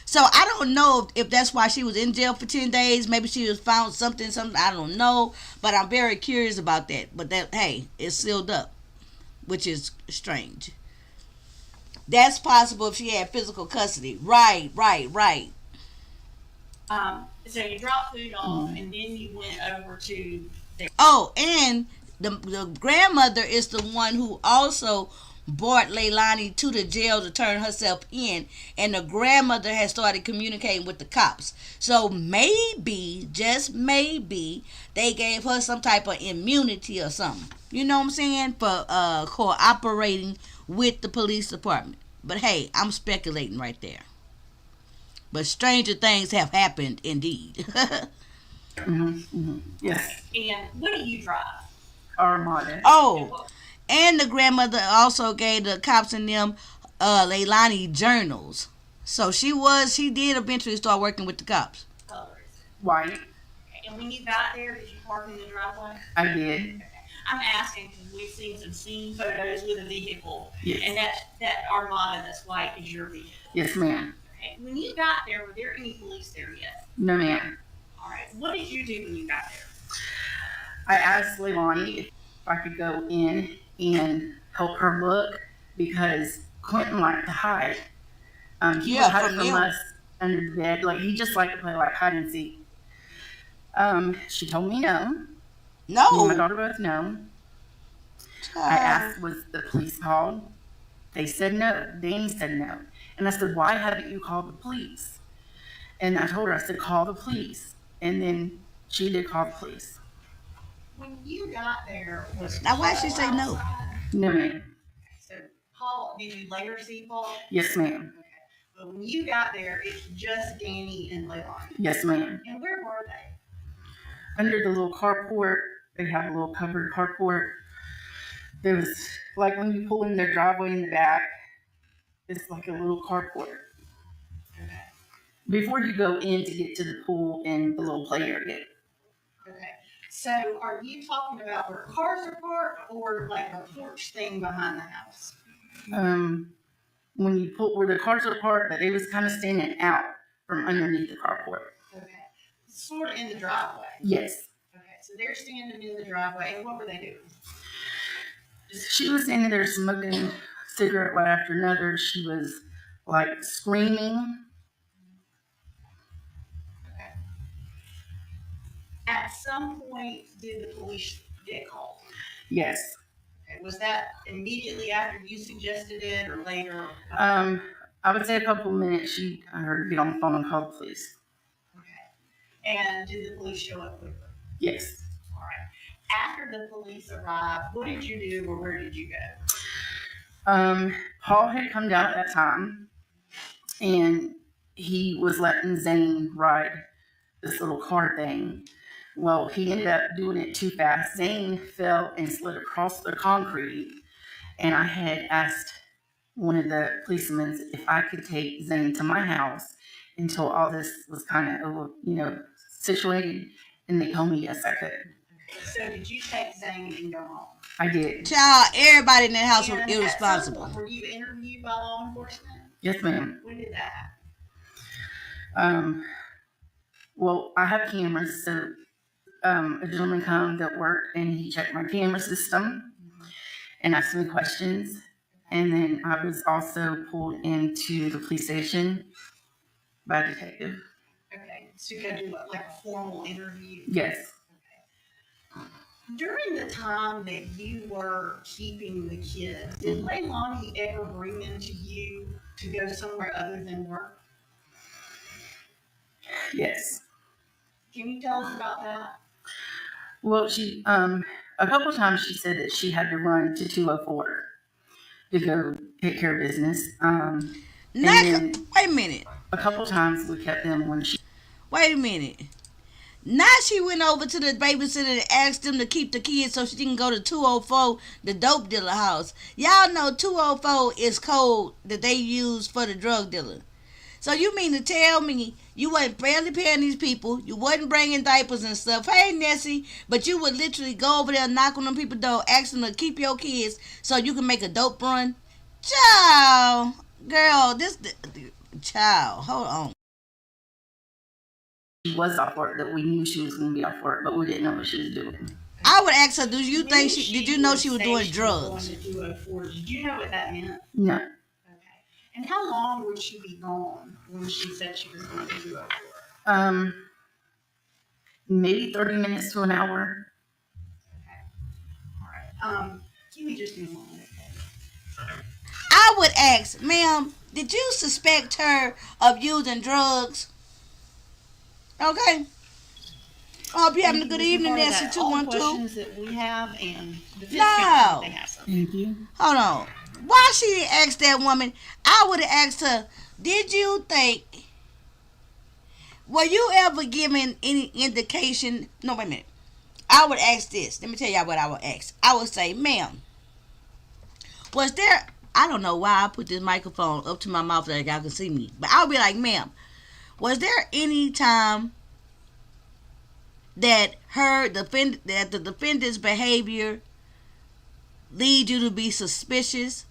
Speaker 1: So I don't know if that's why she was in jail for 10 days. Maybe she was found something, I don't know. But I'm very curious about that. But that, hey, it's sealed up, which is strange. That's possible if she had physical custody. Right.
Speaker 5: So you dropped food off, and then you went over to the...
Speaker 1: Oh, and the grandmother is the one who also brought LEILANI to the jail to turn herself in, and the grandmother has started communicating with the cops. So maybe, just maybe, they gave her some type of immunity or something. You know what I'm saying? For cooperating with the police department. But hey, I'm speculating right there. But stranger things have happened indeed.
Speaker 12: Yes.
Speaker 5: And what do you drive?
Speaker 12: Armada.
Speaker 1: Oh, and the grandmother also gave the cops and them LEILANI journals. So she did eventually start working with the cops.
Speaker 5: Colors.
Speaker 12: White.
Speaker 5: And when you got there, did you park in the driveway?
Speaker 12: I did.
Speaker 5: I'm asking because we've seen some scene photos with a vehicle.
Speaker 12: Yes.
Speaker 5: And that Armada that's white is your vehicle.
Speaker 12: Yes, ma'am.
Speaker 5: Okay. When you got there, were there any police there yet?
Speaker 12: No, ma'am.
Speaker 5: All right. What did you do when you got there?
Speaker 12: I asked LEILANI if I could go in and help her look, because Quentin liked to hide. He would hide from us under the bed. Like, he just liked to play like hide and seek. She told me no.
Speaker 1: No.
Speaker 12: Me and my daughter both no. I asked, was the police called? They said no. Danny said no. And I said, why haven't you called the police? And I told her, I said, call the police. And then she did call the police.
Speaker 5: When you got there, was
Speaker 1: Now, why
Speaker 5: Paul
Speaker 1: she say no?
Speaker 5: outside?
Speaker 12: No, ma'am.
Speaker 5: So Paul, did you later see Paul?
Speaker 12: Yes, ma'am.
Speaker 5: Okay. But when you got there, it's just Danny and Leilani.
Speaker 12: Yes, ma'am.
Speaker 5: And where were they?
Speaker 12: Under the little carport, they have a little covered carport. There was, like when you pull in their driveway in the back, it's like a little carport.
Speaker 5: Okay.
Speaker 12: Before you go in to get to the pool and the little play area.
Speaker 5: Okay. So are you talking about where cars are parked or like a porch thing behind the house?
Speaker 12: When you pull where the cars are parked, but they was kind of standing out from underneath the carport.
Speaker 5: Okay. Sort of in the driveway.
Speaker 12: Yes.
Speaker 5: Okay. So they're standing in the driveway. And what were they doing?
Speaker 12: She was standing there smoking a cigarette right after another. She was like screaming.
Speaker 5: Okay. At some point, did the police get called?
Speaker 12: Yes.
Speaker 5: Okay. Was that immediately after you suggested it or later?
Speaker 12: I would say a couple of minutes. I heard her get on the phone and call the police.
Speaker 5: Okay. And did the police show up quickly?
Speaker 12: Yes.
Speaker 5: All right. After the police arrived, what did you do or where did you go?
Speaker 12: Paul had come down at that time, and he was letting Zane ride this little car thing. Well, he ended up doing it too fast. Zane fell and slid across the concrete, and I had asked one of the policemen if I could take Zane to my house until all this was kind of, situated, and they told me yes, I could.
Speaker 5: So did you take Zane and go home?
Speaker 12: I did.
Speaker 1: Child, everybody in that house was
Speaker 5: And
Speaker 1: irresponsible.
Speaker 5: were you interviewed by law enforcement?
Speaker 12: Yes, ma'am.
Speaker 5: When did that
Speaker 12: Well, I have cameras, so a gentleman come that worked and he checked my camera system and asked me questions. And then I was also pulled into the police station by a detective.
Speaker 5: happen? Okay. So you go do what, like a formal interview?
Speaker 12: Yes.
Speaker 5: During the time that you were keeping the kids, did Leilani ever bring them to you to go somewhere other than work?
Speaker 12: Yes.
Speaker 5: Can you tell us about that?
Speaker 12: Well, she, a couple times she said that she had to run to 204 to go take care of business.
Speaker 1: Wait a minute.
Speaker 12: A couple times we kept them when she.
Speaker 1: Wait a minute. Now she went over to the babysitter and asked them to keep the kids so she can go to 204, the dope dealer house. Y'all know 204 is code that they use for the drug dealer. So you mean to tell me you wasn't barely paying these people, you wasn't bringing diapers and stuff, hey Nessie, but you would literally go over there, knock on them people's door, ask them to keep your kids so you can make a dope run? Child, girl, child, hold on.
Speaker 12: She was off work, that we knew she was going to be off work, but we didn't know what she was doing.
Speaker 1: I would ask her, did you know she was doing drugs?
Speaker 5: Did you know what that meant?
Speaker 12: No.
Speaker 5: Okay. And how long would she be gone when she said she was going to 204?
Speaker 12: Maybe 30 minutes to an hour.
Speaker 5: Okay. All right. Give me just a moment.
Speaker 1: I would ask, ma'am, did you suspect her of using drugs? Okay. I hope you're having a good evening, Nancy. 212.
Speaker 5: Questions that we have and the
Speaker 1: No.
Speaker 5: they have some.
Speaker 12: Thank you.
Speaker 1: Hold on. Why she didn't ask that woman? I would have asked her, did you think, were you ever given any indication? No, wait a minute. I would ask this. Let me tell y'all what I would ask. I would say, ma'am, was there, I don't know why I put this microphone up to my mouth so that y'all can see me, but I would be like, ma'am, was there any time that the defendant's behavior lead you to be suspicious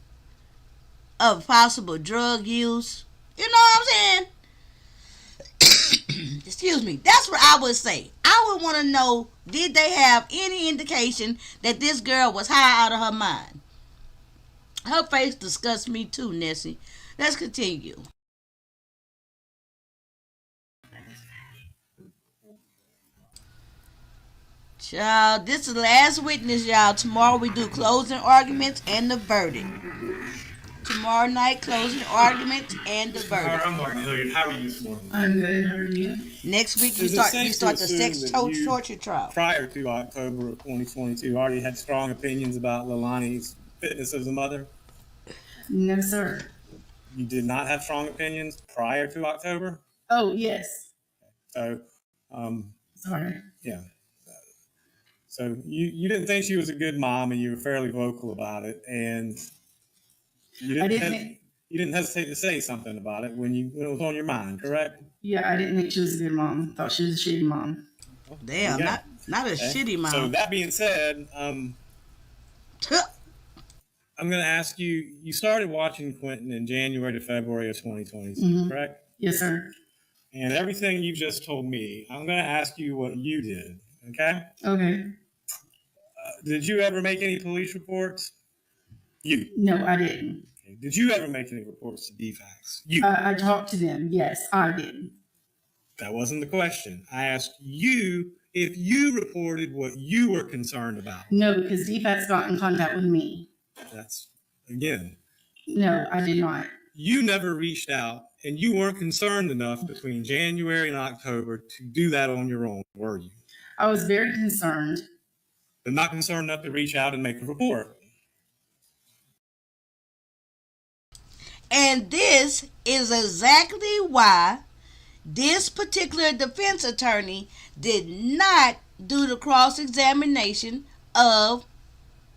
Speaker 1: of possible drug use? You know what I'm saying? Excuse me. That's what I would say. I would want to know, did they have any indication that this girl was high out of her mind? Her face disgusts me too, Nessie. Let's continue. Child, this is the last witness, y'all. Tomorrow we do closing arguments and the verdict. tomorrow night, closing arguments and the
Speaker 6: All right,
Speaker 1: verdict.
Speaker 6: I'm Mark Hilliard. How are you this morning?
Speaker 12: I'm good. How are you?
Speaker 1: Next week
Speaker 6: Is it safe
Speaker 1: you
Speaker 6: to
Speaker 1: start the
Speaker 6: assume
Speaker 1: sex
Speaker 6: that you-
Speaker 1: torture trial.
Speaker 6: Prior to October of 2022, already had strong opinions about LEILANI's fitness as a mother?
Speaker 12: No, sir.
Speaker 6: You did not have strong opinions prior to October?
Speaker 12: Oh, yes.
Speaker 6: So,
Speaker 12: Sorry.
Speaker 6: yeah. So you didn't think she was a good mom, and you were fairly vocal about it, and you
Speaker 12: I
Speaker 6: didn't,
Speaker 12: didn't.
Speaker 6: you didn't hesitate to say something about it when it was on your mind, correct?
Speaker 12: Yeah, I didn't think she was a good mom. Thought she was a shitty mom.
Speaker 1: Damn,
Speaker 6: Yeah.
Speaker 1: not a
Speaker 6: Okay.
Speaker 1: shitty mom.
Speaker 6: So that being said, I'm going to ask you. You started watching Quentin in January to February of 2022,
Speaker 12: Mhm.
Speaker 6: correct?
Speaker 12: Yes, sir.
Speaker 6: And everything you just told me, I'm going to ask you what you did. Okay?
Speaker 12: Okay.
Speaker 6: Did you ever make any police reports? You.
Speaker 12: No, I didn't.
Speaker 6: Okay. Did you ever make any reports to DFACS? You.
Speaker 12: I talked to them. Yes, I did.
Speaker 6: That wasn't the question. I asked you if you reported what you were concerned about.
Speaker 12: No, because DFAT's got in contact with me.
Speaker 6: That's, again,
Speaker 12: No, I did not.
Speaker 6: you never reached out and you weren't concerned enough between January and October to do that on your own, were you?
Speaker 12: I was very concerned.
Speaker 6: But not concerned enough to reach out and make a report.
Speaker 1: And this is exactly why this particular defense attorney did not do the cross-examination of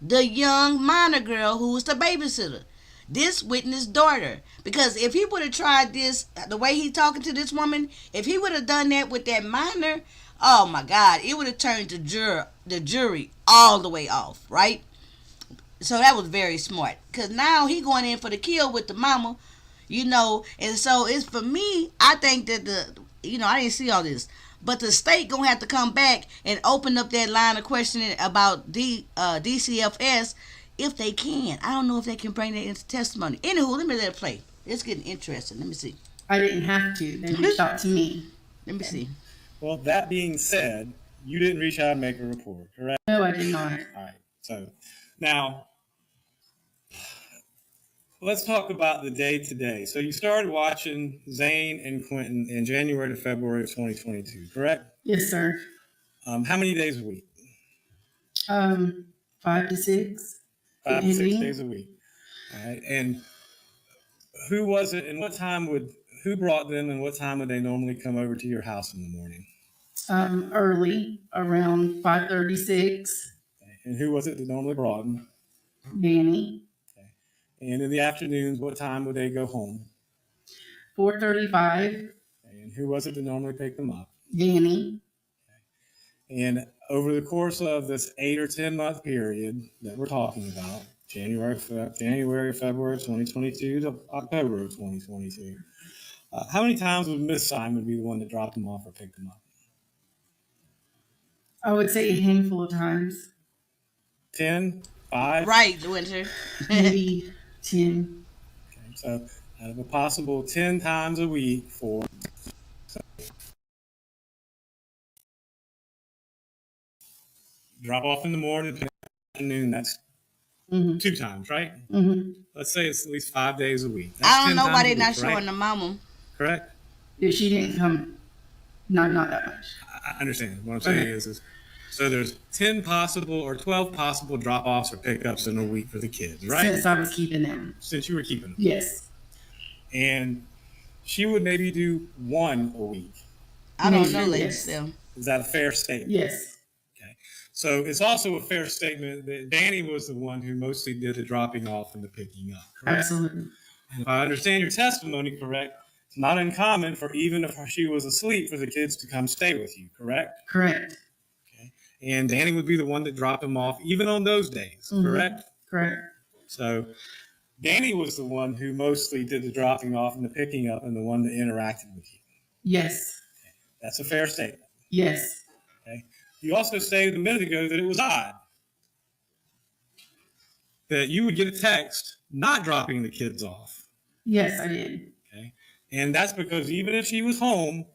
Speaker 1: the young minor girl who was the babysitter, this witness daughter. Because if he would have tried this, the way he talking to this woman, if he would have done that with that minor, oh my God, it would have turned the jury all the way off, right? So that was very smart. Because now he going in for the kill with the mama, and so it's for me, I think that I didn't see all this, but the state gonna have to come back and open up that line of questioning about DCFS if they can. I don't know if they can bring that into testimony. Anywho, let me let it play. It's getting interesting. Let me see.
Speaker 12: I didn't have to. They reached out to me.
Speaker 1: Let me see.
Speaker 6: Well, that being said, you didn't reach out and make a report, correct?
Speaker 12: No, I did not.
Speaker 6: All right. So now let's talk about the day-to-day. So you started watching Zane and Quentin in January to February of 2022, correct?
Speaker 12: Yes, sir.
Speaker 6: How many days a week?
Speaker 12: 5 to 6.
Speaker 6: 5 to 6
Speaker 12: Maybe.
Speaker 6: days a week. All right. And who was it and who brought them and what time would they normally come over to your house in the morning?
Speaker 12: Early, around 5:36.
Speaker 6: And who was it that normally brought them?
Speaker 12: Danny.
Speaker 6: And in the afternoons, what time would they go home?
Speaker 12: 4:35.
Speaker 6: And who was it that normally picked them up?
Speaker 12: Danny.
Speaker 6: And over the course of this 8 or 10 month period that we're talking about, January, February 2022 to October of 2022, how many times would Miss Simon be the one that dropped them off or picked them up?
Speaker 12: I would say a handful of times.
Speaker 6: 10? 5?
Speaker 1: Right, Winter.
Speaker 12: Maybe 10.
Speaker 6: Okay, so out of a possible 10 times a week for drop off in the morning, pick up in the afternoon, that's 2 times, right?
Speaker 12: Mm-hmm.
Speaker 6: Let's say it's at least 5 days a week. That's
Speaker 1: I don't
Speaker 6: 10
Speaker 1: know why
Speaker 6: times
Speaker 1: they're
Speaker 6: a
Speaker 1: not
Speaker 6: week,
Speaker 1: showing
Speaker 6: right?
Speaker 1: the mama.
Speaker 6: Correct?
Speaker 12: Yeah, she didn't come. Not that much.
Speaker 6: I understand. What I'm saying is so there's 10 possible or 12 possible drop-offs or pickups in a week for the kids, right?
Speaker 12: Since I was keeping them.
Speaker 6: Since you were keeping them.
Speaker 12: Yes.
Speaker 6: And she would maybe do 1 a week.
Speaker 1: I don't
Speaker 12: Maybe,
Speaker 1: know, ladies.
Speaker 12: yes.
Speaker 1: Still.
Speaker 6: Is that a fair statement?
Speaker 12: Yes.
Speaker 6: Okay. So it's also a fair statement that Danny was the one who mostly did the dropping off and the picking up, correct?
Speaker 12: Absolutely.
Speaker 6: And if I understand your testimony correct, it's not uncommon for even if she was asleep for the kids to come stay with you, correct?
Speaker 12: Correct.
Speaker 6: And Danny would be the one that dropped them off even on those days, correct?
Speaker 12: Correct.
Speaker 6: So Danny was the one who mostly did the dropping off and the picking up and the one that interacted with you.
Speaker 12: Yes.
Speaker 6: That's a fair statement.
Speaker 12: Yes.
Speaker 6: Okay. You also stated a minute ago that it was odd that you would get a text not dropping the kids off.
Speaker 12: Yes, I did.
Speaker 6: Okay. And that's because even if she was home,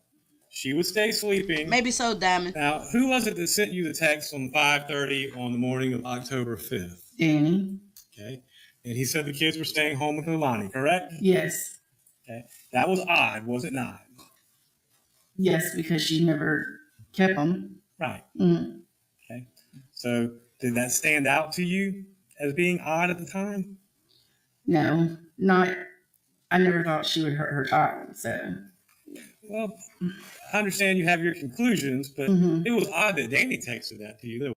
Speaker 6: she would stay sleeping.
Speaker 1: Maybe so, Diamond.
Speaker 6: Now, who was it that sent you the text on 5:30 on the morning of October 5th?
Speaker 12: Danny.
Speaker 6: Okay. And he said the kids were staying home with Leilani, correct?
Speaker 12: Yes.
Speaker 6: Okay. That was odd, was it not?
Speaker 12: Yes, because she never kept them.
Speaker 6: Right.
Speaker 12: Mm.
Speaker 6: Okay. So did that stand out to you as being odd at the time?
Speaker 12: No, not. I never thought she would hurt her child. So.
Speaker 6: Well, I understand you have your conclusions, but it was odd that Danny texted that to you.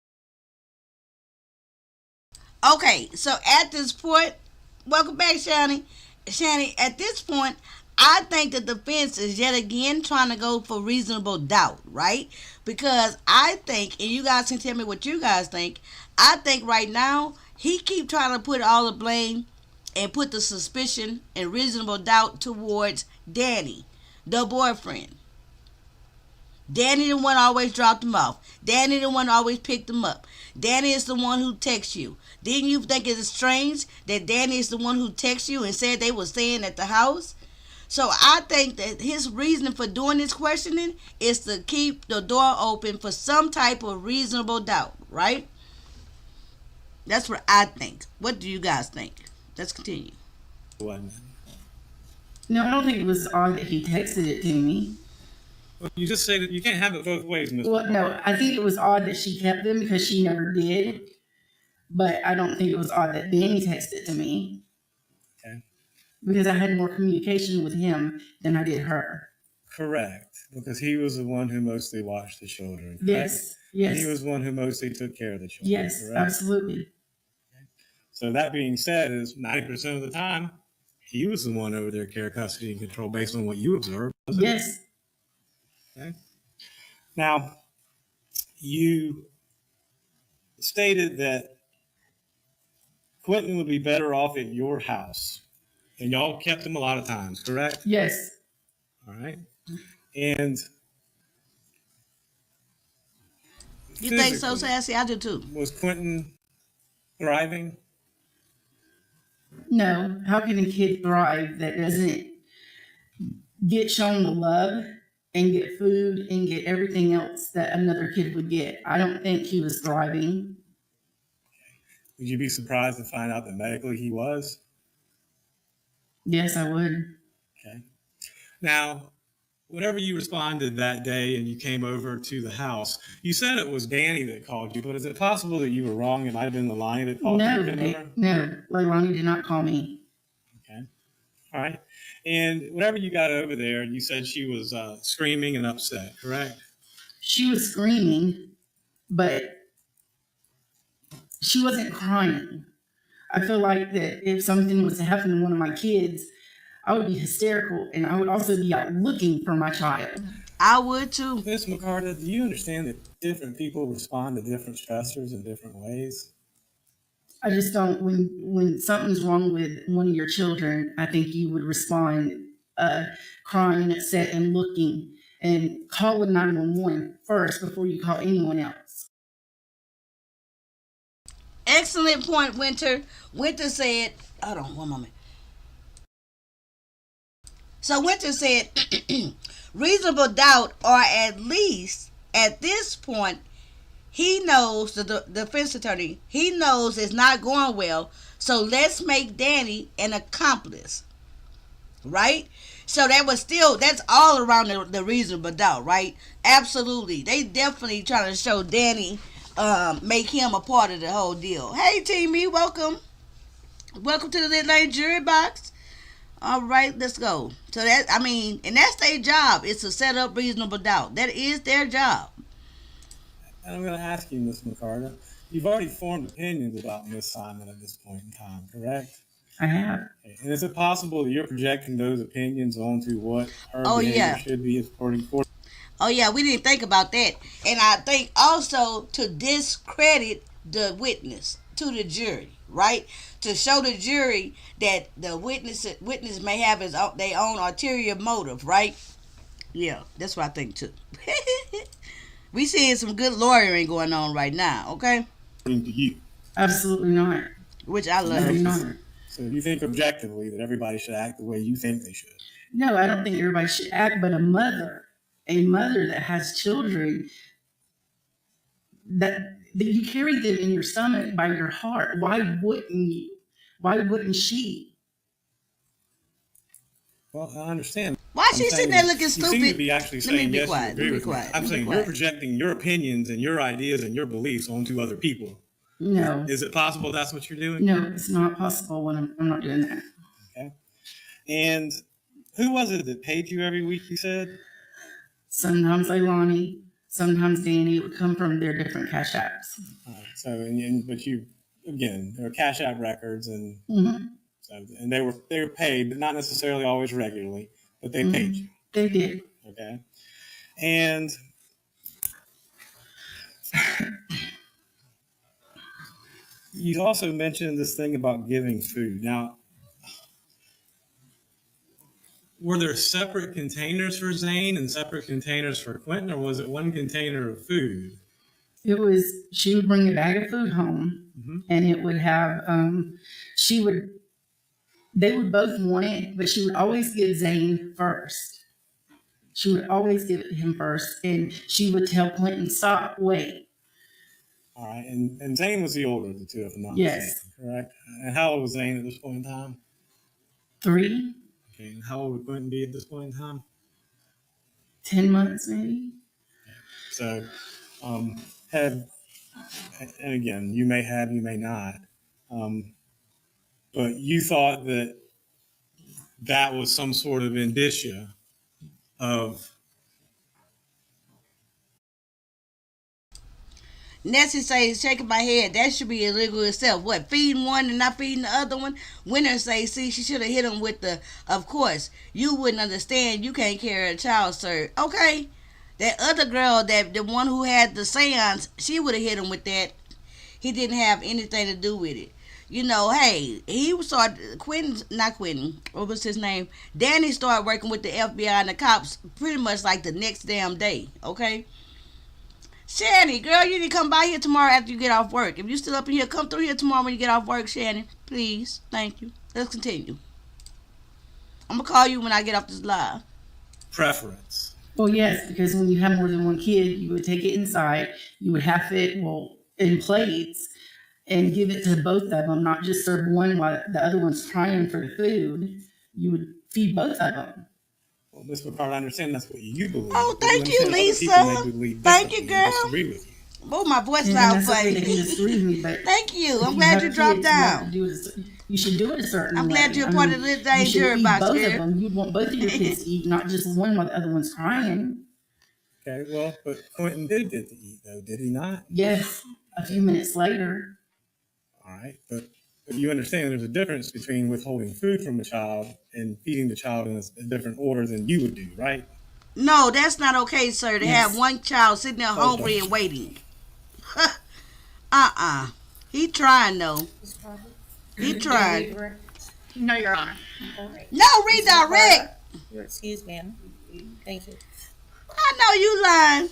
Speaker 1: Okay, so at this point, welcome back, Shani. Shani, at this point, I think the defense is yet again trying to go for reasonable doubt, right? Because I think, and you guys can tell me what you guys think, I think right now, he keep trying to put all the blame and put the suspicion and reasonable doubt towards Danny, the boyfriend. Danny the one always dropped him off. Danny the one always picked him up. Danny is the one who texts you. Didn't you think it's strange that Danny is the one who texts you and said they were staying at the house? So I think that his reason for doing this questioning is to keep the door open for some type of reasonable doubt, right? That's what I think. What do you guys think? Let's continue.
Speaker 12: No, I don't think it was odd that he texted it to me.
Speaker 6: Well, you just say that you can't have it both ways, Miss.
Speaker 12: Well, no, I think it was odd that she kept them because she never did. But I don't think it was odd that Danny texted to me.
Speaker 6: Okay.
Speaker 12: Because I had more communication with him than I did her.
Speaker 6: Correct. Because he was the one who mostly watched the children. Correct?
Speaker 12: Yes. Yes.
Speaker 6: And he was the one who mostly took care of the children.
Speaker 12: Yes,
Speaker 6: correct?
Speaker 12: absolutely.
Speaker 6: Okay. So that being said, is 90% of the time, he was the one over there care, custody, and control based on what you observed.
Speaker 12: Yes.
Speaker 6: Okay. Now, you stated that Quentin would be better off at your house, and y'all kept him a lot of times, correct?
Speaker 12: Yes.
Speaker 6: All right. And
Speaker 1: you think so, Sassy? I do too.
Speaker 6: Was Quentin thriving?
Speaker 12: No. How can a kid thrive that doesn't get shown the love and get food and get everything else that another kid would get? I don't think he was thriving.
Speaker 6: Would you be surprised to find out that medically he was?
Speaker 12: Yes, I would.
Speaker 6: Okay. Now, whenever you responded that day and you came over to the house, you said it was Danny that called you, but is it possible that you were wrong? It might have been Leilani that called you?
Speaker 12: No, Leilani did not call me.
Speaker 6: Okay. All right. And whenever you got over there, you said she was screaming and upset, correct?
Speaker 12: She was screaming, but she wasn't crying. I feel like that if something was to happen to one of my kids, I would be hysterical, and I would also be out looking for my child.
Speaker 1: I would too.
Speaker 6: Ms. McCarter, do you understand that different people respond to different stressors in different ways?
Speaker 12: I just don't, when something's wrong with one of your children, I think you would respond crying, upset, and looking, and calling 911 first before you call anyone else.
Speaker 1: Excellent point, Winter. Winter said, hold on one moment. So Winter said, reasonable doubt, or at least at this point, he knows, the defense attorney, he knows it's not going well, so let's make Danny an accomplice, right? So that's all around the reasonable doubt, right? Absolutely. They definitely trying to show Danny, make him a part of the whole deal. Hey, Teamy, welcome. Welcome to the LEILANI jury box. All right, let's go. So and that's their job, is to set up reasonable doubt. That is their job.
Speaker 6: And I'm going to ask you, Ms. McCarter, you've already formed opinions about Ms. Simon at this point in time, correct?
Speaker 12: I have.
Speaker 6: Okay. And is it possible that you're projecting those opinions onto what her behavior should be according to?
Speaker 1: Oh, yeah, we didn't think about that. And I think also to discredit the witness to the jury, right? To show the jury that the witness may have their own ulterior motive, right? Yeah, that's what I think too. We seeing some good lawyering going on right now, okay?
Speaker 6: According to you.
Speaker 12: Absolutely not.
Speaker 1: Which I love.
Speaker 6: So you think objectively that everybody should act the way you think they should?
Speaker 12: No, I don't think everybody should act, but a mother that has children, that you carry them in your stomach by your heart. Why wouldn't you? Why wouldn't she?
Speaker 6: Well, I understand.
Speaker 1: Why
Speaker 6: I'm
Speaker 1: she
Speaker 6: saying
Speaker 1: sitting there looking
Speaker 6: You seem to
Speaker 1: stupid?
Speaker 6: be actually
Speaker 1: Let me
Speaker 6: saying
Speaker 1: be
Speaker 6: yes,
Speaker 1: quiet.
Speaker 6: you agree
Speaker 1: Let me
Speaker 6: with
Speaker 1: be
Speaker 6: me.
Speaker 1: quiet.
Speaker 6: I'm
Speaker 1: Let me be
Speaker 6: saying you're
Speaker 1: quiet.
Speaker 6: projecting your opinions and your ideas and your beliefs onto other people.
Speaker 12: No,
Speaker 6: Is it possible that's what you're doing?
Speaker 12: no, it's not possible when I'm not doing that.
Speaker 6: Okay. And who was it that paid you every week, you said?
Speaker 12: Sometimes Leilani, sometimes Danny. It would come from their different cash apps.
Speaker 6: All right. So, but you, again, there were cash app records, and
Speaker 12: Mm-hmm.
Speaker 6: so, and they were paid, but not necessarily always regularly, but they paid you.
Speaker 12: They did.
Speaker 6: Okay. And you also mentioned this thing about giving food. Now, were there separate containers for Zane and separate containers for Quentin, or was it one container of food?
Speaker 12: It was, she would bring a bag of food home, and it would have, they would both want it, but she would always give Zane first. She would always give it him first, and she would tell Clinton, stop, wait.
Speaker 6: All right, and Zane was the older of the two, if I'm not
Speaker 12: Yes.
Speaker 6: mistaken, correct? And how old was Zane at this point in time?
Speaker 12: 3,
Speaker 6: Okay, and how old would Quentin be at this point in time?
Speaker 12: 10 months maybe.
Speaker 6: So, and again, you may have, you may not, but you thought that that was some sort of indicia of.
Speaker 1: Nessie says, shaking my head, that should be illegal itself. What, feeding one and not feeding the other one? Winner says, see, she should have hit him with the, of course, you wouldn't understand, you can't carry a child, sir. Okay, that other girl, that the one who had the seance, she would have hit him with that. He didn't have anything to do with it. You know, hey, he started, not Quentin, what was his name? Danny started working with the FBI and the cops pretty much like the next damn day, okay? Shanny, girl, you need to come by here tomorrow after you get off work. If you still up in here, come through here tomorrow when you get off work, Shanny. Please. Thank you. Let's continue. I'm going to call you when I get off this live.
Speaker 6: Preference.
Speaker 12: Well, yes, because when you have more than one kid, you would take it inside, you would have it, in plates, and give it to both of them, not just serve one while the other one's trying for the food. You would feed both of them.
Speaker 6: Well, Ms. McCart, I understand that's what you believe.
Speaker 1: Oh, thank you, Lisa. Thank you, girl. Oh, my voice sounds funny. Thank you. I'm glad you dropped down.
Speaker 12: You should do it a certain way.
Speaker 1: I'm glad you're part of the day jury box,
Speaker 12: both
Speaker 1: girl.
Speaker 12: of them. You'd want both of your kids to eat, not just one while the other one's crying.
Speaker 6: Okay, well, but Quentin did get to eat, though, did he not?
Speaker 12: Yes, a few minutes later.
Speaker 6: All right, but you understand there's a difference between withholding food from a child and feeding the child in a different order than you would do, right?
Speaker 1: No, that's not okay, sir, to have one child sitting there hungry and waiting. He trying, though. He trying.
Speaker 5: No, Your Honor.
Speaker 1: No, redirect.
Speaker 8: Excuse me. Thank you.
Speaker 1: I know you lying.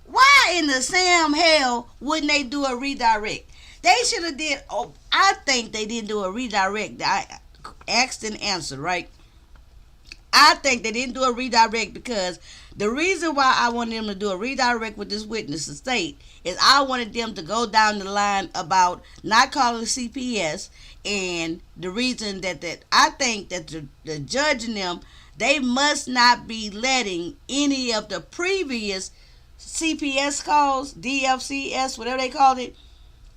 Speaker 1: Why in the Sam hell wouldn't they do a redirect? They should have did. Oh, I think they didn't do a redirect. I asked and answered, right? I think they didn't do a redirect because the reason why I wanted them to do a redirect with this witness estate is I wanted them to go down the line about not calling CPS, and the reason that I think that the judge and them, they must not be letting any of the previous CPS calls, DFCS, whatever they called it,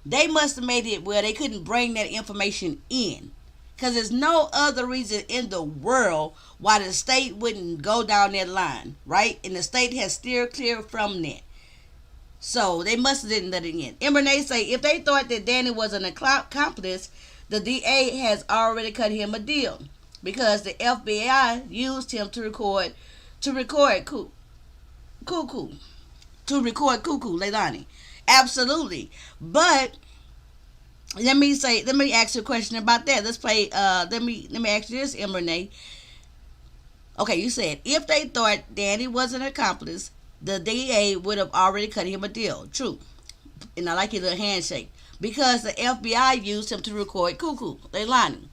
Speaker 1: they must have made it where they couldn't bring that information in. Because there's no other reason in the world why the state wouldn't go down that line, right? And the state has steered clear from that. So they must have didn't let it in. Embernay say, if they thought that Danny was an accomplice, the DA has already cut him a deal. Because the FBI used him to record Cuckoo, Leilani. Absolutely. But let me ask you a question about that. Let's play let me ask you this, Embernay. Okay, you said if they thought Danny was an accomplice, the DA would have already cut him a deal. True. And I like your little handshake. Because the FBI used him to record Cuckoo, Leilani.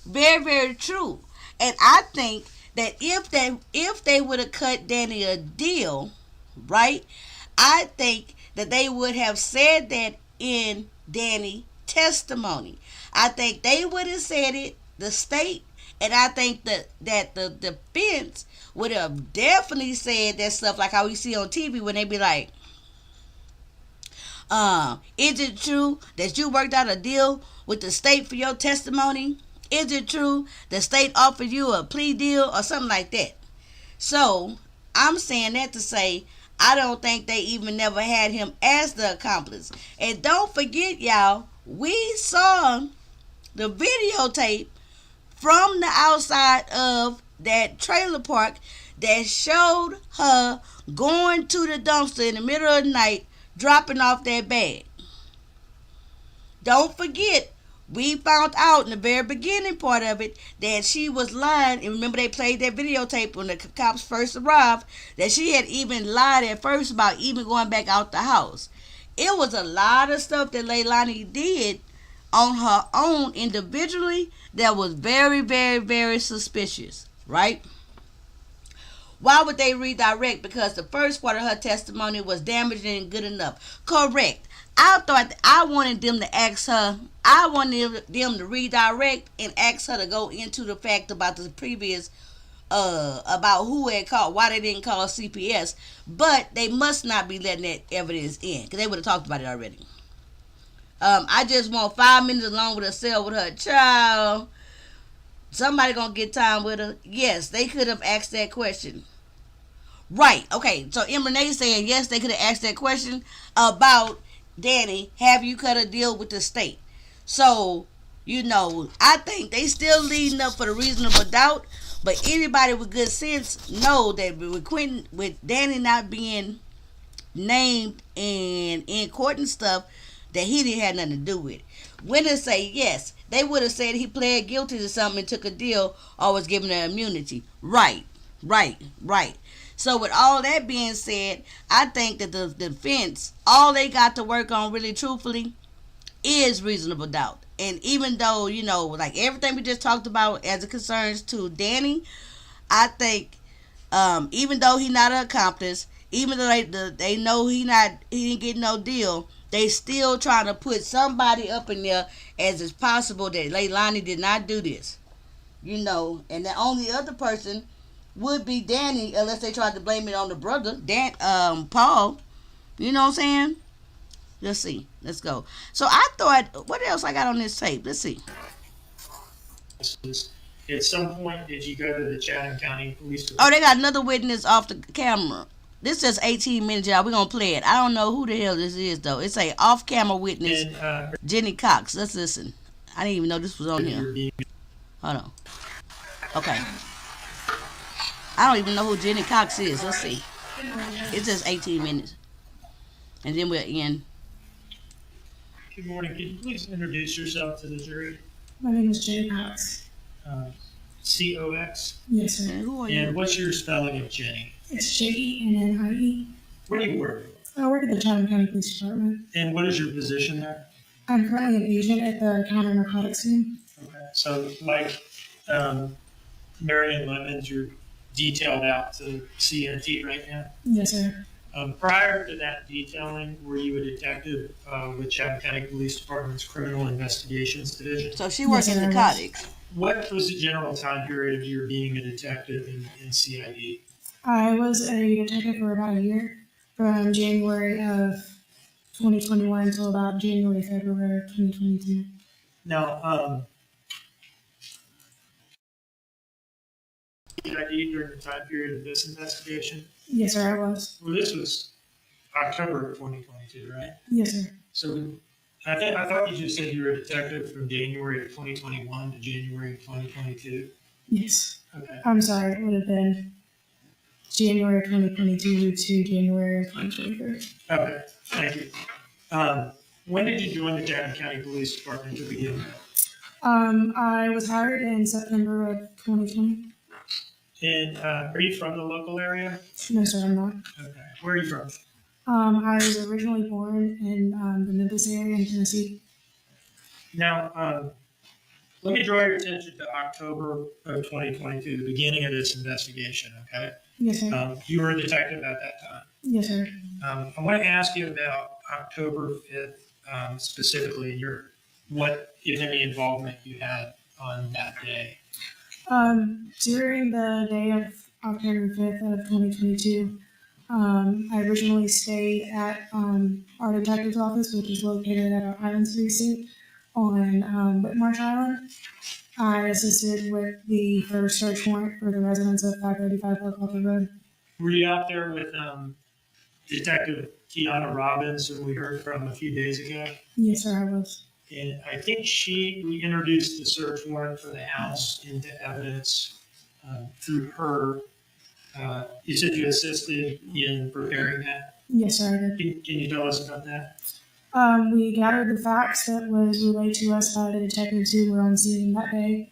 Speaker 1: Very, very true. And I think that if they would have cut Danny a deal, right, I think that they would have said that in Danny testimony. I think they would have said it, the state, and I think that the defense would have definitely said that stuff like how we see on TV when they be like, is it true that you worked out a deal with the state for your testimony? Is it true the state offered you a plea deal or something like that? So I'm saying that to say I don't think they even never had him as the accomplice. And don't forget, y'all, we saw the videotape from the outside of that trailer park that showed her going to the dumpster in the middle of the night, dropping off that bag. Don't forget, we found out in the very beginning part of it that she was lying. And remember, they played that videotape when the cops first arrived, that she had even lied at first about even going back out the house. It was a lot of stuff that LEILANI did on her own individually that was very, very, very suspicious, right? Why would they redirect? Because the first part of her testimony was damaging and good enough. Correct. I wanted them to ask her, I wanted them to redirect and ask her to go into the fact about the previous, about who had called, why they didn't call CPS, but they must not be letting that evidence in, because they would have talked about it already. I just want 5 minutes alone with herself with her child. Somebody gonna get time with her. Yes, they could have asked that question. Right, okay, so Renee saying yes, they could have asked that question about Danny, have you cut a deal with the state? So, I think they still leading up for the reasonable doubt, but anybody with good sense know that with Danny not being named and in court and stuff, that he didn't have nothing to do with it. When they say yes, they would have said he pled guilty to something and took a deal or was given an immunity. Right. So with all that being said, I think that the defense, all they got to work on really truthfully is reasonable doubt. And even though, like everything we just talked about as it concerns to Danny, I think even though he's not an accomplice, even though they know he didn't get no deal, they still trying to put somebody up in there as it's possible that LEILANI did not do this. And the only other person would be Danny, unless they tried to blame it on the brother, Paul. You know what I'm saying? Let's see. Let's go. So I thought, what else I got on this tape? Let's see.
Speaker 7: At some point, did you go to the Chatham County Police Department?
Speaker 1: Oh, they got another witness off the camera. This says 18 minutes, y'all. We're going to play it. I don't know who the hell this is, though. It's a off-camera witness, Jenny Cox. Let's listen. I didn't even know this was on here. Hold on. Okay. I don't even know who Jenny Cox is. Let's see. It's just 18 minutes. And then we'll end.
Speaker 7: Good morning. Can you please introduce yourself to the jury?
Speaker 13: My name is Jenny Cox.
Speaker 7: C-O-X?
Speaker 13: Yes, sir.
Speaker 1: And who are you?
Speaker 7: And what's your spelling of Jenny?
Speaker 13: It's Jennie.
Speaker 7: Where do you work?
Speaker 13: I work at the Chatham County Police Department.
Speaker 7: And what is your position there?
Speaker 13: I'm currently an agent at the counter narcotics team.
Speaker 7: Okay. So, like Marion Lemons, you're detailed out to CNT right now?
Speaker 13: Yes, sir.
Speaker 7: Prior to that detailing, were you a detective with Chatham County Police Department's Criminal Investigations Division?
Speaker 1: So she works in narcotics.
Speaker 7: What was the general time period of your being a detective in CID?
Speaker 13: I was a detective for about a year, from January of 2021 until about January, February of 2022.
Speaker 7: Now, CID during the time period of this investigation?
Speaker 13: Yes, sir, I was.
Speaker 7: Well, this was October of 2022, right?
Speaker 13: Yes, sir.
Speaker 7: So I thought you just said you were a detective from January of 2021 to January of 2022.
Speaker 13: Yes.
Speaker 7: Okay.
Speaker 13: I'm sorry, it would have been January of 2022 to January of 2023.
Speaker 7: Okay, thank you. When did you join the Chatham County Police Department to begin with?
Speaker 13: I was hired in September of 2020.
Speaker 7: And are you from the local area?
Speaker 13: No, sir, I'm not.
Speaker 7: Okay. Where are you from?
Speaker 13: I was originally born in the Memphis area in Tennessee.
Speaker 7: Now, let me draw your attention to October of 2022, the beginning of this investigation, okay?
Speaker 13: Yes, sir.
Speaker 7: You were a detective at that time.
Speaker 13: Yes, sir.
Speaker 7: I want to ask you about October 5th, specifically. what, if any, involvement you had on that day.
Speaker 13: During the day of October 5th of 2022, I originally stayed at our detective's office, which is located at our Islands precinct on Whitmarsh Island. I assisted with the first search warrant for the residents of 535 Hillcrest Road.
Speaker 7: Were you out there with Detective Kiana Robbins, who we heard from a few days ago?
Speaker 13: Yes, sir, I was.
Speaker 7: And I think we introduced the search warrant for the house into evidence through her. You said you assisted in preparing that.
Speaker 13: Yes, sir, I did.
Speaker 7: Can you tell us about that?
Speaker 13: We gathered the facts that was relayed to us by the detectives who were on scene that day,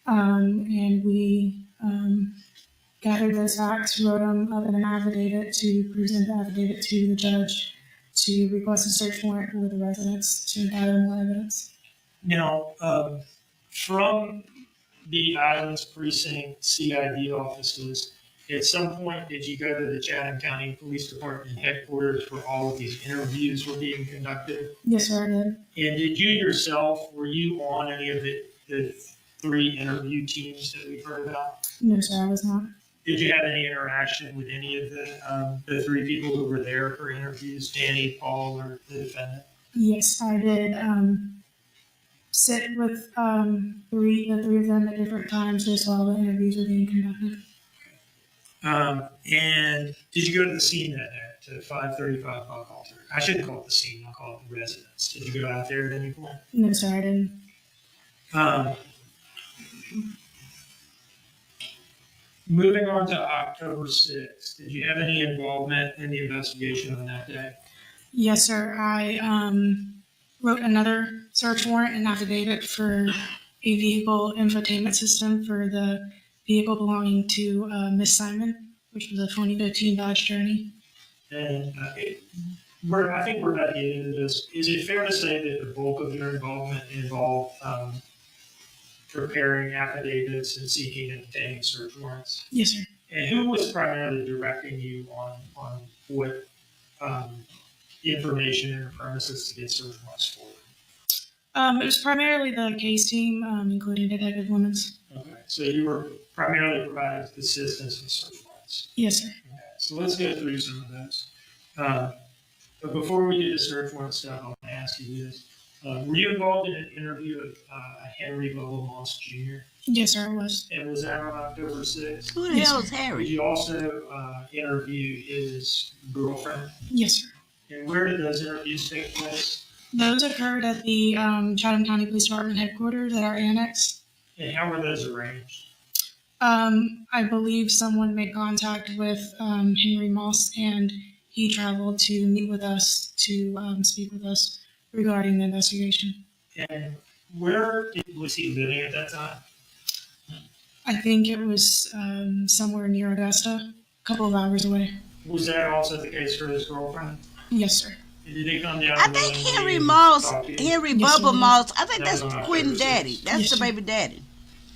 Speaker 13: and we gathered those facts, wrote them up in an affidavit to present the affidavit to the judge to request a search warrant for the residents to gather more evidence.
Speaker 7: Now, from the Islands Precinct CID offices, at some point did you go to the Chatham County Police Department headquarters where all of these interviews were being conducted?
Speaker 13: Yes, sir, I did.
Speaker 7: And did you yourself, were you on any of the 3 interview teams that we've heard about?
Speaker 13: No, sir, I was not.
Speaker 7: Did you have any interaction with any of the 3 people who were there for interviews, Danny, Paul, or the defendant?
Speaker 13: Yes, I did sit with the three of them at different times just while the interviews were being conducted.
Speaker 7: And did you go to the scene that day, to 535 Buckhalter? I shouldn't call it the scene, I'll call it the residence. Did you go out there at any point?
Speaker 13: No, sir, I didn't.
Speaker 7: Moving on to October 6th, did you have any involvement in the investigation on that day?
Speaker 13: Yes, sir. I wrote another search warrant and affidavit for a vehicle infotainment system for the vehicle belonging to Miss Simon, which was a 2015 Dodge Journey.
Speaker 7: And I think we're about to get into this. Is it fair to say that the bulk of your involvement involved preparing affidavits and seeking and obtaining search warrants?
Speaker 13: Yes, sir.
Speaker 7: And who was primarily directing you on what information in the premises to get search warrants for?
Speaker 13: It was primarily the case team, including Detective Lemons.
Speaker 7: Okay, so you were primarily providing assistance with search warrants.
Speaker 13: Yes, sir.
Speaker 7: Okay, so let's go through some of those. But before we do the search warrant stuff, I want to ask you this. Were you involved in an interview of Henry Moss Jr.?
Speaker 13: Yes, sir, I was.
Speaker 7: And was that on October 6th?
Speaker 1: Who the hell is Harry?
Speaker 7: Did you also interview his girlfriend?
Speaker 13: Yes, sir.
Speaker 7: And where did those interviews take place?
Speaker 13: Those occurred at the Chatham County Police Department headquarters at our annex.
Speaker 7: And how were those arranged?
Speaker 13: I believe someone made contact with Henry Moss, and he traveled to meet with us to speak with us regarding the investigation.
Speaker 7: And where was he living at that time?
Speaker 13: I think it was somewhere near Augusta, a couple of hours away.
Speaker 7: Was that also the case for his girlfriend?
Speaker 13: Yes, sir.
Speaker 7: Did he come down?
Speaker 1: I think Henry Moss, Henry
Speaker 13: Yes,
Speaker 1: Bubba
Speaker 13: sir.
Speaker 1: Moss, I think
Speaker 7: That
Speaker 1: that's
Speaker 7: was on
Speaker 1: Quentin
Speaker 7: October
Speaker 1: Daddy.
Speaker 7: 6th.
Speaker 1: That's
Speaker 13: Yes,
Speaker 1: the
Speaker 13: sir.
Speaker 1: baby daddy.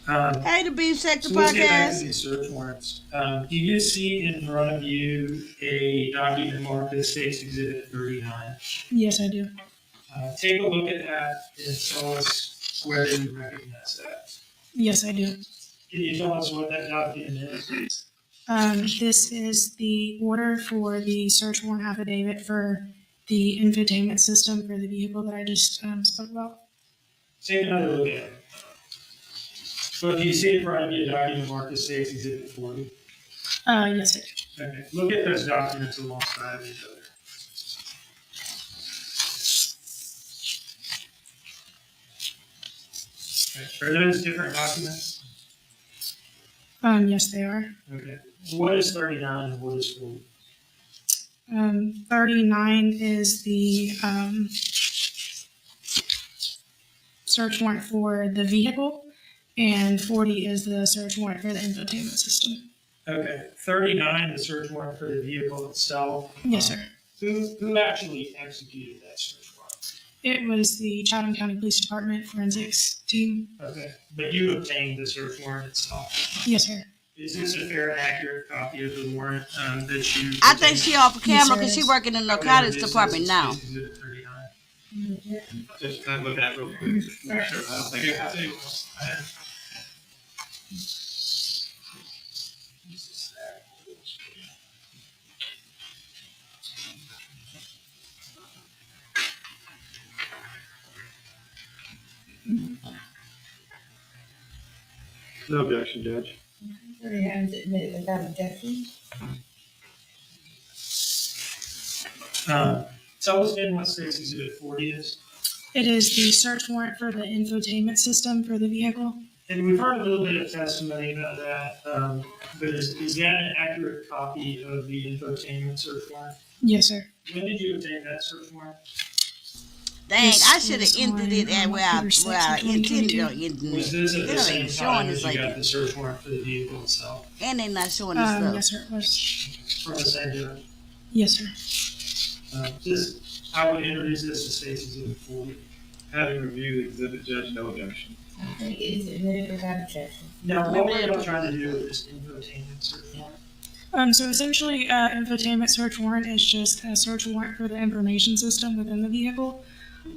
Speaker 7: Hey,
Speaker 1: Hey, the Beef Sector
Speaker 7: so let's get back to
Speaker 1: Podcast.
Speaker 7: these search warrants. Do you see in front of you a document marked as State's Exhibit 39?
Speaker 13: Yes, I do.
Speaker 7: Take a look at that and tell us whether you recognize that.
Speaker 13: Yes, I do.
Speaker 7: Can you tell us what that document is?
Speaker 13: This is the order for the search warrant affidavit for the infotainment system for the vehicle that I just spoke about.
Speaker 7: Take another look at it. So if you see in front of you a document marked as State's Exhibit 40,
Speaker 13: Yes, I do.
Speaker 7: okay, look at those documents alongside of each other. Okay. Are those different documents?
Speaker 13: Yes, they are.
Speaker 7: Okay. What is 39 and what is 40?
Speaker 13: 39 is the search warrant for the vehicle, and 40 is the search warrant for the infotainment system.
Speaker 7: Okay. 39, the search warrant for the vehicle itself.
Speaker 13: Yes, sir.
Speaker 7: Who actually executed that search warrant?
Speaker 13: It was the Chatham County Police Department forensics team.
Speaker 7: Okay. But you obtained the search warrant itself.
Speaker 13: Yes, sir.
Speaker 7: Is this a fair and accurate copy of the warrant that you?
Speaker 1: I think she off
Speaker 7: obtained?
Speaker 1: camera
Speaker 13: Yes,
Speaker 1: because
Speaker 13: sir.
Speaker 1: she working in the
Speaker 7: Okay,
Speaker 1: narcotics
Speaker 7: this is
Speaker 1: department now.
Speaker 7: Exhibit 39.
Speaker 11: Just kind of look at it real quick. Sure, I don't think it has any. No objection, Judge.
Speaker 8: Jury has admitted without objection.
Speaker 7: Tell us again what State's Exhibit 40 is.
Speaker 13: It is the search warrant for the infotainment system for the vehicle.
Speaker 7: And we've heard a little bit of testimony about that, but is that an accurate copy of the infotainment search warrant?
Speaker 13: Yes, sir.
Speaker 7: When did you obtain that search warrant?
Speaker 1: Dang,
Speaker 13: This
Speaker 1: I should have
Speaker 13: was
Speaker 1: ended it at
Speaker 13: on
Speaker 1: where I
Speaker 13: October 6th,
Speaker 1: intended on
Speaker 13: 2022.
Speaker 1: ending
Speaker 7: Was
Speaker 1: it.
Speaker 7: this at
Speaker 1: They
Speaker 7: the
Speaker 1: don't
Speaker 7: same
Speaker 1: even showing
Speaker 7: time
Speaker 1: us
Speaker 7: as you
Speaker 1: like
Speaker 7: got
Speaker 1: that.
Speaker 7: the search warrant for the vehicle itself?
Speaker 1: And they not showing us stuff.
Speaker 13: Yes, sir, it was.
Speaker 7: From the same judge?
Speaker 13: Yes, sir.
Speaker 7: I would introduce this to State's Exhibit 40.
Speaker 10: Having reviewed the exhibit, Judge, no objection.
Speaker 8: I think it is admitted without objection.
Speaker 7: Now, what were you trying to do with this infotainment search warrant?
Speaker 13: So essentially, infotainment search warrant is just a search warrant for the information system within the vehicle.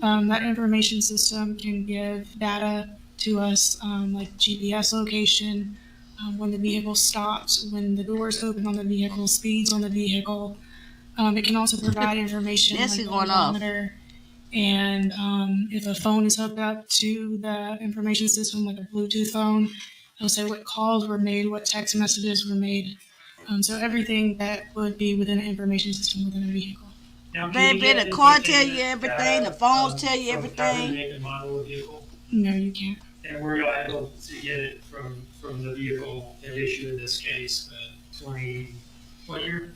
Speaker 13: That information system can give data to us, like GPS location, when the vehicle stops, when the doors open on the vehicle, speeds on the vehicle. It can also provide information
Speaker 1: This
Speaker 13: like
Speaker 1: is
Speaker 13: the
Speaker 1: going off.
Speaker 13: odometer, and if a phone is hooked up to the information system, like a Bluetooth phone, it'll say what calls were made, what text messages were made. So everything that would be within an information system within a vehicle.
Speaker 7: Now, can you
Speaker 1: Baby,
Speaker 7: get
Speaker 1: the car
Speaker 7: infotainment
Speaker 1: tell you everything, the phones tell you
Speaker 7: from the cover
Speaker 1: everything.
Speaker 7: make and model of the vehicle?
Speaker 13: No, you can't.
Speaker 7: And were you able to get it from the vehicle at issue in this case, 20, what year?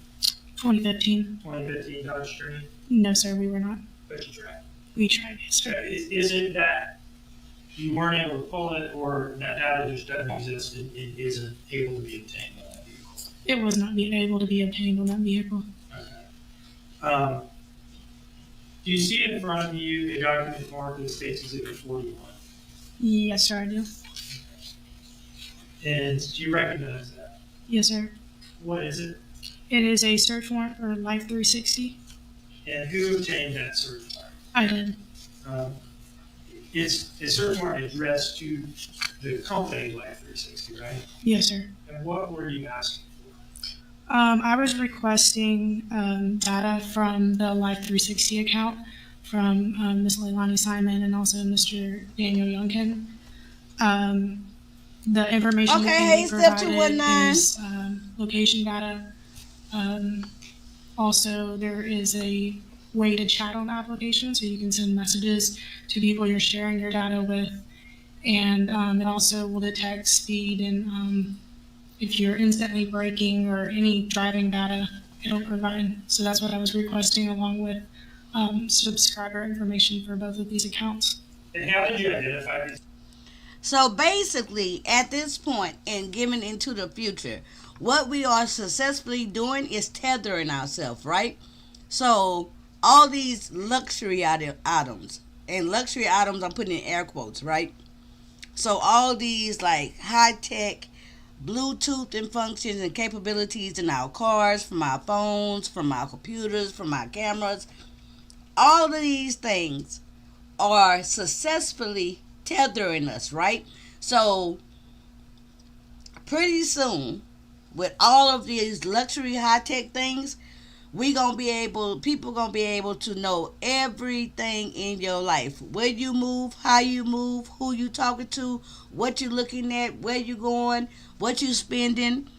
Speaker 13: 2015.
Speaker 7: 2015 Dodge Stream?
Speaker 13: No, sir, we were not.
Speaker 7: But you tried.
Speaker 13: We tried, yes,
Speaker 7: So
Speaker 13: sir.
Speaker 7: is it that you weren't able to pull it, or that data just doesn't exist and isn't able to be obtained on that vehicle?
Speaker 13: It was not being able to be obtained on that vehicle.
Speaker 7: Do you see in front of you a document marked as State's Exhibit 41?
Speaker 13: Yes, sir, I do.
Speaker 7: And do you recognize that?
Speaker 13: Yes, sir.
Speaker 7: What is it?
Speaker 13: It is a search warrant for Life 360.
Speaker 7: And who obtained that search warrant?
Speaker 13: I did.
Speaker 7: It's a search warrant addressed to the company Life 360, right?
Speaker 13: Yes, sir.
Speaker 7: And what were you asking for?
Speaker 13: I was requesting data from the Life 360 account from Ms. LEILANI Simon and also Mr. Daniel Youngkin. The information
Speaker 1: Okay,
Speaker 13: that
Speaker 1: hey,
Speaker 13: they
Speaker 1: step
Speaker 13: provided
Speaker 1: 219.
Speaker 13: is location data. Also, there is a way to chat on the application, so you can send messages to people you're sharing your data with. And it also will detect speed and if you're instantly braking or any driving data, it'll provide. So that's what I was requesting along with subscriber information for both of these accounts.
Speaker 7: And how did you identify these?
Speaker 1: So basically, at this point and giving into the future, what we are successfully doing is tethering ourselves, right? So all these luxury items, and luxury items I'm putting in air quotes, right? So all these like high-tech Bluetooth and functions and capabilities in our cars, from our phones, from our computers, from our cameras, all of these things are successfully tethering us, right? So pretty soon, with all of these luxury high-tech things, people gonna be able to know everything in your life. Where you move, how you move, who you talking to, what you looking at, where you going, what you spending,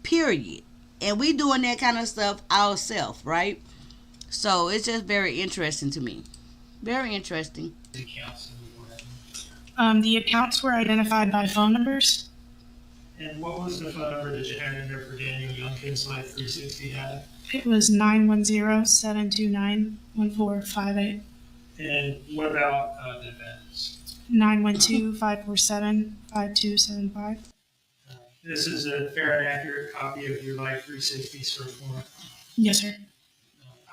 Speaker 1: period. And we doing that kind of stuff ourselves, right? So it's just very interesting to me. Very interesting.
Speaker 13: The accounts were identified by phone numbers.
Speaker 7: And what was the phone number that you had in there for Daniel Youngkin's Life 360 data?
Speaker 13: It was 910-729-1458.
Speaker 7: And what about the events?
Speaker 13: 912-547-5275.
Speaker 7: This is a fair and accurate copy of your Life 360 search warrant.
Speaker 13: Yes, sir.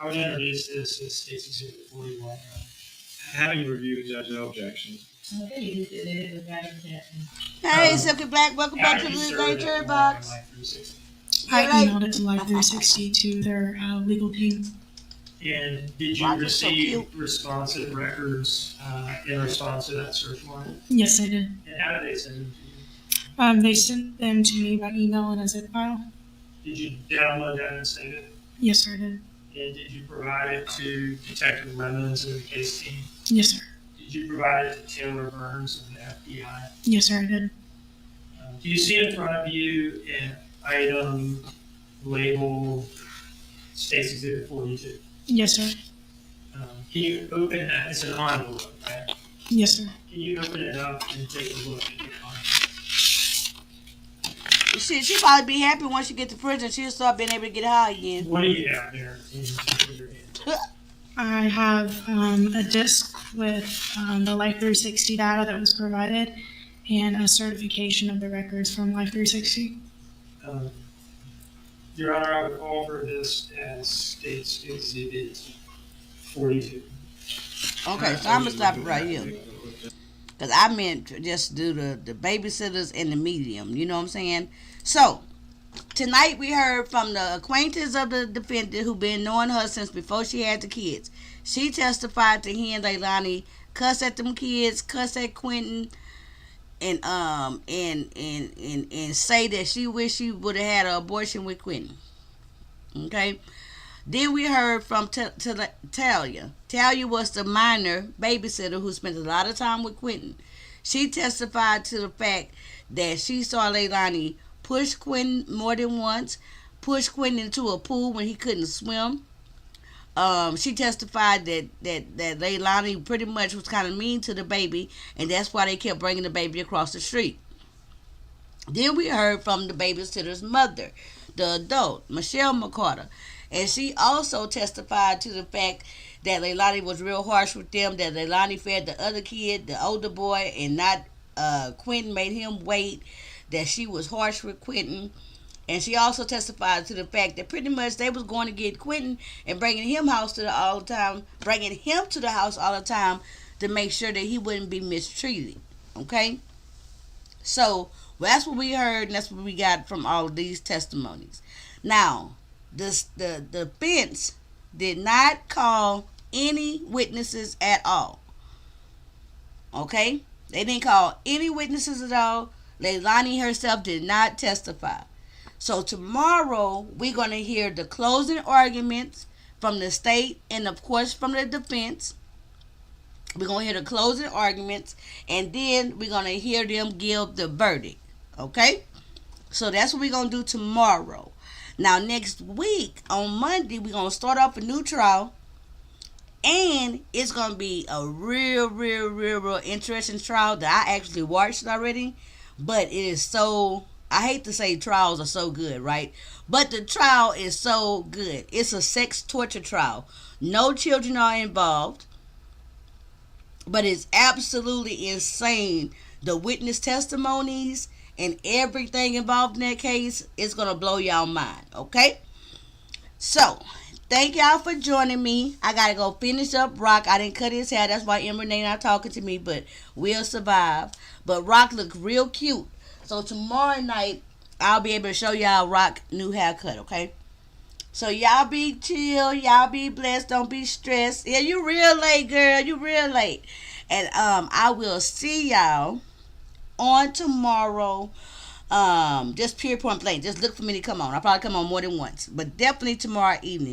Speaker 7: I would introduce this as State's Exhibit 41.
Speaker 10: Having reviewed, Judge, no objection.
Speaker 8: Okay, it is admitted without objection.
Speaker 1: Hey, Silky Black, welcome back to the Late Jury Box.
Speaker 13: I emailed it to Life 360 to their legal team.
Speaker 7: And did you
Speaker 1: Roger's so
Speaker 7: receive
Speaker 1: cute.
Speaker 7: responsive records in response to that search warrant?
Speaker 13: Yes, I did.
Speaker 7: And how did they send them to you?
Speaker 13: They sent them to me by email in a zip file.
Speaker 7: Did you download that and save it?
Speaker 13: Yes, sir, I did.
Speaker 7: And did you provide it to Detective Lemons and the case team?
Speaker 13: Yes, sir.
Speaker 7: Did you provide it to Taylor Burns and the FBI?
Speaker 13: Yes, sir, I did.
Speaker 7: Do you see in front of you an item labeled State's Exhibit 42?
Speaker 13: Yes, sir.
Speaker 7: Can you open that? It's an envelope, right?
Speaker 13: Yes, sir.
Speaker 7: Can you open it up and take a look at the envelope?
Speaker 1: She'll probably be happy once she get to prison. She'll start being able to get high again.
Speaker 7: What do you have there in your hand?
Speaker 13: I have a disc with the Life 360 data that was provided and a certification of the records from Life 360.
Speaker 7: Your Honor, I would call for this as State's Exhibit 42.
Speaker 1: Okay, so I'm gonna stop it right here. Because I meant to just do the babysitters and the medium. You know what I'm saying? So, tonight we heard from the acquaintance of the defendant who been knowing her since before she had the kids. She testified to he and Leilani cuss at them kids, cuss at Quentin, and say that she wished she would have had an abortion with Quentin. Okay? Then we heard from Talia. Talia was the minor babysitter who spent a lot of time with Quentin. She testified to the fact that she saw Leilani push Quentin more than once, push Quentin into a pool when he couldn't swim. She testified that Leilani pretty much was kind of mean to the baby, and that's why they kept bringing the baby across the street. Then we heard from the babysitter's mother, the adult, Michelle McCarter. And she also testified to the fact that Leilani was real harsh with them, that Leilani fed the other kid, the older boy, and not Quentin, made him wait, that she was harsh with Quentin. And she also testified to the fact that pretty much they was going to get Quentin and bringing him to the house all the time to make sure that he wouldn't be mistreated. Okay? So, well, that's what we heard, and that's what we got from all of these testimonies. Now, the defense did not call any witnesses at all. Okay? They didn't call any witnesses at all. Leilani herself did not testify. So tomorrow, we're going to hear the closing arguments from the state and, of course, from the defense. We're going to hear the closing arguments, and then we're going to hear them give the verdict. Okay? So that's what we're going to do tomorrow. Now, next week, on Monday, we're going to start off a new trial. And it's going to be a real interesting trial that I actually watched already. But it is so, I hate to say trials are so good, right? But the trial is so good. It's a sex torture trial. No children are involved. But it's absolutely insane. The witness testimonies and everything involved in that case is going to blow y'all mind, okay? So, thank y'all for joining me. I got to go finish up Rock. I didn't cut his hair. That's why Emma not talking to me, but we'll survive. But Rock looked real cute. So, tomorrow night, I'll be able to show y'all Rock new haircut, okay? So, y'all be chill. Y'all be blessed. Don't be stressed. Yeah, you real late, girl. You real late. And I will see y'all on tomorrow. Just pure point blank. Just look for me to come on. I'll probably come on more than once. But definitely tomorrow evening.